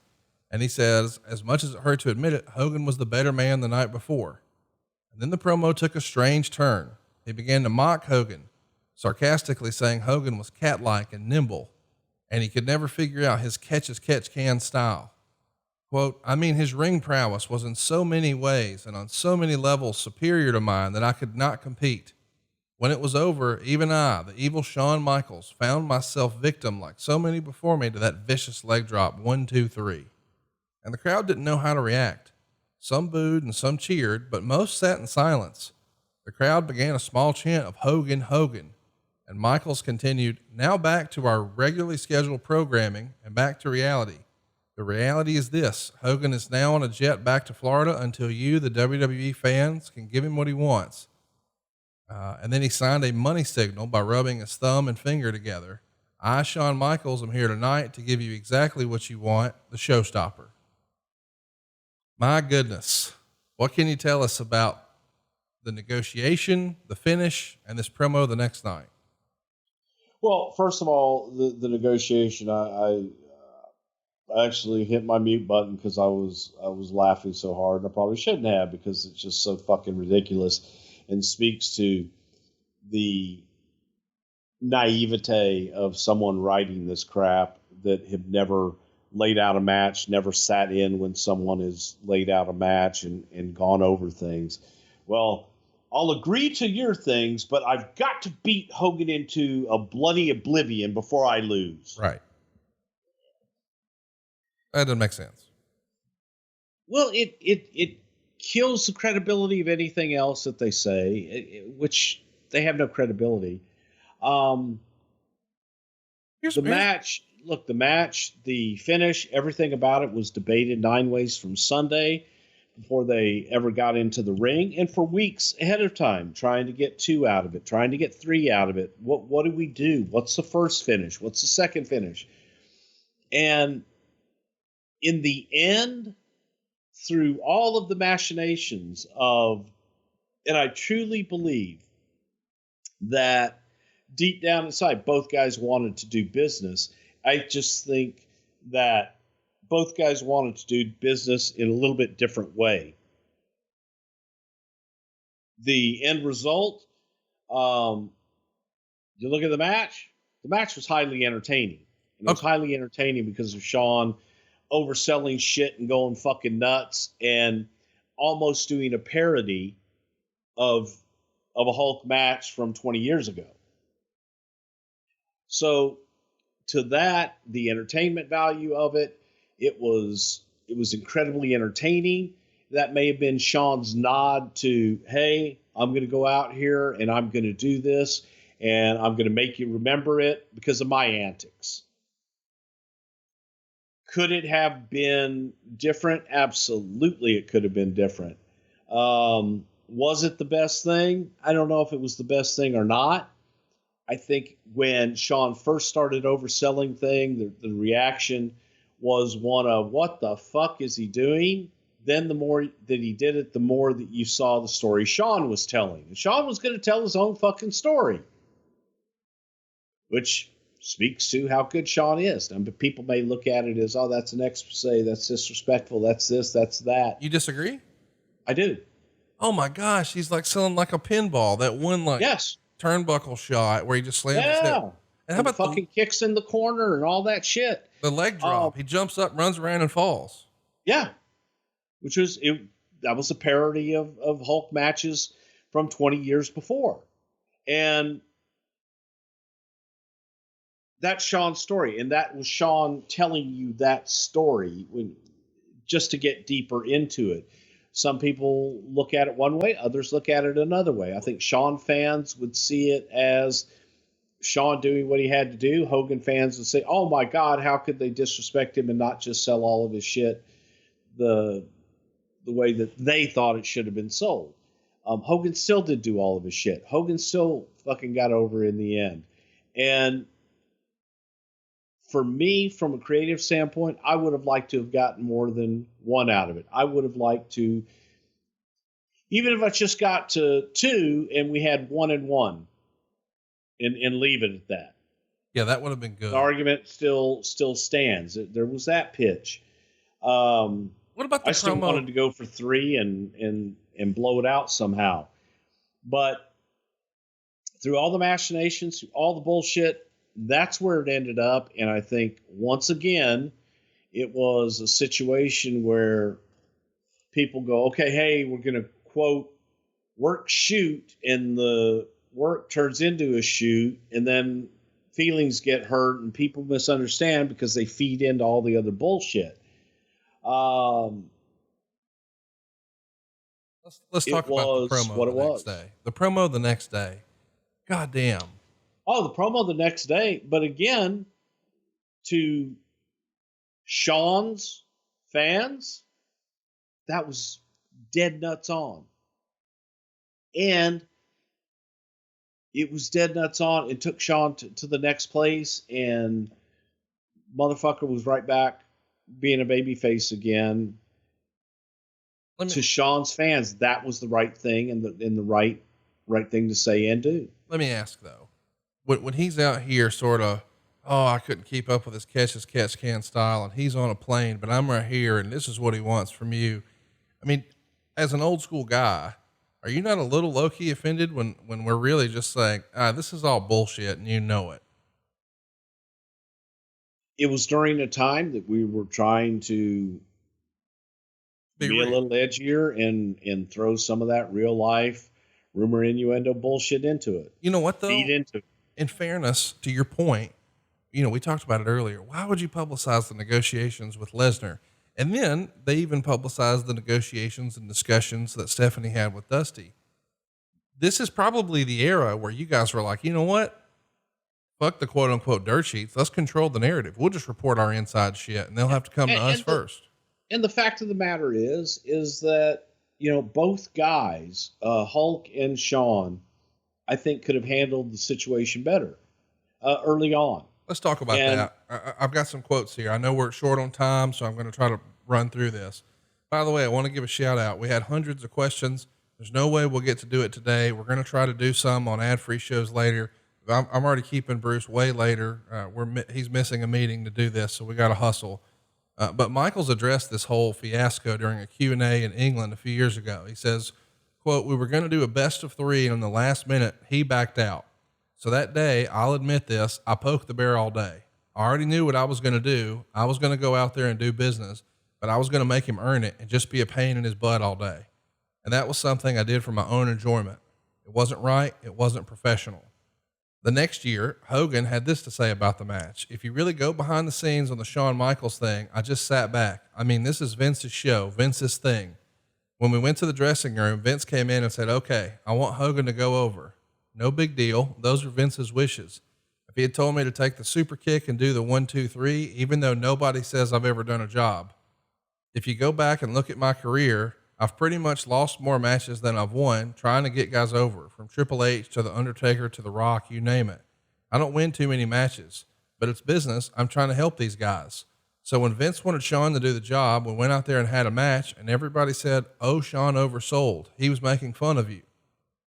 Speaker 3: And he says, as much as it hurt to admit it, Hogan was the better man the night before. And then the promo took a strange turn. He began to mock Hogan, sarcastically saying Hogan was cat-like and nimble. and he could never figure out his catch-as-catch-can style. Quote, I mean, his ring prowess was in so many ways and on so many levels superior to mine that I could not compete. When it was over, even I, the evil Shawn Michaels, found myself victim like so many before me to that vicious leg drop 1, 2, 3. And the crowd didn't know how to react. Some booed and some cheered, but most sat in silence. The crowd began a small chant of Hogan, Hogan. And Michaels continued, now back to our regularly scheduled programming and back to reality. The reality is this: Hogan is now on a jet back to Florida until you, the WWE fans, can give him what he wants. And then he signed a money signal by rubbing his thumb and finger together. I, Shawn Michaels, am here tonight to give you exactly what you want, the showstopper. My goodness. What can you tell us about the negotiation, the finish, and this promo the next night?
Speaker 2: Well, first of all, the negotiation, I actually hit my mute button because I was laughing so hard, and I probably shouldn't have, because it's just so fucking ridiculous and speaks to the naivete of someone writing this crap that have never laid out a match, never sat in when someone has laid out a match and gone over things. Well, I'll agree to your things, but I've got to beat Hogan into a bloody oblivion before I lose.
Speaker 3: Right. That doesn't make sense.
Speaker 2: Well, it kills the credibility of anything else that they say, which they have no credibility. The match, the finish, everything about it was debated 9 ways from Sunday before they ever got into the ring, and for weeks ahead of time, trying to get 2 out of it, trying to get 3 out of it. What do we do? What's the first finish? What's the second finish? And in the end, through all of the machinations of, and I truly believe that deep down inside, both guys wanted to do business. I just think that both guys wanted to do business in a little bit different way. The end result, you look at the match was highly entertaining. And it was highly entertaining because of Shawn overselling shit and going fucking nuts and almost doing a parody of a Hulk match from 20 years ago. So to that, the entertainment value of it, it was incredibly entertaining. That may have been Shawn's nod to, hey, I'm going to go out here and I'm going to do this and I'm going to make you remember it because of my antics. Could it have been different? Absolutely, it could have been different. Was it the best thing? I don't know if it was the best thing or not. I think when Shawn first started overselling thing, the reaction was one of, what the fuck is he doing? Then the more that he did it, the more that you saw the story Shawn was telling. And Shawn was going to tell his own fucking story, which speaks to how good Shawn is. People may look at it as, oh, that's an expose, that's disrespectful, that's this, that's that.
Speaker 3: You disagree?
Speaker 2: I do.
Speaker 3: Oh my gosh, he's like selling like a pinball, that one
Speaker 2: yes,
Speaker 3: turnbuckle shot where he just slams his head. And how about
Speaker 2: the fucking kicks in the corner and all that shit?
Speaker 3: The leg drop. He jumps up, runs around, and falls.
Speaker 2: Yeah, which was that was a parody of Hulk matches from 20 years before, and that's Shawn's story, and that was Shawn telling you that story just to get deeper into it. Some people look at it one way, others look at it another way. I think Shawn fans would see it as Shawn doing what he had to do. Hogan fans would say, oh my God, how could they disrespect him and not just sell all of his shit the way that they thought it should have been sold? Hogan still did do all of his shit. Hogan still fucking got over in the end. And for me, from a creative standpoint, I would have liked to have gotten more than 1 out of it. I would have liked to, even if I just got to 2 and we had 1 and 1 and leave it at that.
Speaker 3: Yeah, that would have been good.
Speaker 2: The argument still stands. There was that pitch. What
Speaker 3: about the
Speaker 2: I still wanted to go for 3 and blow it out somehow. But through all the machinations, through all the bullshit, that's where it ended up. And I think once again, it was a situation where people go, okay, hey, we're going to quote work shoot, and the work turns into a shoot, and then feelings get hurt and people misunderstand because they feed into all the other bullshit.
Speaker 3: Let's talk about the promo the next day. The promo the next day. God damn.
Speaker 2: Oh, the promo the next day. But again, to Sean's fans, that was dead nuts on. And it was dead nuts on. It took Sean to the next place, and motherfucker was right back being a babyface again. To Sean's fans, that was the right thing and the right thing to say and do.
Speaker 3: Let me ask though, when he's out here sort of, oh, I couldn't keep up with his catch can style, and he's on a plane, but I'm right here, and this is what he wants from you. I mean, as an old school guy, are you not a little low key offended when we're really just saying, this is all bullshit and you know it?
Speaker 2: It was during a time that we were trying to be a little edgier and throw some of that real life rumor, innuendo bullshit into it.
Speaker 3: You know what though?
Speaker 2: Feed into it.
Speaker 3: In fairness to your point, you know, we talked about it earlier. Why would you publicize the negotiations with Lesnar? And then they even publicized the negotiations and discussions that Stephanie had with Dusty. This is probably the era where you guys were like, you know what? Fuck the quote unquote dirt sheets. Let's control the narrative. We'll just report our inside shit, and they'll have to come to us first.
Speaker 2: And the fact of the matter is that, you know, both guys, Hulk and Sean, I think could have handled the situation better early on.
Speaker 3: Let's talk about that. I've got some quotes here. I know we're short on time, so I'm going to try to run through this. By the way, I want to give a shout out. We had hundreds of questions. There's no way we'll get to do it today. We're going to try to do some on ad-free shows later. I'm already keeping Bruce way later. He's missing a meeting to do this, so we got to hustle. But Michael's addressed this whole fiasco during a Q&A in England a few years ago. He says, quote, we were going to do a best of 3, and in the last minute, he backed out. So that day, I'll admit this, I poked the bear all day. I already knew what I was going to do. I was going to go out there and do business, but I was going to make him earn it and just be a pain in his butt all day. And that was something I did for my own enjoyment. It wasn't right. It wasn't professional. The next year, Hogan had this to say about the match. If you really go behind the scenes on the Shawn Michaels thing, I just sat back. I mean, this is Vince's show, Vince's thing. When we went to the dressing room, Vince came in and said, okay, I want Hogan to go over. No big deal. Those are Vince's wishes. If he had told me to take the super kick and do the 1, 2, 3, even though nobody says I've ever done a job. If you go back and look at my career, I've pretty much lost more matches than I've won trying to get guys over, from Triple H to the Undertaker to The Rock, you name it. I don't win too many matches, but it's business. I'm trying to help these guys. So when Vince wanted Shawn to do the job, we went out there and had a match, and everybody said, oh, Shawn oversold. He was making fun of you.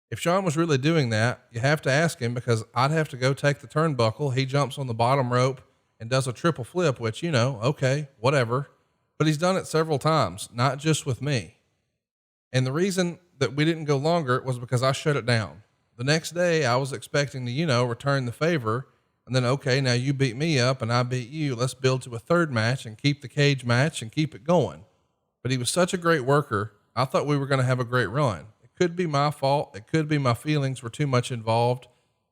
Speaker 3: If Shawn was really doing that, you have to ask him, because I'd have to go take the turnbuckle. He jumps on the bottom rope and does a triple flip, which, you know, okay, whatever. But he's done it several times, not just with me. And the reason that we didn't go longer was because I shut it down. The next day I was expecting to, you know, return the favor, and then, okay, now you beat me up and I beat you. Let's build to a third match and keep the cage match and keep it going. But he was such a great worker. I thought we were going to have a great run. It could be my fault. It could be my feelings were too much involved,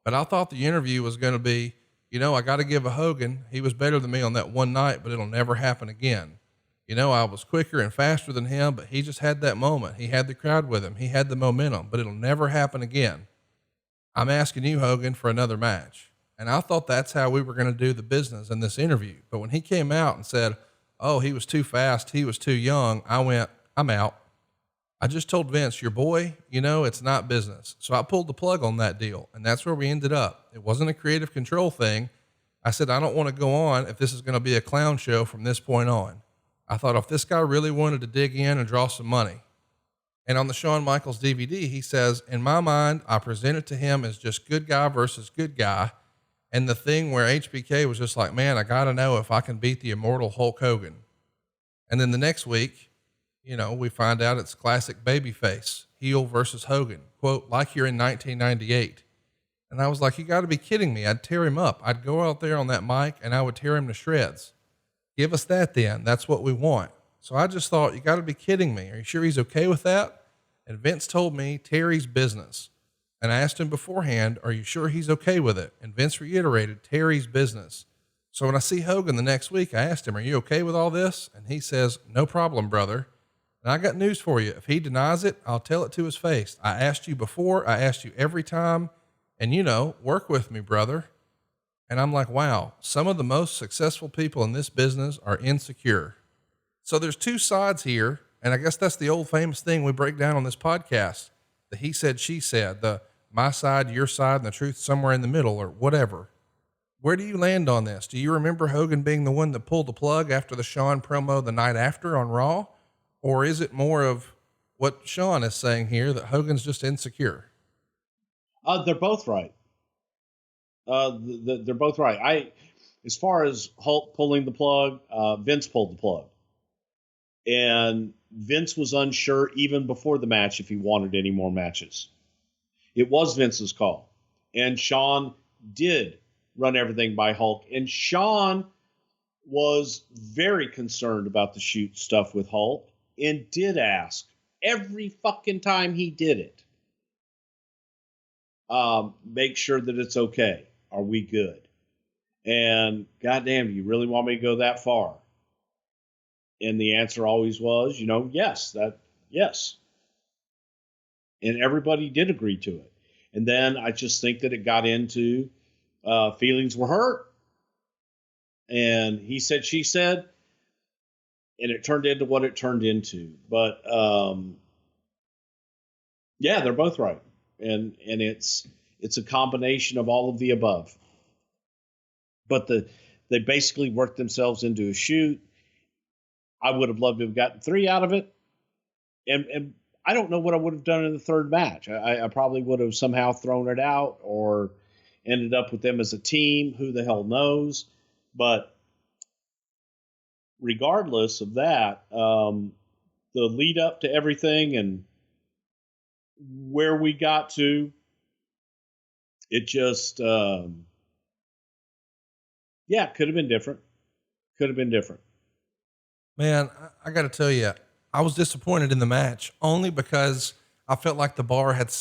Speaker 3: but I thought the interview was going to be, you know, I got to give a Hogan. He was better than me on that one night, but it'll never happen again. You know, I was quicker and faster than him, but he just had that moment. He had the crowd with him. He had the momentum, but it'll never happen again. I'm asking you, Hogan, for another match. And I thought that's how we were going to do the business in this interview. But when he came out and said, oh, he was too fast, he was too young, I went, I'm out. I just told Vince, your boy, you know, it's not business. So I pulled the plug on that deal, and that's where we ended up. It wasn't a creative control thing. I said, I don't want to go on if this is going to be a clown show from this point on. I thought if this guy really wanted to dig in and draw some money. And on the Shawn Michaels DVD, he says, in my mind, I presented to him as just good guy versus good guy. And the thing where HBK was just like, man, I got to know if I can beat the immortal Hulk Hogan. And then the next week, you know, we find out it's classic babyface, heel versus Hogan. Quote, like you're in 1998. And I was like, you got to be kidding me. I'd tear him up. I'd go out there on that mic and I would tear him to shreds. Give us that then. That's what we want. So I just thought, you got to be kidding me. Are you sure he's okay with that? And Vince told me Terry's business. And I asked him beforehand, are you sure he's okay with it? And Vince reiterated Terry's business. So when I see Hogan the next week, I asked him, are you okay with all this? And he says, no problem, brother. And I got news for you. If he denies it, I'll tell it to his face. I asked you before. I asked you every time. And work with me, brother. And I'm like, wow, some of the most successful people in this business are insecure. So there's two sides here. And I guess that's the old famous thing we break down on this podcast. The he said, she said, the my side, your side, and the truth somewhere in the middle, or whatever. Where do you land on this? Do you remember Hogan being the one that pulled the plug after the Shawn promo the night after on Raw? Or is it more of what Shawn is saying here, that Hogan's just insecure?
Speaker 2: They're both right. They're both right. As far as Hulk pulling the plug, Vince pulled the plug. And Vince was unsure even before the match if he wanted any more matches. It was Vince's call. And Shawn did run everything by Hulk. And Shawn was very concerned about the shoot stuff with Hulk and did ask every fucking time he did it. Make sure that it's okay. Are we good? And goddamn, do you really want me to go that far? And the answer always was, yes, yes. And everybody did agree to it. And then I just think that it got into feelings were hurt. And he said, she said, and it turned into what it turned into. But yeah, they're both right. And it's a combination of all of the above. But they basically worked themselves into a shoot. I would have loved to have gotten 3 out of it. And I don't know what I would have done in the third match. I probably would have somehow thrown it out or ended up with them as a team. Who the hell knows? But regardless of that, the lead up to everything and where we got to, it just, could have been different. Could have been different.
Speaker 3: Man, I got to tell you, I was disappointed in the match only because I felt like the bar had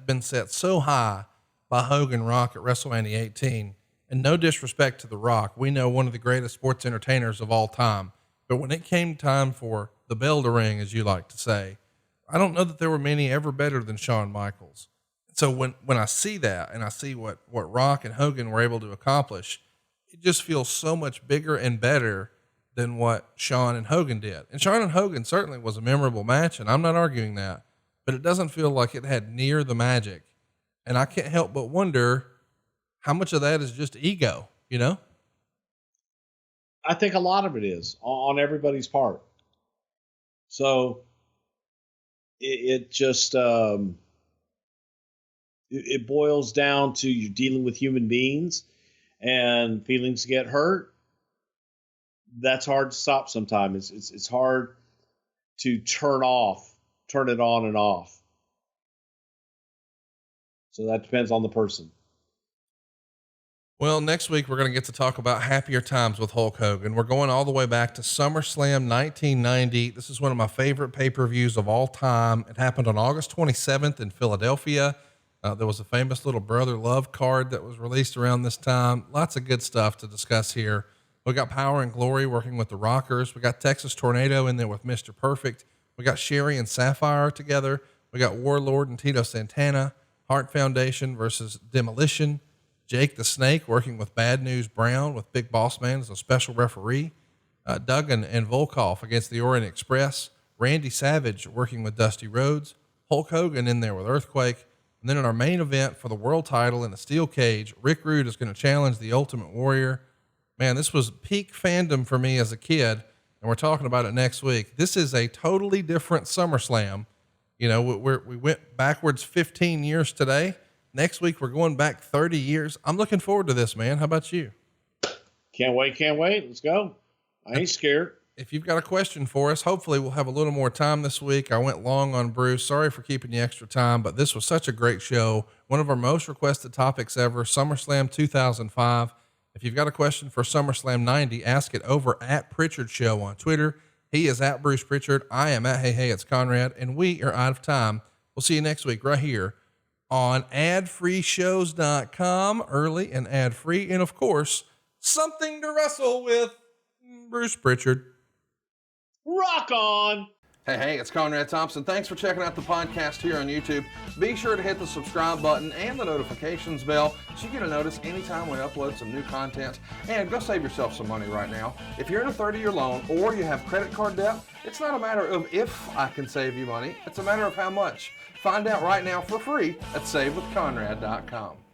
Speaker 3: been set so high by Hogan Rock at WrestleMania 18. And no disrespect to The Rock, we know one of the greatest sports entertainers of all time. But when it came time for the bell to ring, as you like to say, I don't know that there were many ever better than Shawn Michaels. So when I see that and I see what Rock and Hogan were able to accomplish, it just feels so much bigger and better than what Shawn and Hogan did. And Shawn and Hogan certainly was a memorable match, and I'm not arguing that, but it doesn't feel like it had near the magic. And I can't help but wonder how much of that is just ego,
Speaker 2: I think a lot of it is on everybody's part. So it just, it boils down to you're dealing with human beings and feelings get hurt. That's hard to stop sometimes. It's hard to turn it on and off. So that depends on the person.
Speaker 3: Well, next week we're going to get to talk about happier times with Hulk Hogan. We're going all the way back to SummerSlam 1990. This is one of my favorite pay-per-views of all time. It happened on August 27th in Philadelphia. There was a famous little brother love card that was released around this time. Lots of good stuff to discuss here. We got Power and Glory working with the Rockers. We got Texas Tornado in there with Mr. Perfect. We got Sherry and Sapphire together. We got Warlord and Tito Santana. Hart Foundation versus Demolition. Jake the Snake working with Bad News Brown with Big Boss Man as a special referee. Duggan and Volkov against the Orient Express. Randy Savage working with Dusty Rhodes. Hulk Hogan in there with Earthquake. And then in our main event for the world title in a steel cage, Rick Rude is going to challenge the Ultimate Warrior. Man, this was peak fandom for me as a kid, and we're talking about it next week. This is a totally different SummerSlam. We went backwards 15 years today. Next week, we're going back 30 years. I'm looking forward to this, man. How about you?
Speaker 2: Can't wait. Let's go. I ain't scared.
Speaker 3: If you've got a question for us, hopefully we'll have a little more time this week. I went long on Bruce. Sorry for keeping you extra time, but this was such a great show. one of our most requested topics ever, SummerSlam 2005. If you've got a question for SummerSlam 90, ask it over at Prichard Show on Twitter. He is at Bruce Prichard. I am at Hey, it's Conrad, and we are out of time. We'll see you next week right here on adfreeshows.com, early and ad-free. And of course, Something to Wrestle with Bruce Prichard.
Speaker 2: Rock on.
Speaker 1: Hey, it's Conrad Thompson. Thanks for checking out the podcast here on YouTube. Be sure to hit the subscribe button and the notifications bell so you get a notice anytime we upload some new content. And go save yourself some money right now. If you're in a 30-year loan or you have credit card debt, it's not a matter of if I can save you money. It's a matter of how much. Find out right now for free at SaveWithConrad.com.